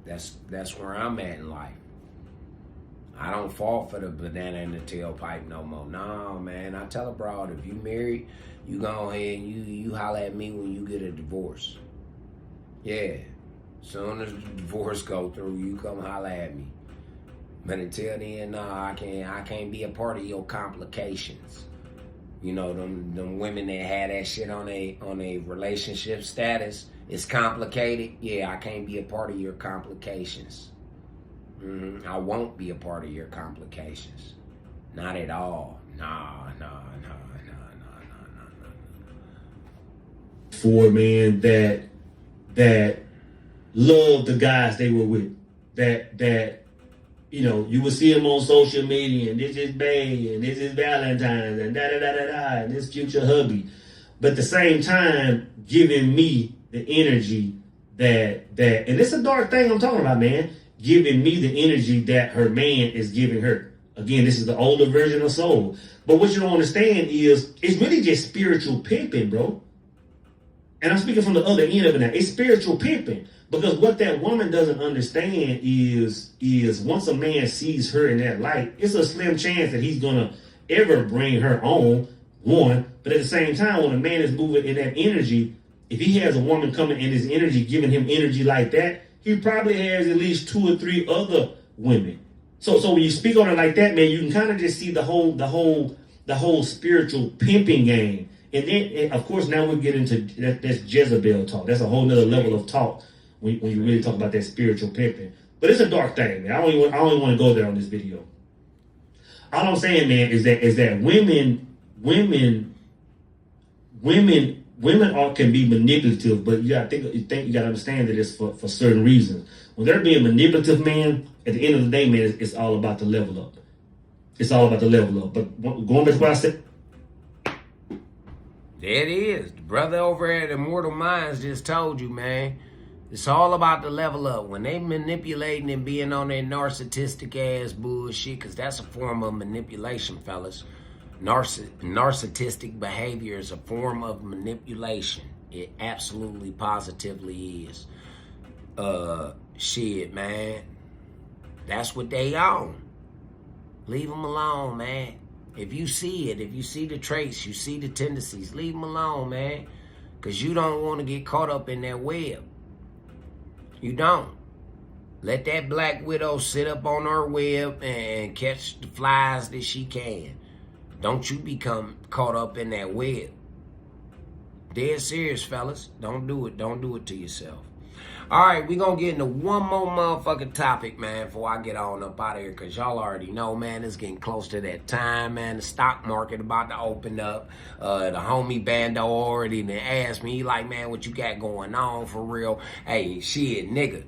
That's where I'm at in life. I don't fall for the banana in the tailpipe no more. No, man. I tell a broad, if you married, you go ahead and you holler at me when you get a divorce. Yeah. Soon as the divorce go through, you come holler at me. But until then, no, I can't be a part of your complications. You know, them women that had that shit on a relationship status, it's complicated. Yeah, I can't be a part of your complications. I won't be a part of your complications. Not at all. No. For men that love the guys they were with, that you know, you would see them on social media, and this is Bay, and this is Valentine's, and and this future hubby. But at the same time, giving me the energy that, and it's a dark thing I'm talking about, man, giving me the energy that her man is giving her. Again, this is the older version of soul. But what you don't understand is, it's really just spiritual pimping, bro. And I'm speaking from the other end of it now. It's spiritual pimping. Because what that woman doesn't understand is once a man sees her in that light, it's a slim chance that he's going to ever bring her on, one. But at the same time, when a man is moving in that energy, if he has a woman coming in his energy, giving him energy like that, he probably has at least 2 or 3 other women. So when you speak on it like that, man, you can kind of just see the whole spiritual pimping game. And then, of course, now we get into that's Jezebel talk. That's a whole nother level of talk when you really talk about that spiritual pimping. But it's a dark thing, man. I don't even want to go there on this video. All I'm saying, man, is that women can be manipulative, but you gotta think you gotta understand that it's for certain reasons. When they're being manipulative, man, at the end of the day, man, it's all about the level up. It's all about the level up. But going back to what I said. There it is. The brother over at Immortal Minds just told you, man. It's all about the level up. When they manipulating and being on their narcissistic ass bullshit, because that's a form of manipulation, fellas. Narcissistic behavior is a form of manipulation. It absolutely positively is. Shit, man. That's what they own. Leave them alone, man. If you see it, if you see the traits, you see the tendencies, leave them alone, man. Because you don't want to get caught up in that web. You don't. Let that black widow sit up on her web and catch the flies that she can. Don't you become caught up in that web. Dead serious, fellas. Don't do it. Don't do it to yourself. All right, we going to get into one more motherfucking topic, man, before I get on up out of here, because y'all already know, man, it's getting close to that time, man. The stock market about to open up. The homie Bando already asked me, he like, man, what you got going on for real? Hey, shit, nigga,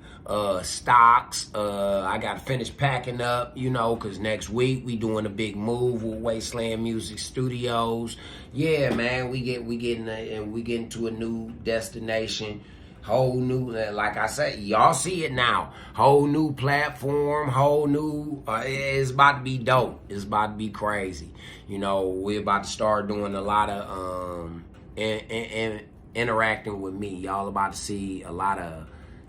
stocks, I got to finish packing up, you know, because next week we doing a big move with WastelandMuzik Studios. Yeah, man, we getting to a new destination. Whole new, like I said, y'all see it now. Whole new platform, whole new, it's about to be dope. It's about to be crazy. You know, we're about to start doing a lot of interacting with me. Y'all about to see a lot of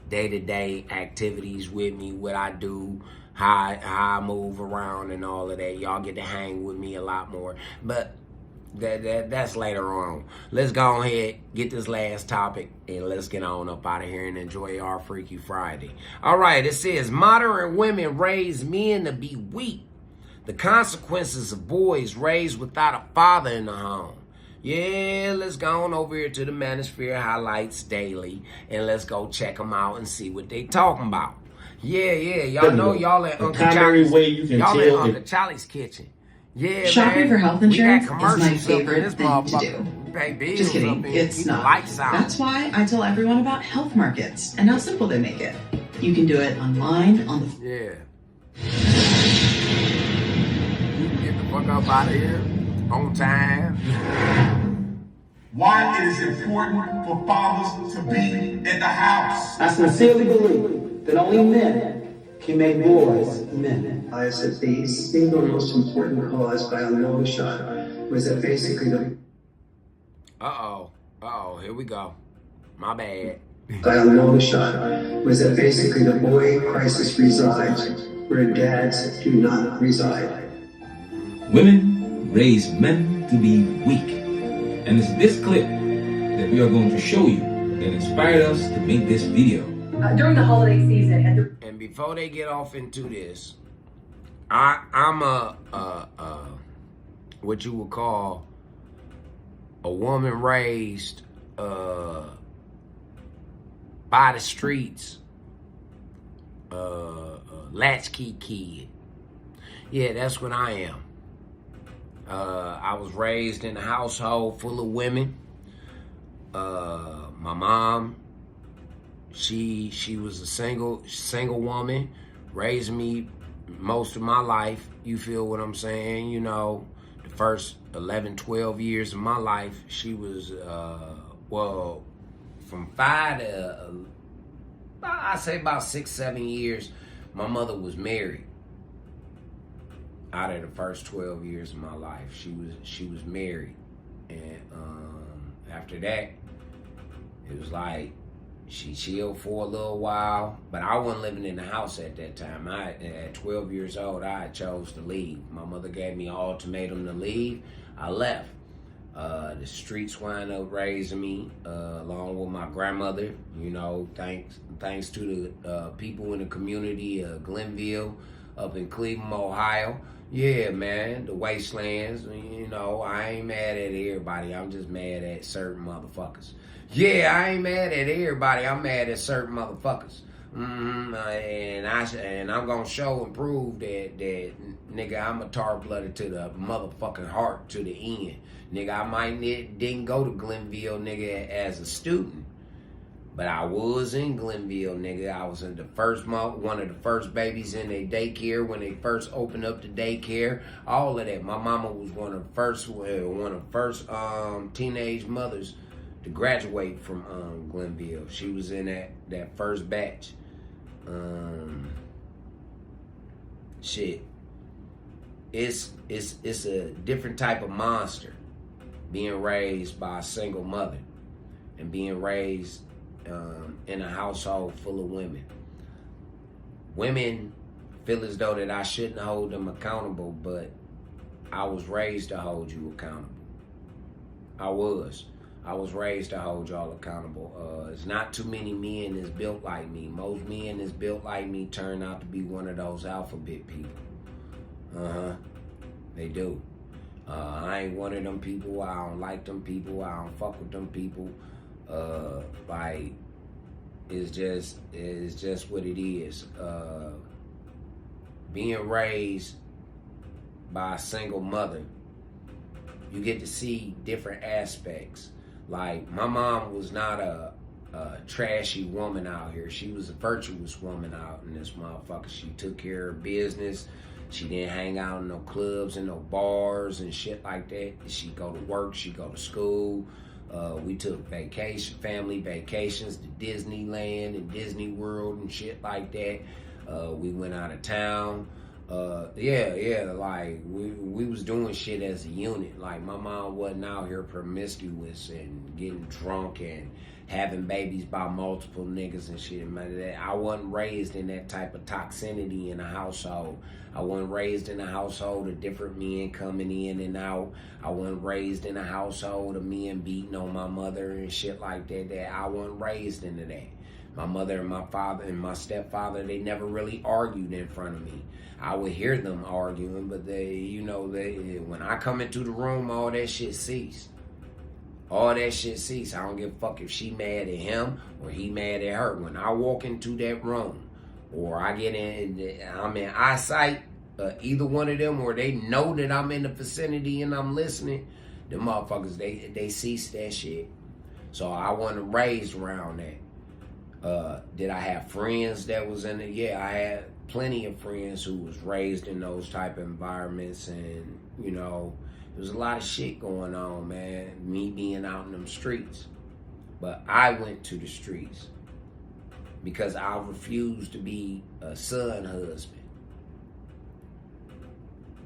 day-to-day activities with me, what I do, how I move around and all of that. Y'all get to hang with me a lot more. But that's later on. Let's go ahead, get this last topic, and let's get on up out of here and enjoy our Freaky Friday. All right, it says, modern women raise men to be weak. The consequences of boys raised without a father in the home. Yeah, let's go on over here to the Manosphere Highlights Daily, and let's go check them out and see what they talking about. Yeah, y'all know y'all at Uncle Charlie's. Y'all at Uncle Charlie's kitchen. Yeah, shopping man. for health insurance is my commercials up in favorite this thing to motherfucker. do. Pay bills Just up kidding, and it's keep the not. lights out. That's why I tell everyone about health markets and how simple they make it. You can do it online, on the... Yeah. You can get the fuck up out of here on time. Why it is important for fathers to be in the house. I sincerely believe that only men can make boys men. I said the single most important cause by a long shot was that basically the... Here we go. My bad. By a long shot was that basically the boy crisis resides where dads do not reside. Women raise men to be weak. And it's this clip that we are going to show you that inspired us to make this video. During the holiday season, and before they get off into this, I'm what you would call a woman raised by the streets, latchkey kid. Yeah, that's what I am. I was raised in a household full of women. My mom, she was a single woman, raised me most of my life. You feel what I'm saying? You know, the first 11, 12 years of my life, she was, from 5 to, I say about 6, 7 years, my mother was married. Out of the first 12 years of my life, she was married. And after that, it was like, she chilled for a little while, but I wasn't living in the house at that time. At 12 years old, I chose to leave. My mother gave me an ultimatum to leave. I left. The streets wound up raising me, along with my grandmother. You know, thanks to the people in the community of Glenville, up in Cleveland, Ohio. Yeah, man, the wastelands. You know, I ain't mad at everybody. I'm just mad at certain motherfuckers. Yeah, I ain't mad at everybody. I'm mad at certain motherfuckers. And I'm gonna show and prove that nigga, I'm a tar-blooded to the motherfucking heart to the end. Nigga, I might didn't go to Glenville, nigga, as a student, but I was in Glenville, nigga. I was in the first month, one of the first babies in their daycare when they first opened up the daycare. All of that. My mama was one of the first teenage mothers to graduate from Glenville. She was in that first batch. Shit. It's a different type of monster being raised by a single mother. and being raised in a household full of women. Women feel as though that I shouldn't hold them accountable, but I was raised to hold you accountable. I was raised to hold y'all accountable. It's not too many men that's built like me. Most men that's built like me turn out to be one of those alphabet people. They do. I ain't one of them people. I don't like them people. I don't fuck with them people. Like, it's just what it is. Being raised by a single mother, you get to see different aspects. Like, my mom was not a trashy woman out here. She was a virtuous woman out in this motherfucker. She took care of business. She didn't hang out in no clubs and no bars and shit like that. She go to work, she go to school. We took family vacations to Disneyland and Disney World and shit like that. We went out of town. Like we was doing shit as a unit. Like, my mom wasn't out here promiscuous and getting drunk and having babies by multiple niggas and shit. I wasn't raised in that type of toxicity in a household. I wasn't raised in a household of different men coming in and out. I wasn't raised in a household of men beating on my mother and shit like that. I wasn't raised into that. My mother and my father and my stepfather, they never really argued in front of me. I would hear them arguing, but when I come into the room, all that shit ceased. All that shit ceased. I don't give a fuck if she mad at him or he mad at her. When I walk into that room, or I'm in eyesight, either one of them, or they know that I'm in the vicinity and I'm listening, the motherfuckers, they cease that shit. So I wasn't raised around that. Did I have friends that was in it? Yeah, I had plenty of friends who was raised in those type of environments, and there was a lot of shit going on, man. Me being out in them streets. But I went to the streets because I refused to be a son husband.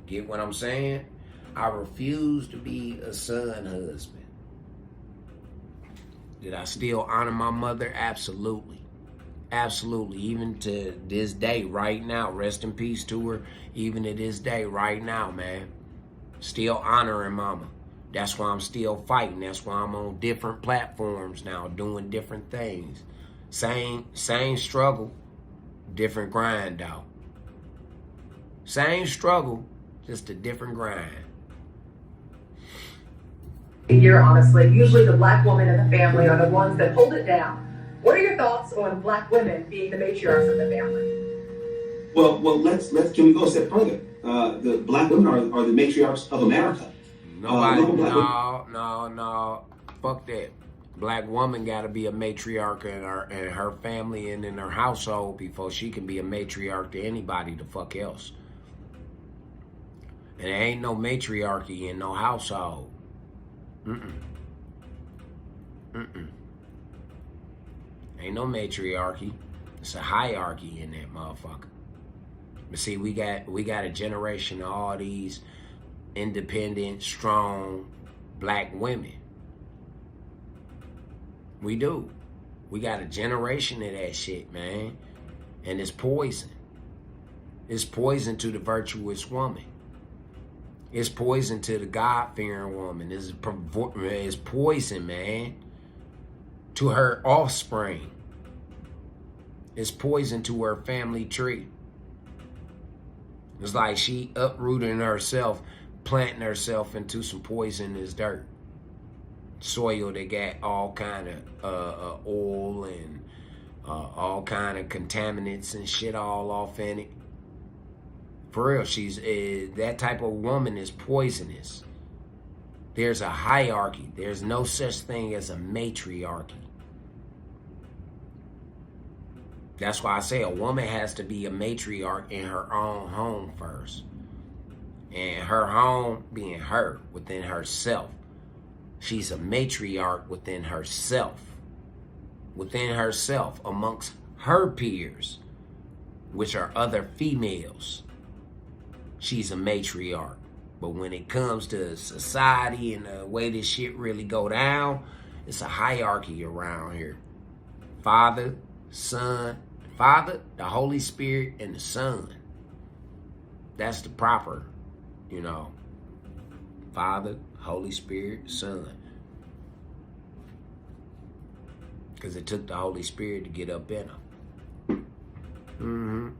Get what I'm saying? I refused to be a son husband. Did I still honor my mother? Absolutely. Absolutely. Even to this day, right now. Rest in peace to her. Even to this day, right now, man. Still honoring mama. That's why I'm still fighting. That's why I'm on different platforms now, doing different things. Same struggle, different grind out. Same struggle, just a different grind. Here, honestly, usually the black woman in the family are the ones that hold it down. What are your thoughts on black women being the matriarchs of the family? Well, can we go a step further? The black women are the matriarchs of America. No. Fuck that. Black woman got to be a matriarch in her family and in her household before she can be a matriarch to anybody the fuck else. And there ain't no matriarchy in no household. Ain't no matriarchy. It's a hierarchy in that motherfucker. But see, we got a generation of all these independent, strong black women. We do. We got a generation of that shit, man. And it's poison. It's poison to the virtuous woman. It's poison to the God-fearing woman. It's poison, man, to her offspring. It's poison to her family tree. It's like she uprooting herself, planting herself into some poisonous dirt. Soil that got all kind of oil and all kind of contaminants and shit all off in it. For real, she's that type of woman is poisonous. There's a hierarchy. There's no such thing as a matriarchy. That's why I say a woman has to be a matriarch in her own home first. And her home being her, within herself. She's a matriarch within herself. Within herself, amongst her peers, which are other females. She's a matriarch. But when it comes to society and the way this shit really go down, It's a hierarchy around here. Father, Son, Father, the Holy Spirit, and the Son. That's the proper, Father, Holy Spirit, Son. Because it took the Holy Spirit to get up in them.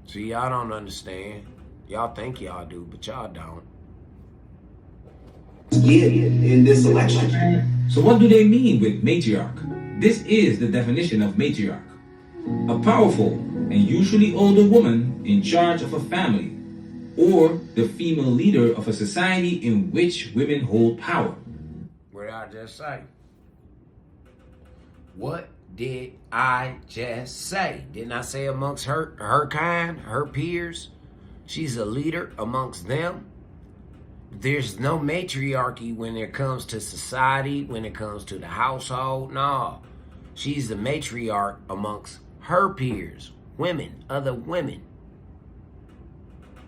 See, y'all don't understand. Y'all think y'all do, but y'all don't. In this election. So what do they mean with matriarch? This is the definition of matriarch. A powerful and usually older woman in charge of a family, or the female leader of a society in which women hold power. What did I just say? What did I just say? Didn't I say amongst her kind, her peers? She's a leader amongst them. There's no matriarchy when it comes to society, when it comes to the household. No, she's the matriarch amongst her peers, women, other women.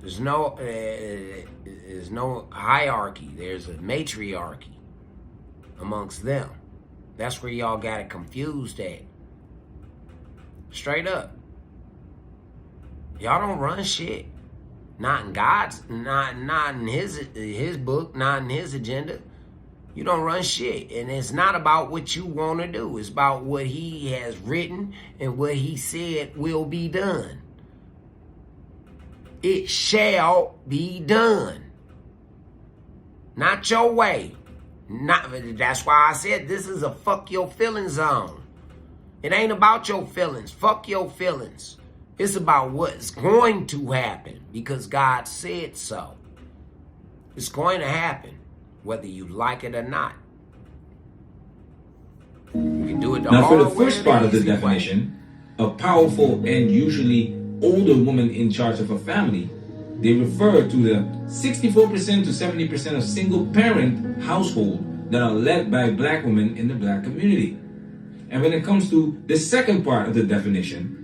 There's no hierarchy. There's a matriarchy amongst them. That's where y'all got it confused at. Straight up. Y'all don't run shit. Not in God's, not in his book, not in his agenda. You don't run shit. And it's not about what you want to do. It's about what he has written and what he said will be done. It shall be done. Not your way. That's why I said this is a fuck your feelings zone. It ain't about your feelings. Fuck your feelings. It's about what's going to happen because God said so. It's going to happen whether you like it or not. You can do it the Now, for the hard way first or part of the easy way. definition, a powerful and usually older woman in charge of a family, they refer to the 64% to 70% of single-parent households that are led by black women in the black community. And when it comes to the second part of the definition,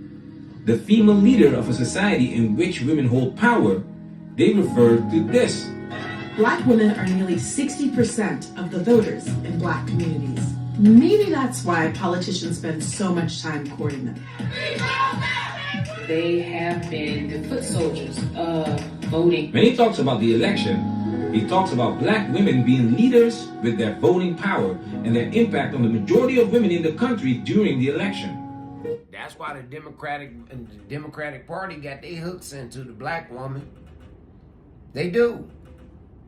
the female leader of a society in which women hold power, they refer to this. Black women are nearly 60% of the voters in black communities. Maybe that's why politicians spend so much time courting them. They have been the foot soldiers of voting. When he talks about the election, he talks about black women being leaders with their voting power and their impact on the majority of women in the country during the election. That's why the Democratic Party got their hooks into the black woman. They do.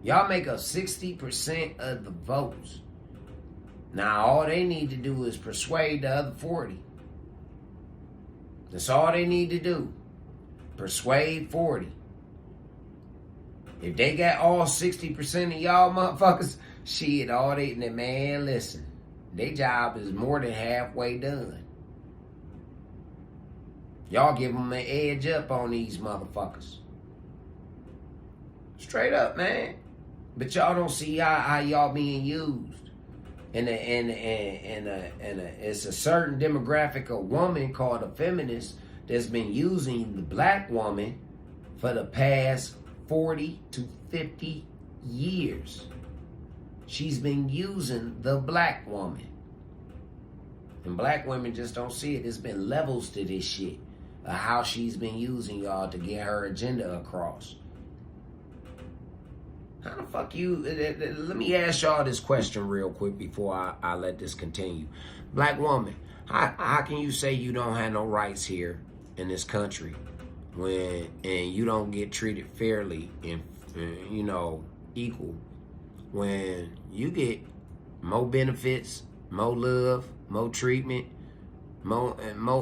Y'all make up 60% of the votes. Now all they need to do is persuade the other 40. That's all they need to do. Persuade 40. If they got all 60% of y'all motherfuckers, shit, all they, man, listen. Their job is more than halfway done. Y'all give them an edge up on these motherfuckers. Straight up, man. But y'all don't see how y'all being used. And it's a certain demographic of woman called a feminist that's been using the black woman for the past 40 to 50 years. She's been using the black woman. And black women just don't see it. There's been levels to this shit of how she's been using y'all to get her agenda across. How the fuck you... Let me ask y'all this question real quick before I let this continue. Black woman, how can you say you don't have no rights here in this country and you don't get treated fairly and equal when you get more benefits, more love, more treatment, more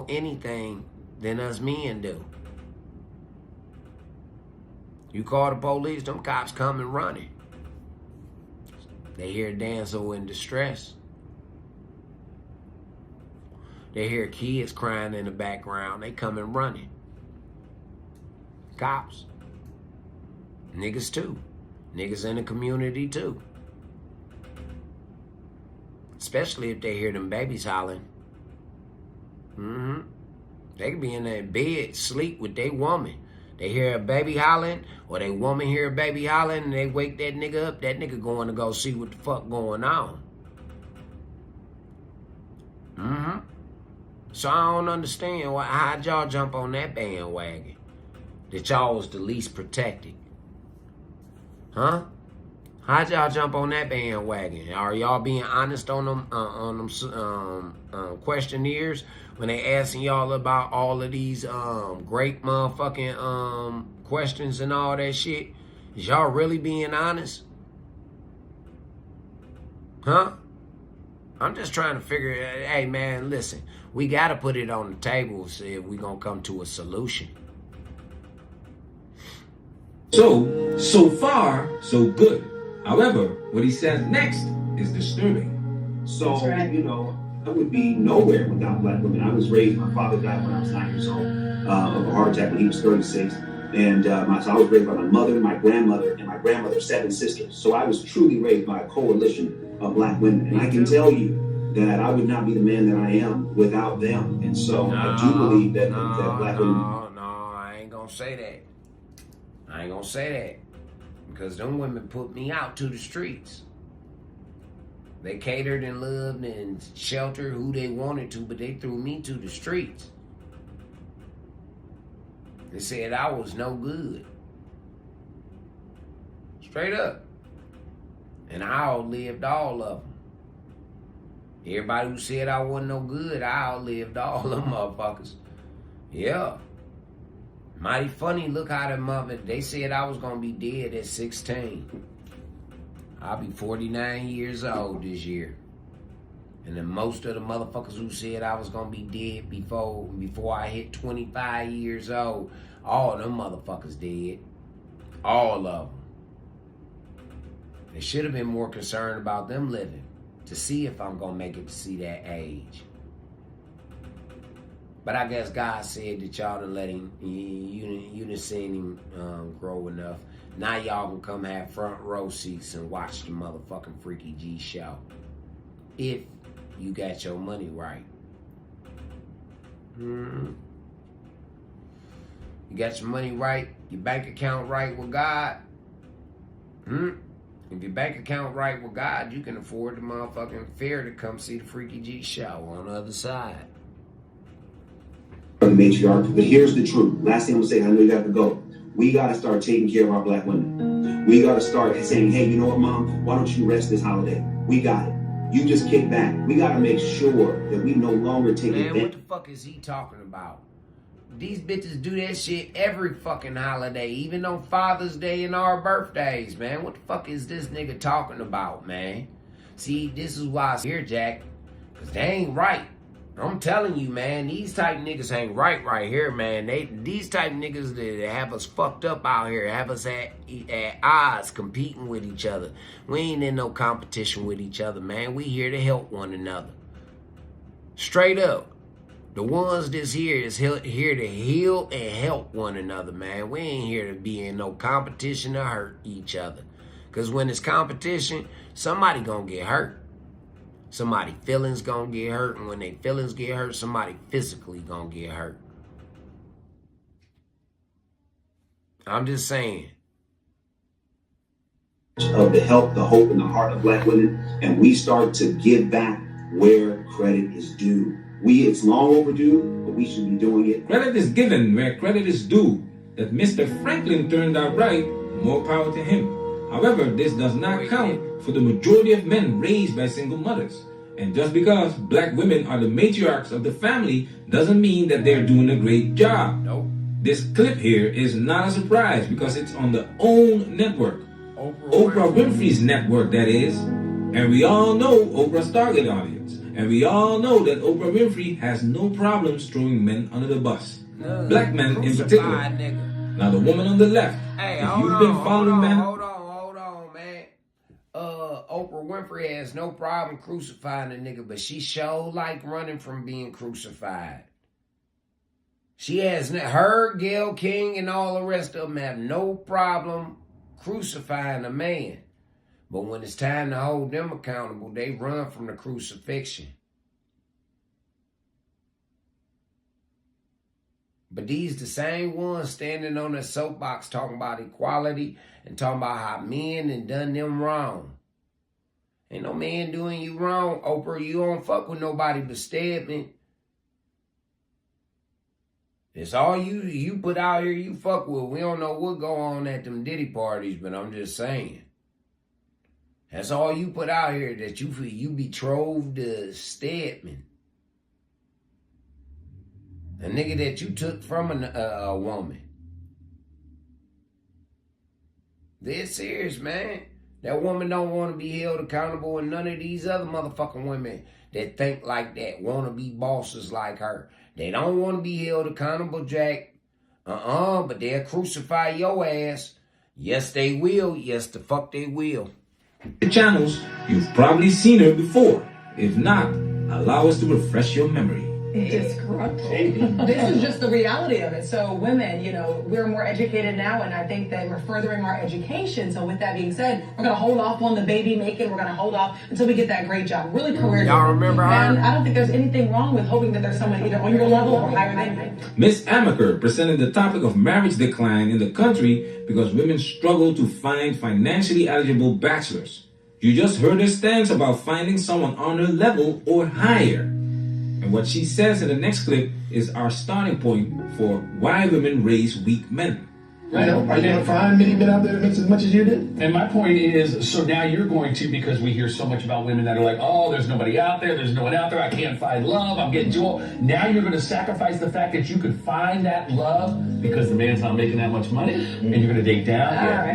anything than us men do? You call the police, them cops come and running. They hear a damsel in distress. They hear kids crying in the background. They come and running. Cops. Niggas too. Niggas in the community too. Especially if they hear them babies hollering. They could be in their bed, sleep with their woman. They hear a baby hollering, or they woman hear a baby hollering, and they wake that nigga up. That nigga going to go see what the fuck going on. So I don't understand how'd y'all jump on that bandwagon that y'all was the least protected. Huh? How'd y'all jump on that bandwagon? Are y'all being honest on them questionnaires when they asking y'all about all of these great motherfucking questions and all that shit? Is y'all really being honest? Huh? I'm just trying to figure, hey man, listen, we gotta put it on the table if we gonna come to a solution. So far, so good. However, what he says next is disturbing. So, you know, I would be nowhere without black women. I was raised, my father died when I was 9 years old of a heart attack when he was 36. And so I was raised by my mother, my grandmother, and my grandmother's 7 sisters. So I was truly raised by a coalition of black women. And I can tell you that I would not be the man that I am without them. And so I do believe that black women... No, I ain't gonna say that. I ain't gonna say that. Because them women put me out to the streets. They catered and loved and sheltered who they wanted to, but they threw me to the streets. They said I was no good. Straight up. And I outlived all of them. Everybody who said I wasn't no good, I outlived all them motherfuckers. Yeah. Mighty funny, look how them mother, they said I was going to be dead at 16. I'll be 49 years old this year. And then most of the motherfuckers who said I was going to be dead before I hit 25 years old, all them motherfuckers dead. All of them. They should have been more concerned about them living to see if I'm going to make it to see that age. But I guess God said that y'all done let him, you done seen him grow enough. Now y'all can come have front row seats and watch the motherfucking Freaky-G show. If you got your money right. You got your money right, your bank account right with God. If your bank account right with God, you can afford the motherfucking fare to come see the Freaky-G show on the other side. The matriarch, but here's the truth. Last thing I'm gonna say, I know you got to go. We gotta start taking care of our black women. We gotta start saying, hey, you know what, Mom? Why don't you rest this holiday? We got it. You just kick back. We gotta make sure that we no longer take advantage. Man, what the fuck is he talking about? These bitches do that shit every fucking holiday, even on Father's Day and our birthdays, man. What the fuck is this nigga talking about, man? See, this is why I'm here, Jack. Because they ain't right. I'm telling you, man, these type niggas ain't right here, man. These type niggas that have us fucked up out here, have us at odds competing with each other. We ain't in no competition with each other, man. We here to help one another. Straight up. The ones that's here is here to heal and help one another, man. We ain't here to be in no competition to hurt each other. Because when it's competition, somebody gonna get hurt. Somebody feelings gonna get hurt, and when they feelings get hurt, somebody physically gonna get hurt. I'm just saying. Of the help, the hope, and the heart of black women, and we start to give back where credit is due. It's long overdue, but we should be doing it. Credit is given where credit is due. That Mr. Franklin turned out right, more power to him. However, this does not count for the majority of men raised by single mothers. And just because black women are the matriarchs of the family doesn't mean that they're doing a great job. Nope. This clip here is not a surprise because it's on the OWN network. Oprah Winfrey's network, that is. And we all know Oprah's target audience. And we all know that Oprah Winfrey has no problems throwing men under the bus. Black men in particular. Now the woman on the left, Hey, if hold you've on, been following men... Hold on, man. Oprah Winfrey has no problem crucifying a nigga, but she sure like running from being crucified. She has, her, Gayle King, and all the rest of them have no problem crucifying a man. But when it's time to hold them accountable, they run from the crucifixion. But these the same ones standing on the soapbox talking about equality and talking about how men and done them wrong. Ain't no man doing you wrong, Oprah. You don't fuck with nobody but Stedman. It's all you put out here you fuck with. We don't know what go on at them Diddy parties, but I'm just saying. That's all you put out here, that you betrothed to Stedman. A nigga that you took from a woman. They're serious, man. That woman don't want to be held accountable, and none of these other motherfucking women that think like that want to be bosses like her. They don't want to be held accountable, Jack. But they'll crucify your ass. Yes, they will. Yes, the fuck they will. The channels, you've probably seen her before. If not, allow us to refresh your memory. Disgruntled. This is just the reality of it. So women, we're more educated now, and I think that we're furthering our education. So with that being said, we're going to hold off on the baby making. We're going to hold off until we get that great job. Really career. Y'all remember her? And I don't think there's anything wrong with hoping that there's someone either on your level or higher than you. Miss Amaker presented the topic of marriage decline in the country because women struggle to find financially eligible bachelors. You just heard her stance about finding someone on her level or higher. And what she says in the next clip is our starting point for why women raise weak men. Right. Are you going to find many men out there that makes as much as you did? And my point is, so now you're going to, because we hear so much about women that are like, oh, there's nobody out there, there's no one out there, I can't find love, I'm getting too old. Now you're going to sacrifice the fact that you could find that love because the man's not making that much money, and you're going to date down? All right.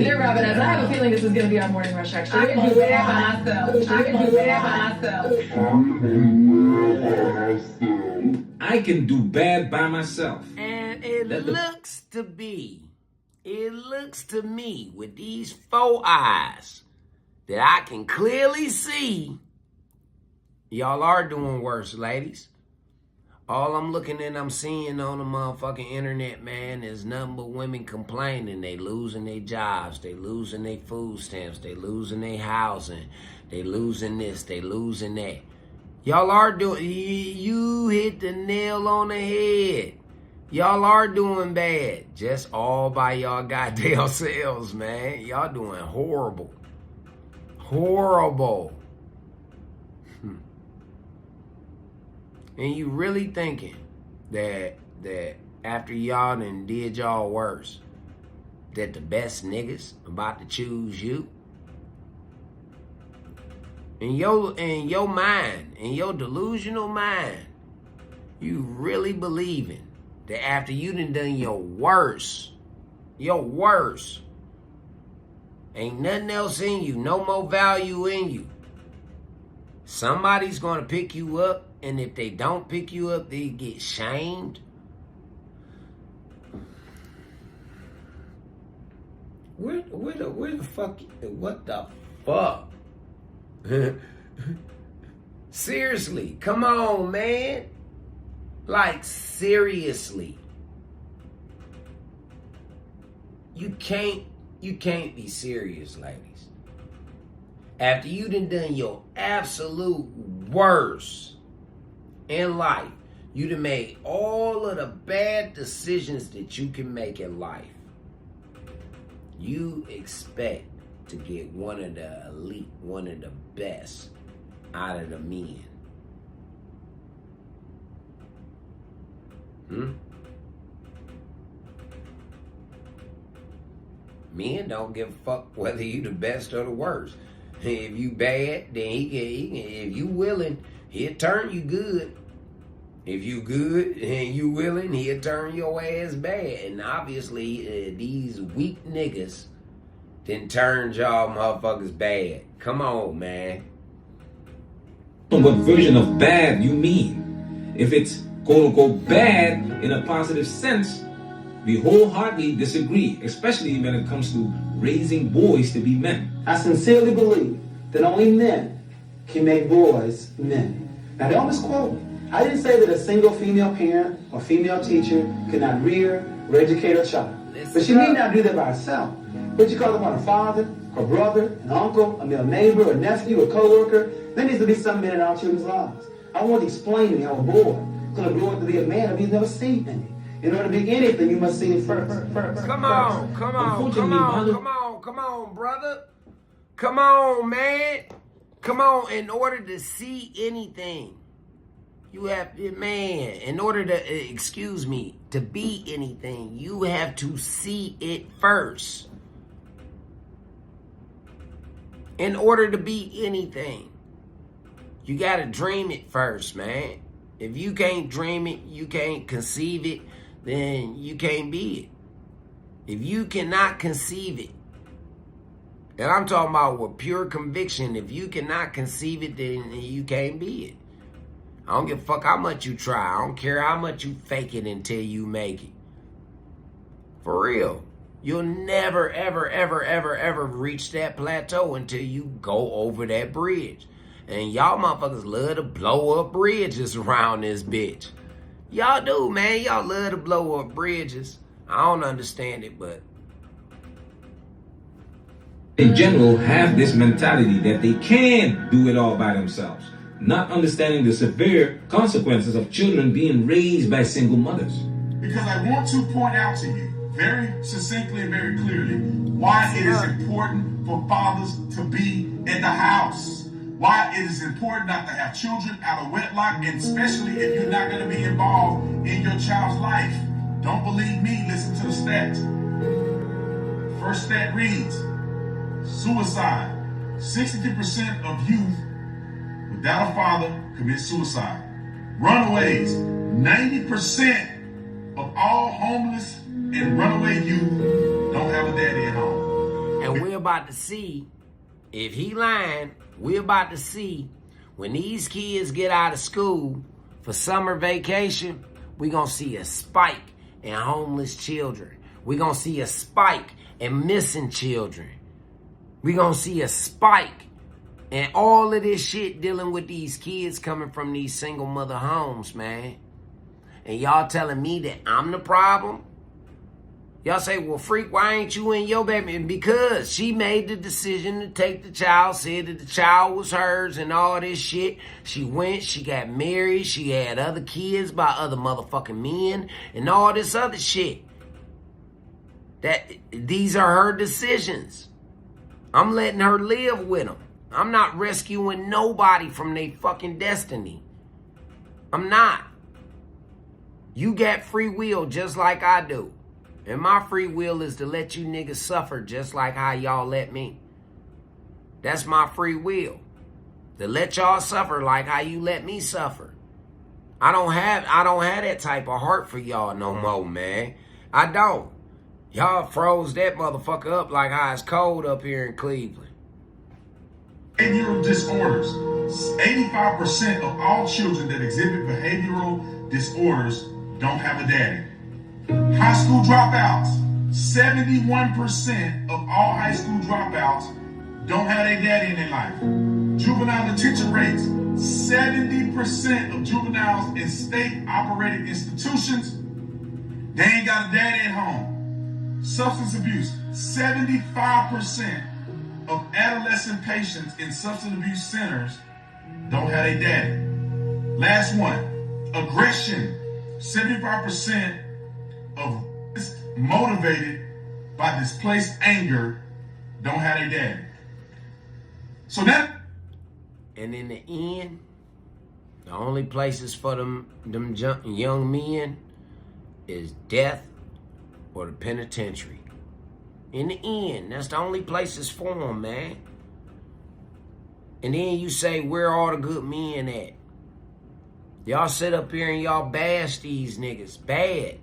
They're robbing us. I have a feeling this is going to be our morning rush, actually. I can do that by myself. I can do bad by myself. And it looks to me with these 4 eyes that I can clearly see y'all are doing worse, ladies. All I'm looking and I'm seeing on the motherfucking internet, man, is nothing but women complaining. They losing their jobs. They losing their food stamps. They losing their housing. They losing this. They losing that. Y'all are doing, you hit the nail on the head. Y'all are doing bad. Just all by y'all goddamn selves, man. Y'all doing horrible. Horrible. And you really thinking that after y'all done did y'all worse, that the best niggas about to choose you? In your mind, in your delusional mind, you really believing that after you done your worst, ain't nothing else in you, no more value in you. Somebody's gonna pick you up, and if they don't pick you up, they get shamed. Where the fuck, what the fuck? Seriously, come on, man. Like, seriously. You can't be serious, ladies. After you done your absolute worst in life, you done made all of the bad decisions that you can make in life, you expect to get one of the elite, one of the best out of the men. Men don't give a fuck whether you the best or the worst. If you bad, then he can, if you willing, he'll turn you good. If you good and you willing, he'll turn your ass bad. And obviously, these weak niggas then turned y'all motherfuckers bad. Come on, man. What version of bad you mean? If it's quote-unquote bad in a positive sense, we wholeheartedly disagree, especially when it comes to raising boys to be men. I sincerely believe that only men can make boys men. Now don't misquote me. I didn't say that a single female parent or female teacher cannot rear or educate her child. But she need not do that by herself. But you call upon a father, a brother, an uncle, a male neighbor, a nephew, a co-worker. There needs to be some men in our children's lives. I want to explain to me how a boy is going to grow up to be a man if he's never seen any. In order to be anything, you must see it first. Come on, brother. Come on, man. Come on, in order to see anything, you have, man, in order to, to be anything, you have to see it first. In order to be anything, you got to dream it first, man. If you can't dream it, you can't conceive it, then you can't be it. If you cannot conceive it, and I'm talking about with pure conviction, if you cannot conceive it, then you can't be it. I don't give a fuck how much you try. I don't care how much you fake it until you make it. For real. You'll never, ever, ever, ever, ever reach that plateau until you go over that bridge. And y'all motherfuckers love to blow up bridges around this bitch. Y'all do, man. Y'all love to blow up bridges. I don't understand it, but in general have this mentality that they can do it all by themselves, not understanding the severe consequences of children being raised by single mothers. Because I want to point out to you very succinctly and very clearly why it is important for fathers to be in the house. Why it is important not to have children out of wedlock, and especially if you're not going to be involved in your child's life. Don't believe me, listen to the stats. First stat reads, suicide. 62% of youth without a father commit suicide. Runaways. 90% of all homeless and runaway youth don't have a daddy at home. And we're about to see, if he lying, we're about to see when these kids get out of school for summer vacation, we're going to see a spike in homeless children. We're going to see a spike in missing children. We're going to see a spike in all of this shit dealing with these kids coming from these single mother homes, man. And y'all telling me that I'm the problem? Y'all say, well, Freak, why ain't you in your baby? And because she made the decision to take the child, said that the child was hers and all this shit. She went, she got married, she had other kids by other motherfucking men and all this other shit. That these are her decisions. I'm letting her live with them. I'm not rescuing nobody from their fucking destiny. I'm not. You got free will just like I do. And my free will is to let you niggas suffer just like how y'all let me. That's my free will. To let y'all suffer like how you let me suffer. I don't have that type of heart for y'all no more, man. I don't. Y'all froze that motherfucker up like how it's cold up here in Cleveland. Behavioral disorders. 85% of all children that exhibit behavioral disorders don't have a daddy. High school dropouts. 71% of all high school dropouts don't have a daddy in their life. Juvenile detention rates. 70% of juveniles in state-operated institutions, they ain't got a daddy at home. Substance abuse. 75% of adolescent patients in substance abuse centers don't have a daddy. Last one. Aggression. 75% of motivated by displaced anger don't have a daddy. So that. And in the end, the only places for them young men is death or the penitentiary. In the end, that's the only places for them, man. And then you say, where all the good men at? Y'all sit up here and y'all bash these niggas. Bad.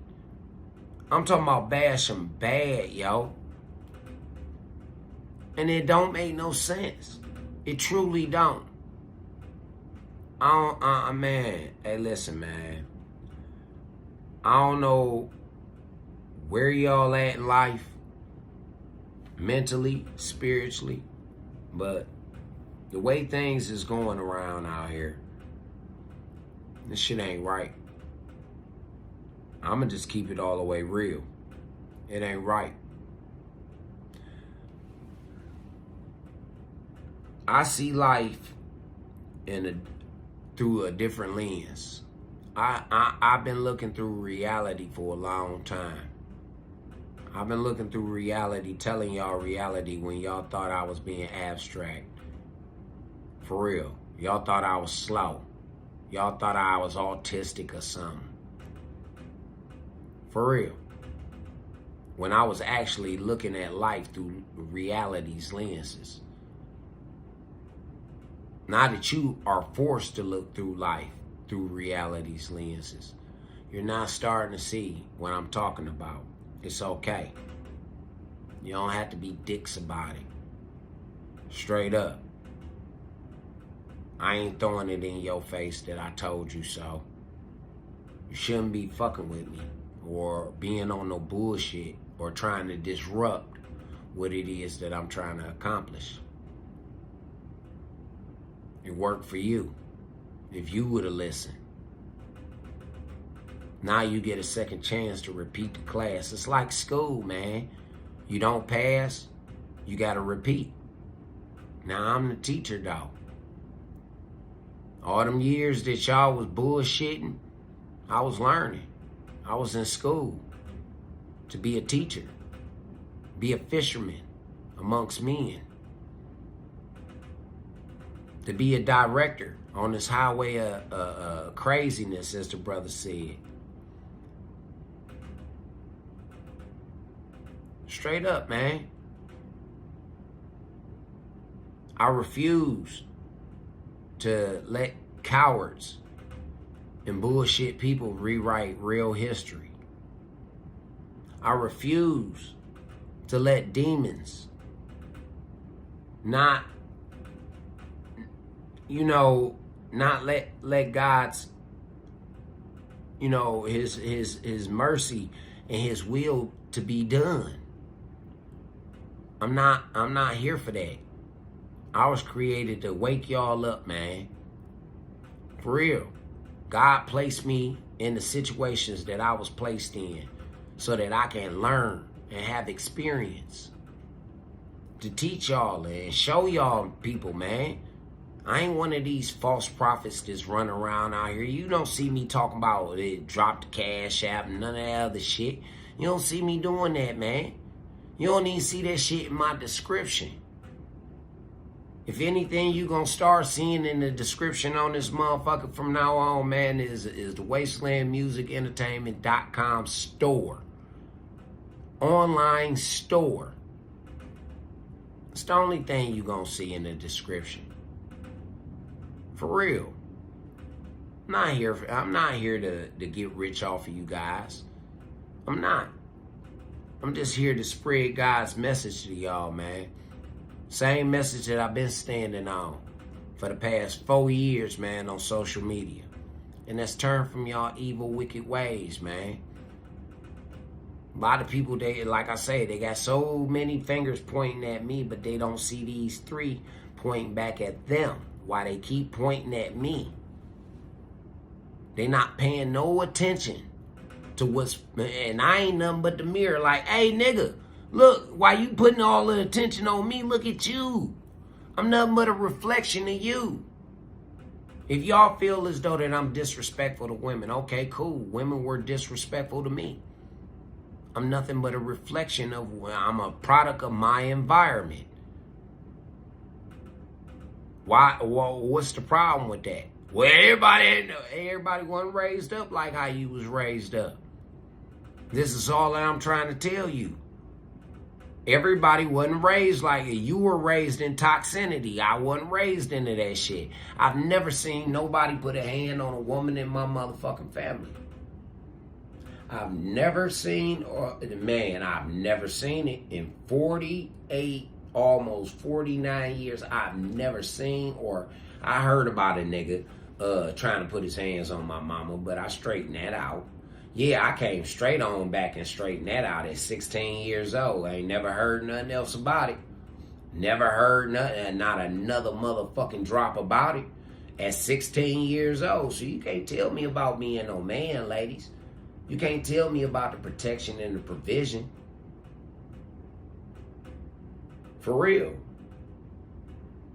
I'm talking about bash them bad, yo. And it don't make no sense. It truly don't. Man. Hey, listen, man. I don't know where y'all at in life. Mentally, spiritually. But the way things is going around out here, this shit ain't right. I'ma just keep it all the way real. It ain't right. I see life through a different lens. I've been looking through reality for a long time. I've been looking through reality, telling y'all reality when y'all thought I was being abstract. For real. Y'all thought I was slow. Y'all thought I was autistic or something. For real. When I was actually looking at life through reality's lenses. Now that you are forced to look through life through reality's lenses, you're now starting to see what I'm talking about. It's okay. You don't have to be dicks about it. Straight up. I ain't throwing it in your face that I told you so. You shouldn't be fucking with me or being on no bullshit or trying to disrupt what it is that I'm trying to accomplish. It worked for you if you would have listened. Now you get a second chance to repeat the class. It's like school, man. You don't pass, you gotta repeat. Now I'm the teacher though. All them years that y'all was bullshitting, I was learning. I was in school to be a teacher, be a fisherman amongst men, to be a director on this highway of craziness, as the brother said. Straight up, man. I refuse to let cowards and bullshit people rewrite real history. I refuse to let demons not let God's, his mercy and his will to be done. I'm not here for that. I was created to wake y'all up, man. For real. God placed me in the situations that I was placed in so that I can learn and have experience to teach y'all and show y'all people, man. I ain't one of these false prophets that's running around out here. You don't see me talking about it, drop the cash app and none of that other shit. You don't see me doing that, man. You don't even see that shit in my description. If anything, you gonna start seeing in the description on this motherfucker from now on, man, is the WastelandMusicEntertainment.com store. Online store. It's the only thing you gonna see in the description. For real. I'm not here to get rich off of you guys. I'm not. I'm just here to spread God's message to y'all, man. Same message that I've been standing on for the past 4 years, man, on social media. And that's turn from y'all evil, wicked ways, man. A lot of people, they, like I say, they got so many fingers pointing at me, but they don't see these 3 pointing back at them. Why they keep pointing at me. They not paying no attention to what's, and I ain't nothing but the mirror. Like, hey, nigga, look, why you putting all the attention on me? Look at you. I'm nothing but a reflection of you. If y'all feel as though that I'm disrespectful to women, okay, cool. Women were disrespectful to me. I'm nothing but a reflection of, I'm a product of my environment. Why? Well, what's the problem with that? Well, everybody wasn't raised up like how you was raised up. This is all that I'm trying to tell you. Everybody wasn't raised like it. You were raised in toxicity. I wasn't raised into that shit. I've never seen nobody put a hand on a woman in my motherfucking family. I've never seen, I've never seen it in 48, almost 49 years. I've never seen, or I heard about a nigga trying to put his hands on my mama, but I straightened that out. Yeah, I came straight on back and straightened that out at 16 years old. I ain't never heard nothing else about it. Never heard nothing, and not another motherfucking drop about it at 16 years old. So you can't tell me about being no man, ladies. You can't tell me about the protection and the provision. For real.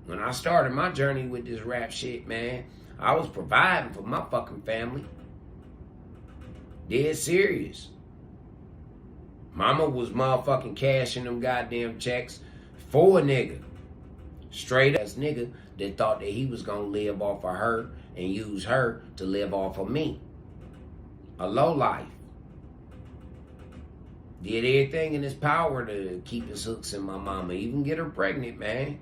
When I started my journey with this rap shit, man, I was providing for my fucking family. Dead serious. Mama was motherfucking cashing them goddamn checks for a nigga. Straight ass nigga that thought that he was gonna live off of her and use her to live off of me. A lowlife. Did everything in his power to keep his hooks in my mama, even get her pregnant, man.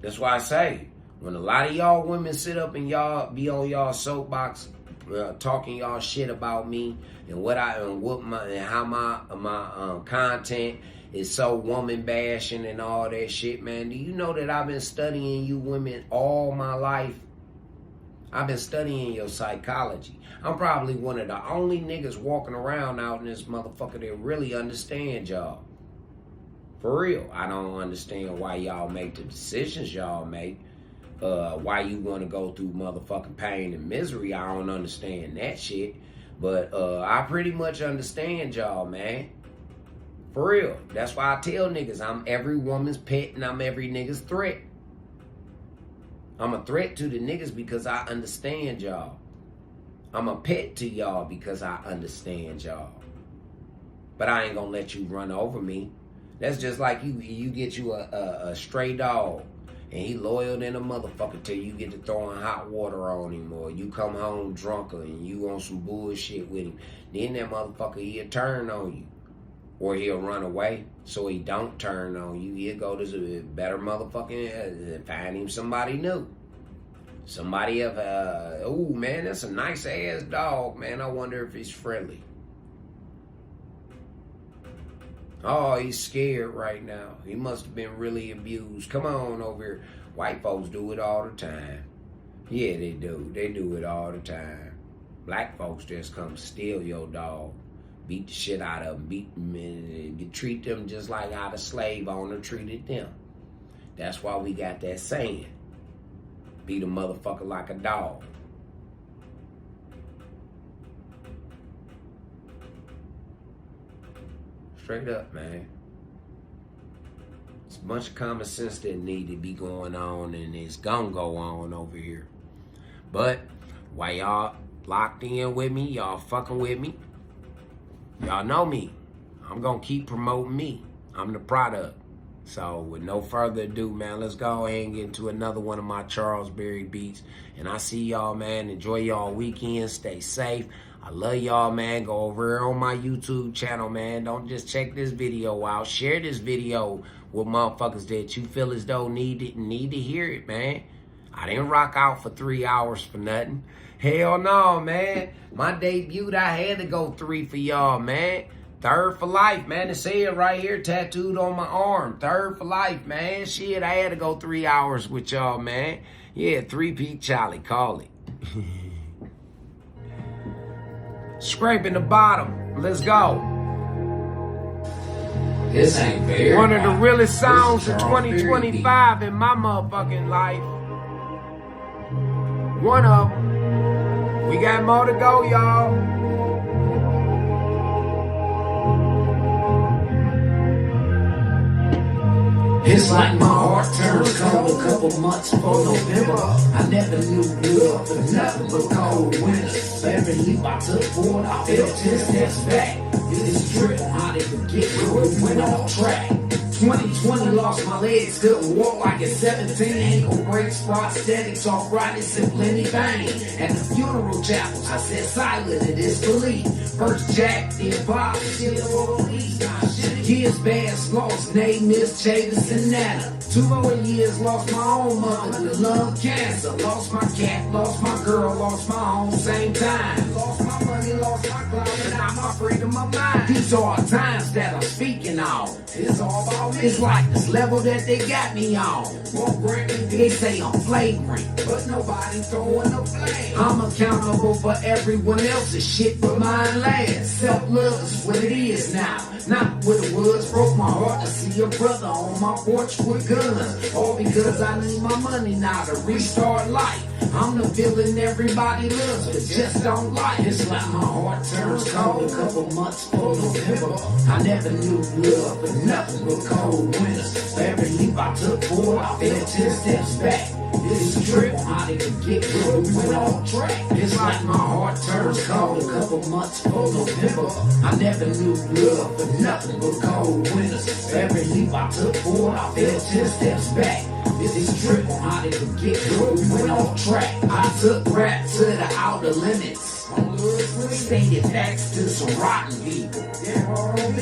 That's why I say, when a lot of y'all women sit up and y'all be on y'all soapbox talking y'all shit about me and how my content is so woman bashing and all that shit, man. Do you know that I've been studying you women all my life? I've been studying your psychology. I'm probably one of the only niggas walking around out in this motherfucker that really understand y'all. For real. I don't understand why y'all make the decisions y'all make. Why you want to go through motherfucking pain and misery. I don't understand that shit. But I pretty much understand y'all, man. For real. That's why I tell niggas I'm every woman's pet and I'm every nigga's threat. I'm a threat to the niggas because I understand y'all. I'm a pet to y'all because I understand y'all. But I ain't gonna let you run over me. That's just like you get you a stray dog and he loyal than a motherfucker till you get to throwing hot water on him, or you come home drunker and you on some bullshit with him. Then that motherfucker, he'll turn on you. Or he'll run away so he don't turn on you. He'll go to a better motherfucking find him somebody new. Somebody oh man, that's a nice ass dog, man. I wonder if he's friendly. Oh, he's scared right now. He must have been really abused. Come on over here. White folks do it all the time. Yeah, they do. They do it all the time. Black folks just come steal your dog. Beat the shit out of them. Beat them and treat them just like how the slave owner treated them. That's why we got that saying. Beat a motherfucker like a dog. Straight up, man. It's a bunch of common sense that need to be going on, and it's gonna go on over here. But while y'all locked in with me, y'all fucking with me, y'all know me. I'm gonna keep promoting me. I'm the product. So with no further ado, man, let's go ahead and get into another one of my Charles Berry beats. And I see y'all, man. Enjoy y'all weekend. Stay safe. I love y'all, man. Go over here on my YouTube channel, man. Don't just check this video out. Share this video with motherfuckers that you feel as though need it and need to hear it, man. I didn't rock out for 3 hours for nothing. Hell no, man. My debut, I had to go 3 for y'all, man. Third for life, man. It said right here, tattooed on my arm. Third for life, man. Shit, I had to go 3 hours with y'all, man. Yeah, 3-peat Charlie, call it. Scraping the bottom. Let's go. This ain't fair. One of the realest sounds of 2025 in my motherfucking life. One of them. We got more to go, y'all. It's like my heart turned cold a couple months before November. I never knew love for nothing but cold winters. For every leap I took forward, I fell 10 steps back. It's a trip on how they forget where we went off track. 2020 lost my legs, couldn't walk like at 17. Ankle breaks, prosthetics, arthritis, and plenty pain. At the funeral chapels, I said silent in disbelief. First Jack, then Bob, still released. Years past, lost Nate, Miss Chavis, and Nana. 2 more years, lost my own mother to lung cancer. Lost my cat, lost my girl, lost my home, same time. Lost my money, lost my clout, and now my freedom of mind. These are times that I'm speaking on. It's all about me. It's like this level that they got me on. Won't grant me, they say I'm flagrant, but nobody throwing a flame. I'm accountable for everyone else's shit, but mine last. Self-love is what it is now. Not what it was. Broke my heart to see a brother on my porch with guns. All because I need my money now to restart life. I'm the villain everybody loves, but just don't like. It's like my heart turns cold a couple months before November. I never knew love for nothing but cold winters. For every leap I took forward, I fell 10 steps back. This is a trip on how they could get good. We went off track. It's like my heart turns cold. A couple months for November. I never knew love for nothing but cold winters. Every leap I took forward, I fell 10 steps back. This trip on how they could get good. We went off track. I took rap to the outer limits. Stated facts to some rotten people.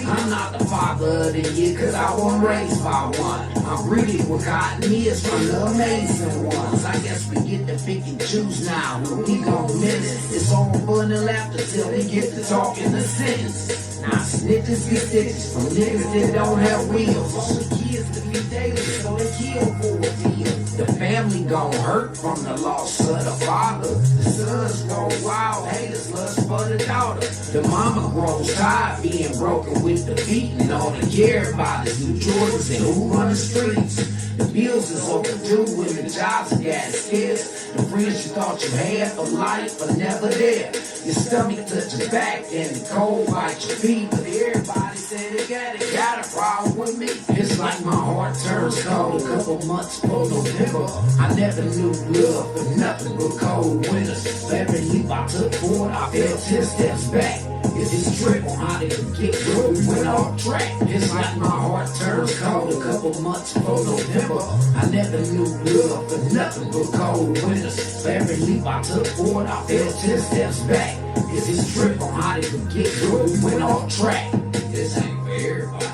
I'm not the father of the year, cause I wasn't raised by one. I'm greeted with cotton ears from the amazing ones. I guess we get to pick and choose now who we gon' miss. It's all fun and laughter till we get to talking the sentence. Now snitches get stitches from niggas that don't have wheels. All the kids to be daily, so they kill for a deal. The family gon' hurt from the loss of the father. The sons go wild, haters lust for the daughter. The mama grows tired being broken with the beating. All they care about is new Jordans and who run the streets. The bills is overdue when the jobs are getting scarce. The friends you thought you had for life are never there. Your stomach touch your back and the cold bite your feet. But everybody say they got a problem with me. It's like my heart turns cold. A couple months for November. I never knew love for nothing but cold winters. Every leap I took forward, I fell 10 steps back. It's this trip on how they could get good. We went off track. It's like my heart turns cold. A couple months for November. I never knew love for nothing but cold winters. Every leap I took forward, I fell 10 steps back. It's this trip on how they could get good. We went off track. This ain't for everybody.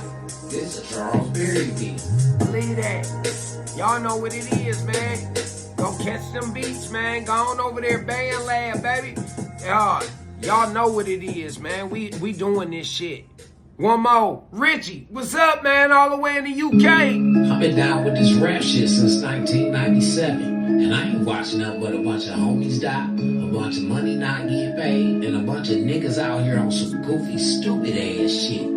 This a Charles Berry beat. Believe that. Y'all know what it is, man. Go catch them beats, man. Go on over there, Band Lab, baby. Y'all know what it is, man. We doing this shit. One more. Richie, what's up, man? All the way in the UK. I've been down with this rap shit since 1997. And I ain't watching nothing but a bunch of homies die, a bunch of money not getting paid, and a bunch of niggas out here on some goofy, stupid ass shit.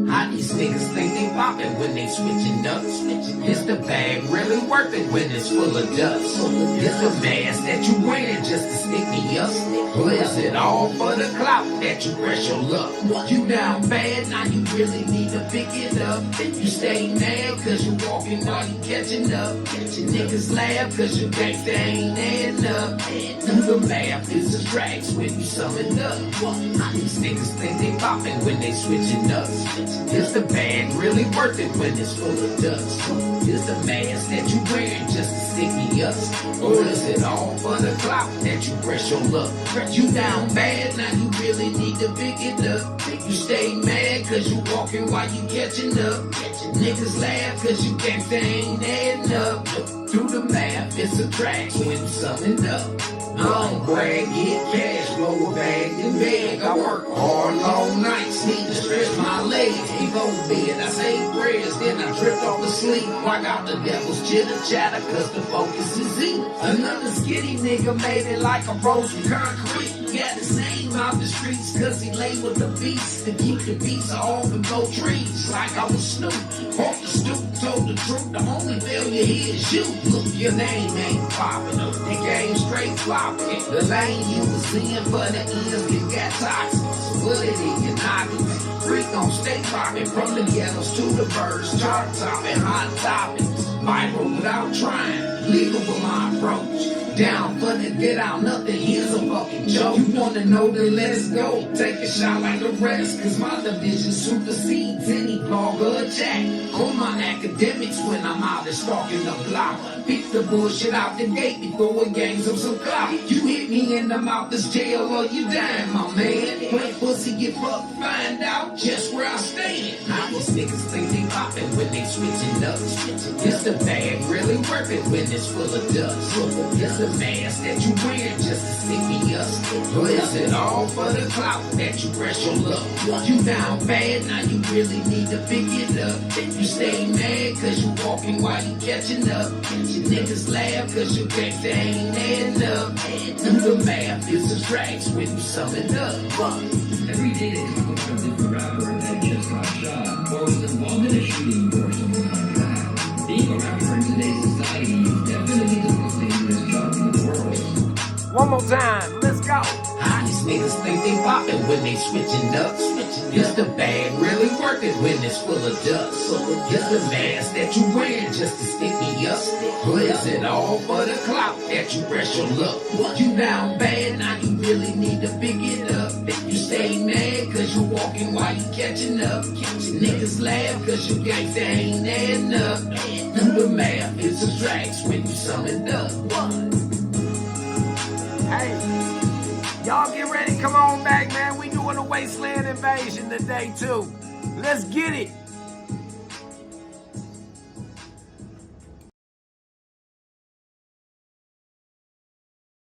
How these niggas think they poppin' when they switching up? Is the bag really worth it when it's full of dust? Is the mask that you wearing just to stick me up? Or is it all for the clout that you press your luck? You down bad, now you really need to pick it up. You stay mad cause you walking while you catching up. Niggas laugh cause you think they ain't adding up. Do the math, it's the tracks when you sum it up. How these niggas think they poppin' when they switching up? Is the bag really worth it when it's full of dust? Is the mask that you wearing just to stick me up? Or is it all for the clout that you press your luck? You down bad, now you really need to pick it up. You stay mad cause you walking while you catching up. Niggas laugh cause you think they ain't adding up. Do the math, it's a track when you sum it up. I don't brag, get cash, blow a bag in bed. I work hard, long nights, need to stretch my legs. Before bed, I say prayers, then I drift off to sleep. I got the devil's chitter chatter, cause the focus is eat. Another skinny nigga made it like a frozen concrete. Got his name out the streets, cause he labeled the beats. To keep the beats off and blow trees, like I was Snoop. Off the stoop, told the truth, the only failure here is you. Look, your name ain't poppin', the game straight flopping. The lane you was in for the ends, you got toxic. So put it in your noggins. Freak gon' stay poppin', from the yellows to the birds. Chart topping, hot topics. Viral without trying, legal with my approach. Down for the get out, nothing here's a fucking joke. You wanna know, then let's go. Take a shot like the rest, cause my division supersedes any blog or attack. On my academics when I'm out and stalking the block. Pick the bullshit out the gate before it gains up some clout. You hit me in the mouth, this jail or you dying, my man. Play pussy, get fucked, find out just where I stand. How these niggas think they poppin' when they switching up? Is the bag really worth it when it's full of dust? Is the mask that you wearing just to stick me up? Or is it all for the clout that you press your luck? You down bad, now you really need to pick it up. You stay mad cause you walking while you catching up. Your niggas laugh cause you think they ain't adding up. Do the math, it's the tracks when you sum it up. Every day they come up with a different rapper that just got shot or was involved in a shooting or something like that. Being a rapper in today's society is definitely the most dangerous job in the world. One more time, let's go. How these niggas think they poppin' when they switching up? Is the bag really worth it when it's full of dust? Is the mask that you wearing just to stick me up? Or is it all for the clout that you press your luck? You down bad, now you really need to pick it up. You stay mad cause you walking while you catching up. Niggas laugh cause you gangsta ain't adding up. Do the math, it subtracts when you sum it up. Hey, y'all get ready, come on back, man. We doing a Wasteland invasion today, too. Let's get it.